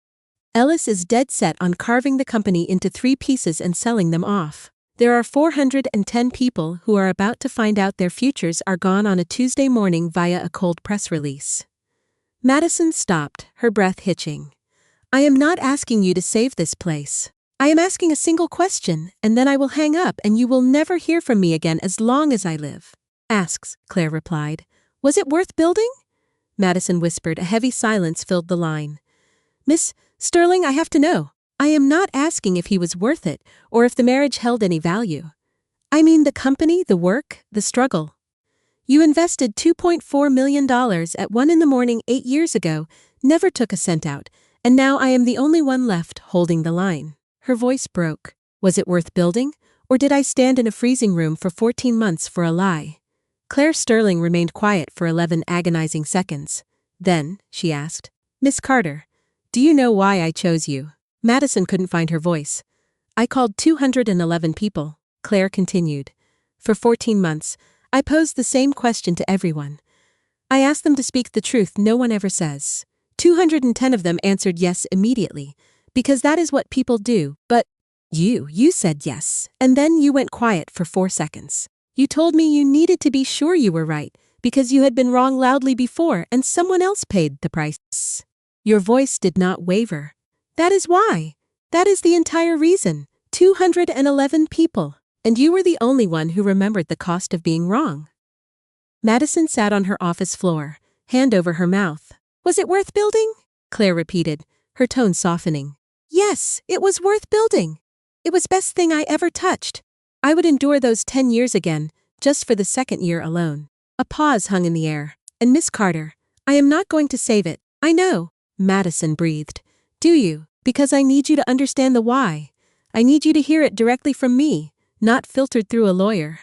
S3: Ellis is dead set on carving the company into 3 pieces and selling them off. There are 410 people who are about to find out their futures are gone on a Tuesday morning via a cold press release." Madison stopped, her breath hitching. "I am not asking you to save this place. I am asking a single question, and then I will hang up and you will never hear from me again as long as I live." "Asks," Claire replied. "Was it worth building?" Madison whispered. A heavy silence filled the line. "Miss Sterling, I have to know. I am not asking if he was worth it, or if the marriage held any value. I mean the company, the work, the struggle. You invested $2.4 million at 1 in the morning 8 years ago, never took a cent out, and now I am the only one left holding the line." Her voice broke. "Was it worth building, or did I stand in a freezing room for 14 months for a lie?" Claire Sterling remained quiet for 11 agonizing seconds. Then, she asked, "Miss Carter, do you know why I chose you?" Madison couldn't find her voice. "I called 211 people," Claire continued. "For 14 months, I posed the same question to everyone. I asked them to speak the truth no one ever says. 210 of them answered yes immediately, because that is what people do, but you said yes, and then you went quiet for 4 seconds. You told me you needed to be sure you were right, because you had been wrong loudly before and someone else paid the price. Your voice did not waver. That is why. That is the entire reason. 211 people. And you were the only one who remembered the cost of being wrong." Madison sat on her office floor, hand over her mouth. "Was it worth building?" Claire repeated, her tone softening. "Yes." yes, it was worth building. It was best thing I ever touched. I would endure those 10 years again, just for the second year alone. A pause hung in the air. And Miss Carter, I am not going to save it. I know, Madison breathed. Do you? Because I need you to understand the why. I need you to hear it directly from me, not filtered through a lawyer.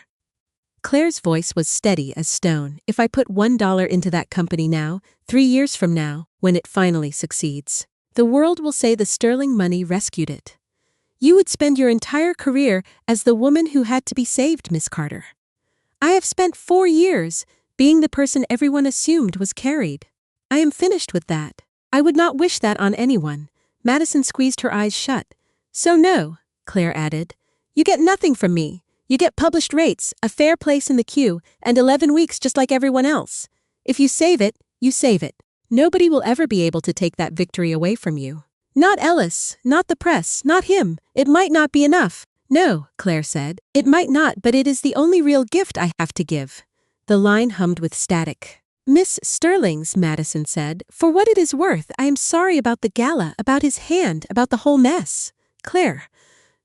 S3: Claire's voice was steady as stone. If I put $1 into that company now, 3 years from now, when it finally succeeds, the world will say the sterling money rescued it. You would spend your entire career as the woman who had to be saved, Miss Carter. I have spent 4 years being the person everyone assumed was carried. I am finished with that. I would not wish that on anyone. Madison squeezed her eyes shut. So no, Claire added. You get nothing from me. You get published rates, a fair place in the queue, and 11 weeks just like everyone else. If you save it, you save it. Nobody will ever be able to take that victory away from you. Not Ellis, not the press, not him. It might not be enough. No, Claire said. It might not, but it is the only real gift I have to give. The line hummed with static. Miss Sterling's, Madison said. For what it is worth, I am sorry about the gala, about his hand, about the whole mess. Claire.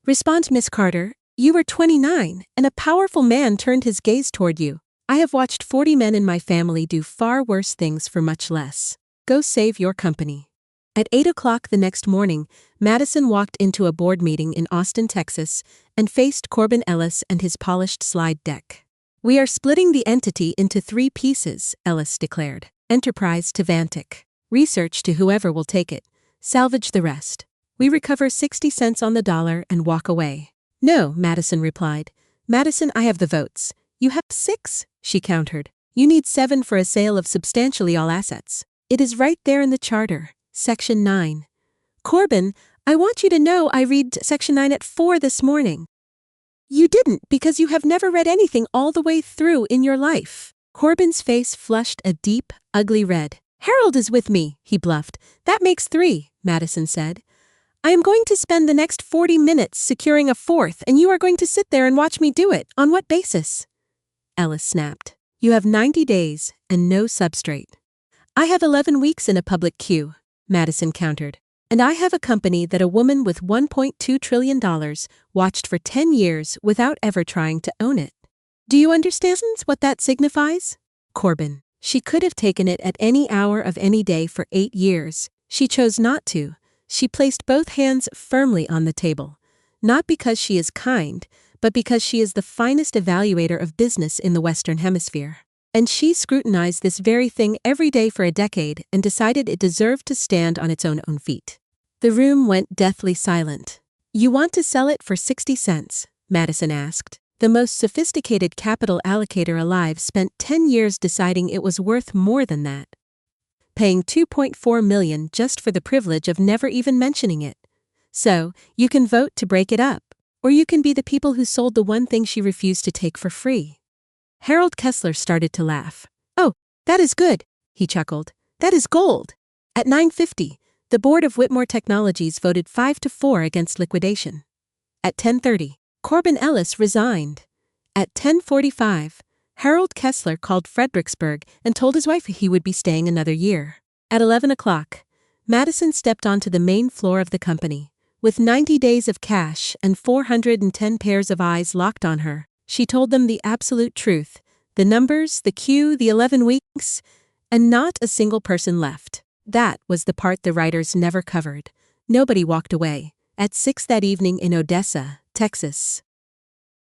S3: Respond, Miss Carter. You were 29, and a powerful man turned his gaze toward you. I have watched 40 men in my family do far worse things for much less. Go save your company. At 8 o'clock the next morning, Madison walked into a board meeting in Austin, Texas, and faced Corbin Ellis and his polished slide deck. We are splitting the entity into 3 pieces, Ellis declared. Enterprise to Vantic. Research to whoever will take it. Salvage the rest. We recover 60 cents on the dollar and walk away. No, Madison replied. Madison, I have the votes. You have 6, she countered. You need 7 for a sale of substantially all assets. It is right there in the charter. Section 9. Corbin, I want you to know I read Section 9 at 4 this morning. You didn't because you have never read anything all the way through in your life. Corbin's face flushed a deep, ugly red. Harold is with me, he bluffed. That makes 3, Madison said. I am going to spend the next 40 minutes securing a 4th, and you are going to sit there and watch me do it. On what basis? Ellis snapped. You have 90 days and no substrate. I have 11 weeks in a public queue, Madison countered. And I have a company that a woman with $1.2 trillion watched for 10 years without ever trying to own it. Do you understand what that signifies? Corbin. She could have taken it at any hour of any day for 8 years. She chose not to. She placed both hands firmly on the table. Not because she is kind, but because she is the finest evaluator of business in the Western Hemisphere. And she scrutinized this very thing every day for a decade and decided it deserved to stand on its own feet. The room went deathly silent. You want to sell it for 60 cents? Madison asked. The most sophisticated capital allocator alive spent 10 years deciding it was worth more than that. Paying $2.4 million just for the privilege of never even mentioning it. So, you can vote to break it up, or you can be the people who sold the one thing she refused to take for free. Harold Kessler started to laugh. Oh, that is good, he chuckled. That is gold. At 9:50, the board of Whitmore Technologies voted 5-4 against liquidation. At 10:30, Corbin Ellis resigned. At 10:45, Harold Kessler called Fredericksburg and told his wife he would be staying another year. At 11 o'clock, Madison stepped onto the main floor of the company. With 90 days of cash and 410 pairs of eyes locked on her, she told them the absolute truth, the numbers, the queue, the 11 weeks, and not a single person left. That was the part the writers never covered. Nobody walked away. At 6 that evening in Odessa, Texas.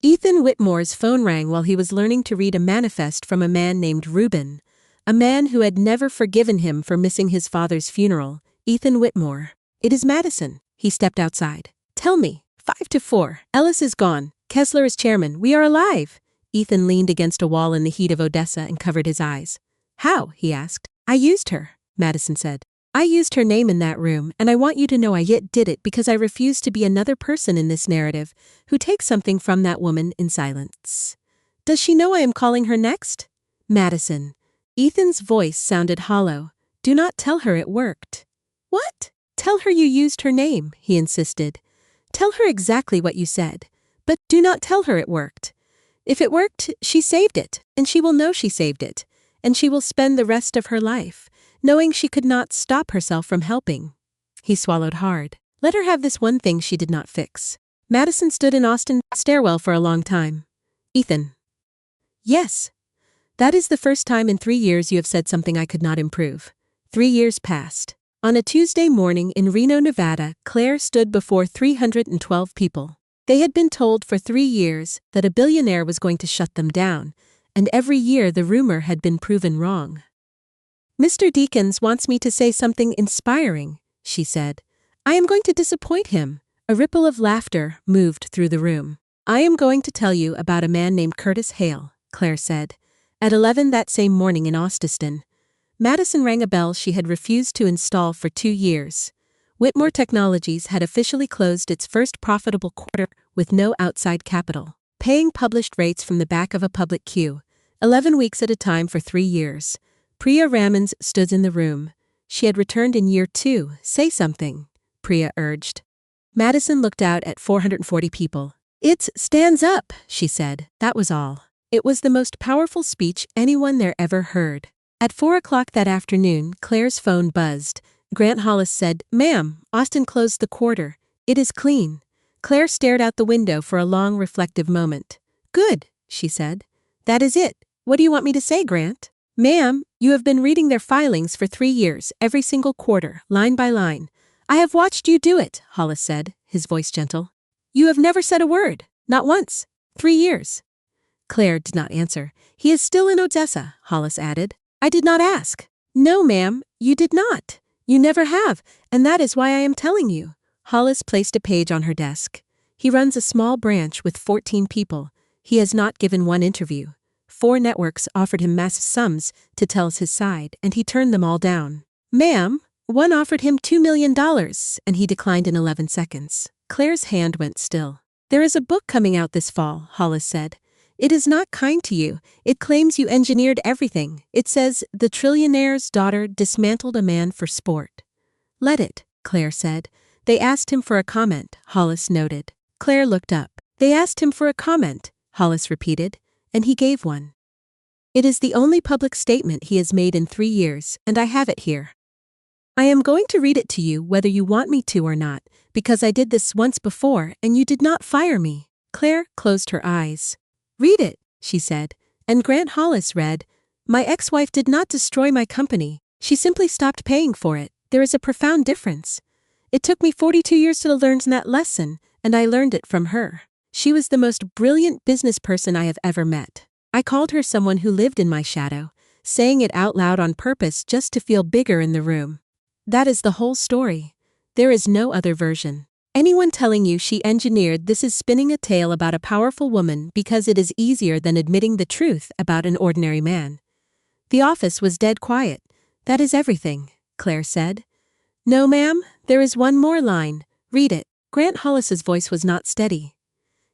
S3: Ethan Whitmore's phone rang while he was learning to read a manifest from a man named Reuben, a man who had never forgiven him for missing his father's funeral. Ethan Whitmore. It is Madison. He stepped outside. Tell me. 5-4. Ellis is gone. Kessler is chairman. We are alive. Ethan leaned against a wall in the heat of Odessa and covered his eyes. How? He asked. I used her, Madison said. I used her name in that room, and I want you to know I yet did it because I refuse to be another person in this narrative who takes something from that woman in silence. Does she know I am calling her next? Madison. Ethan's voice sounded hollow. Do not tell her it worked. What? Tell her you used her name, he insisted. Tell her exactly what you said, but do not tell her it worked. If it worked, she saved it, and she will know she saved it, and she will spend the rest of her life knowing she could not stop herself from helping. He swallowed hard. Let her have this one thing she did not fix. Madison stood in Austin's stairwell for a long time. Ethan. Yes. That is the first time in 3 years you have said something I could not improve. 3 years passed. On a Tuesday morning in Reno, Nevada, Claire stood before 312 people. They had been told for 3 years that a billionaire was going to shut them down, and every year the rumor had been proven wrong. Mr. Deakins wants me to say something inspiring, she said. I am going to disappoint him. A ripple of laughter moved through the room. I am going to tell you about a man named Curtis Hale, Claire said. At 11 that same morning in Austin, Madison rang a bell she had refused to install for 2 years. Whitmore Technologies had officially closed its first profitable quarter with no outside capital, paying published rates from the back of a public queue, 11 weeks at a time for 3 years. Priya Ramans stood in the room. She had returned in year 2. Say something, Priya urged. Madison looked out at 440 people. It stands up, she said. That was all. It was the most powerful speech anyone there ever heard. At 4 o'clock that afternoon, Claire's phone buzzed. Grant Hollis said, Ma'am, Austin closed the quarter. It is clean. Claire stared out the window for a long reflective moment. Good, she said. That is it. What do you want me to say, Grant? Ma'am, you have been reading their filings for 3 years, every single quarter, line by line. I have watched you do it, Hollis said, his voice gentle. You have never said a word, not once. 3 years. Claire did not answer. He is still in Odessa, Hollis added. I did not ask. No, ma'am, you did not. You never have, and that is why I am telling you. Hollis placed a page on her desk. He runs a small branch with 14 people. He has not given one interview. 4 networks offered him massive sums to tell us his side, and he turned them all down. Ma'am, one offered him $2 million, and he declined in 11 seconds. Claire's hand went still. There is a book coming out this fall, Hollis said. It is not kind to you. It claims you engineered everything. It says, the Trillionaire's daughter dismantled a man for sport. Let it, Claire said. They asked him for a comment, Hollis noted. Claire looked up. They asked him for a comment, Hollis repeated, and he gave one. It is the only public statement he has made in 3 years, and I have it here. I am going to read it to you whether you want me to or not, because I did this once before and you did not fire me. Claire closed her eyes. Read it, she said, and Grant Hollis read, My ex-wife did not destroy my company. She simply stopped paying for it. There is a profound difference. It took me 42 years to learn that lesson, and I learned it from her. She was the most brilliant business person I have ever met. I called her someone who lived in my shadow, saying it out loud on purpose just to feel bigger in the room. That is the whole story. There is no other version. Anyone telling you she engineered this is spinning a tale about a powerful woman because it is easier than admitting the truth about an ordinary man. The office was dead quiet. That is everything, Claire said. No, ma'am, there is one more line. Read it. Grant Hollis's voice was not steady.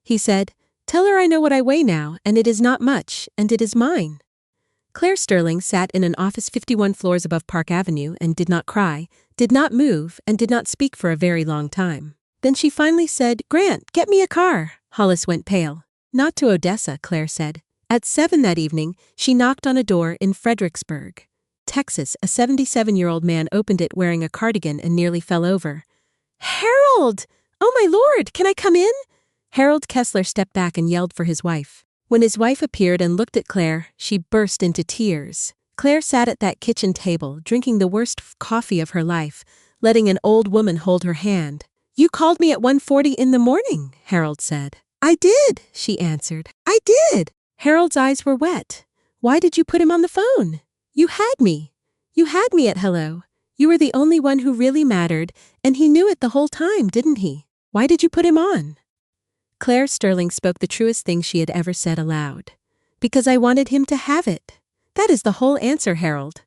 S3: He said, Tell her I know what I weigh now, and it is not much, and it is mine. Claire Sterling sat in an office 51 floors above Park Avenue and did not cry, did not move, and did not speak for a very long time. Then she finally said, Grant, get me a car. Hollis went pale. Not to Odessa, Claire said. At 7 that evening, she knocked on a door in Fredericksburg, Texas. A 77-year-old man opened it wearing a cardigan and nearly fell over. Harold! Oh my lord, can I come in? Harold Kessler stepped back and yelled for his wife. When his wife appeared and looked at Claire, she burst into tears. Claire sat at that kitchen table, drinking the worst coffee of her life, letting an old woman hold her hand. You called me at 1:40 in the morning, Harold said. I did, she answered. I did. Harold's eyes were wet. Why did you put him on the phone? You had me. You had me at hello. You were the only one who really mattered, and he knew it the whole time, didn't he? Why did you put him on? Claire Sterling spoke the truest thing she had ever said aloud. Because I wanted him to have it. That is the whole answer, Harold.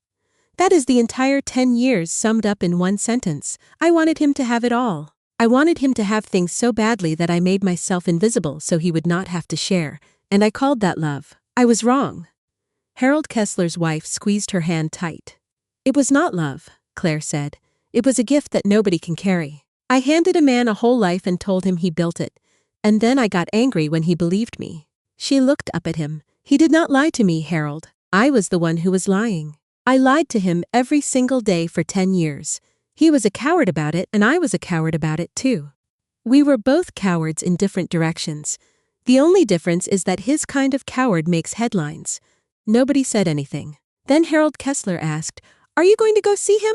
S3: That is the entire 10 years summed up in one sentence. I wanted him to have it all. I wanted him to have things so badly that I made myself invisible so he would not have to share, and I called that love. I was wrong. Harold Kessler's wife squeezed her hand tight. It was not love, Claire said. It was a gift that nobody can carry. I handed a man a whole life and told him he built it, and then I got angry when he believed me. She looked up at him. He did not lie to me, Harold. I was the one who was lying. I lied to him every single day for 10 years. He was a coward about it, and I was a coward about it too. We were both cowards in different directions. The only difference is that his kind of coward makes headlines. Nobody said anything. Then Harold Kessler asked, "Are you going to go see him?"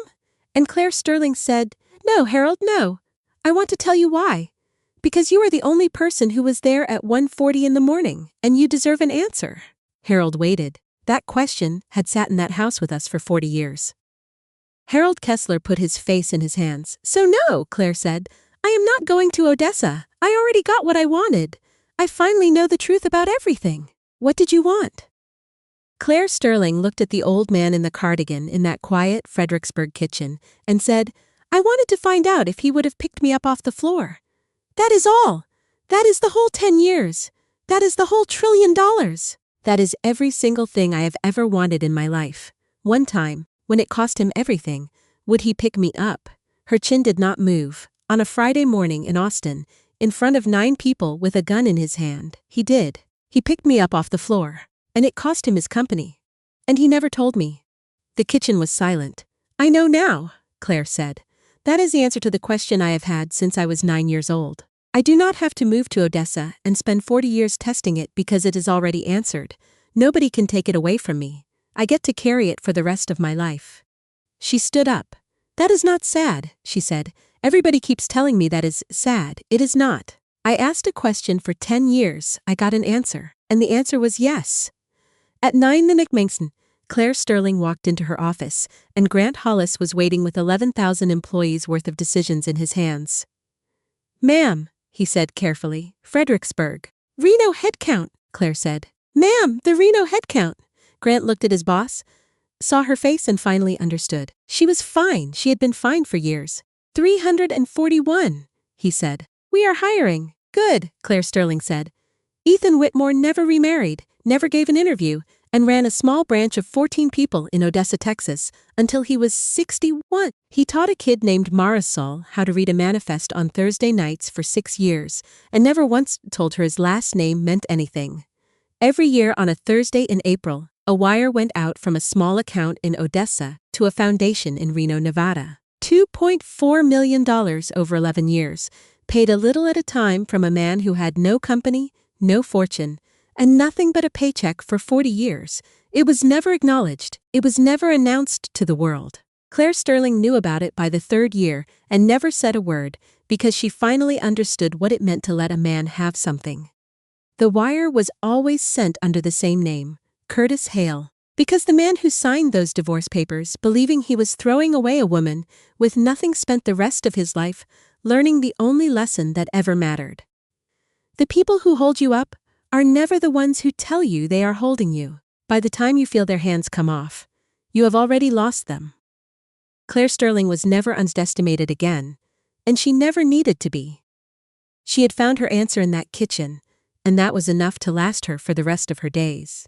S3: And Claire Sterling said, "No, Harold, no. I want to tell you why. Because you are the only person who was there at 1:40 in the morning, and you deserve an answer." Harold waited. That question had sat in that house with us for 40 years. Harold Kessler put his face in his hands. "So no," Claire said. "I am not going to Odessa. I already got what I wanted. I finally know the truth about everything. What did you want?" Claire Sterling looked at the old man in the cardigan in that quiet Fredericksburg kitchen and said, "I wanted to find out if he would have picked me up off the floor. That is all. That is the whole 10 years. That is the whole $1 trillion. That is every single thing I have ever wanted in my life. One time, when it cost him everything, would he pick me up?" Her chin did not move. On a Friday morning in Austin, in front of 9 people with a gun in his hand, he did. He picked me up off the floor. And it cost him his company. And he never told me. The kitchen was silent. "I know now," Claire said. "That is the answer to the question I have had since I was 9 years old. I do not have to move to Odessa and spend 40 years testing it because it is already answered. Nobody can take it away from me. I get to carry it for the rest of my life." She stood up. "That is not sad," she said. "Everybody keeps telling me that is sad. It is not. I asked a question for 10 years. I got an answer. And the answer was yes." At 9 the Nickmangson, Claire Sterling walked into her office, and Grant Hollis was waiting with 11,000 employees' worth of decisions in his hands. "Ma'am," he said carefully, "Fredericksburg. Reno headcount," Claire said. "Ma'am, the Reno headcount." Grant looked at his boss, saw her face, and finally understood. She was fine. She had been fine for years. 341, he said. "We are hiring." "Good," Claire Sterling said. Ethan Whitmore never remarried, never gave an interview, and ran a small branch of 14 people in Odessa, Texas, until he was 61. He taught a kid named Marisol how to read a manifest on Thursday nights for 6 years, and never once told her his last name meant anything. Every year on a Thursday in April, a wire went out from a small account in Odessa to a foundation in Reno, Nevada. $2.4 million over 11 years, paid a little at a time from a man who had no company, no fortune, and nothing but a paycheck for 40 years. It was never acknowledged. It was never announced to the world. Claire Sterling knew about it by the 3rd year and never said a word because she finally understood what it meant to let a man have something. The wire was always sent under the same name, Curtis Hale, because the man who signed those divorce papers, believing he was throwing away a woman with nothing, spent the rest of his life learning the only lesson that ever mattered. The people who hold you up are never the ones who tell you they are holding you. By the time you feel their hands come off, you have already lost them. Claire Sterling was never underestimated again, and she never needed to be. She had found her answer in that kitchen, and that was enough to last her for the rest of her days.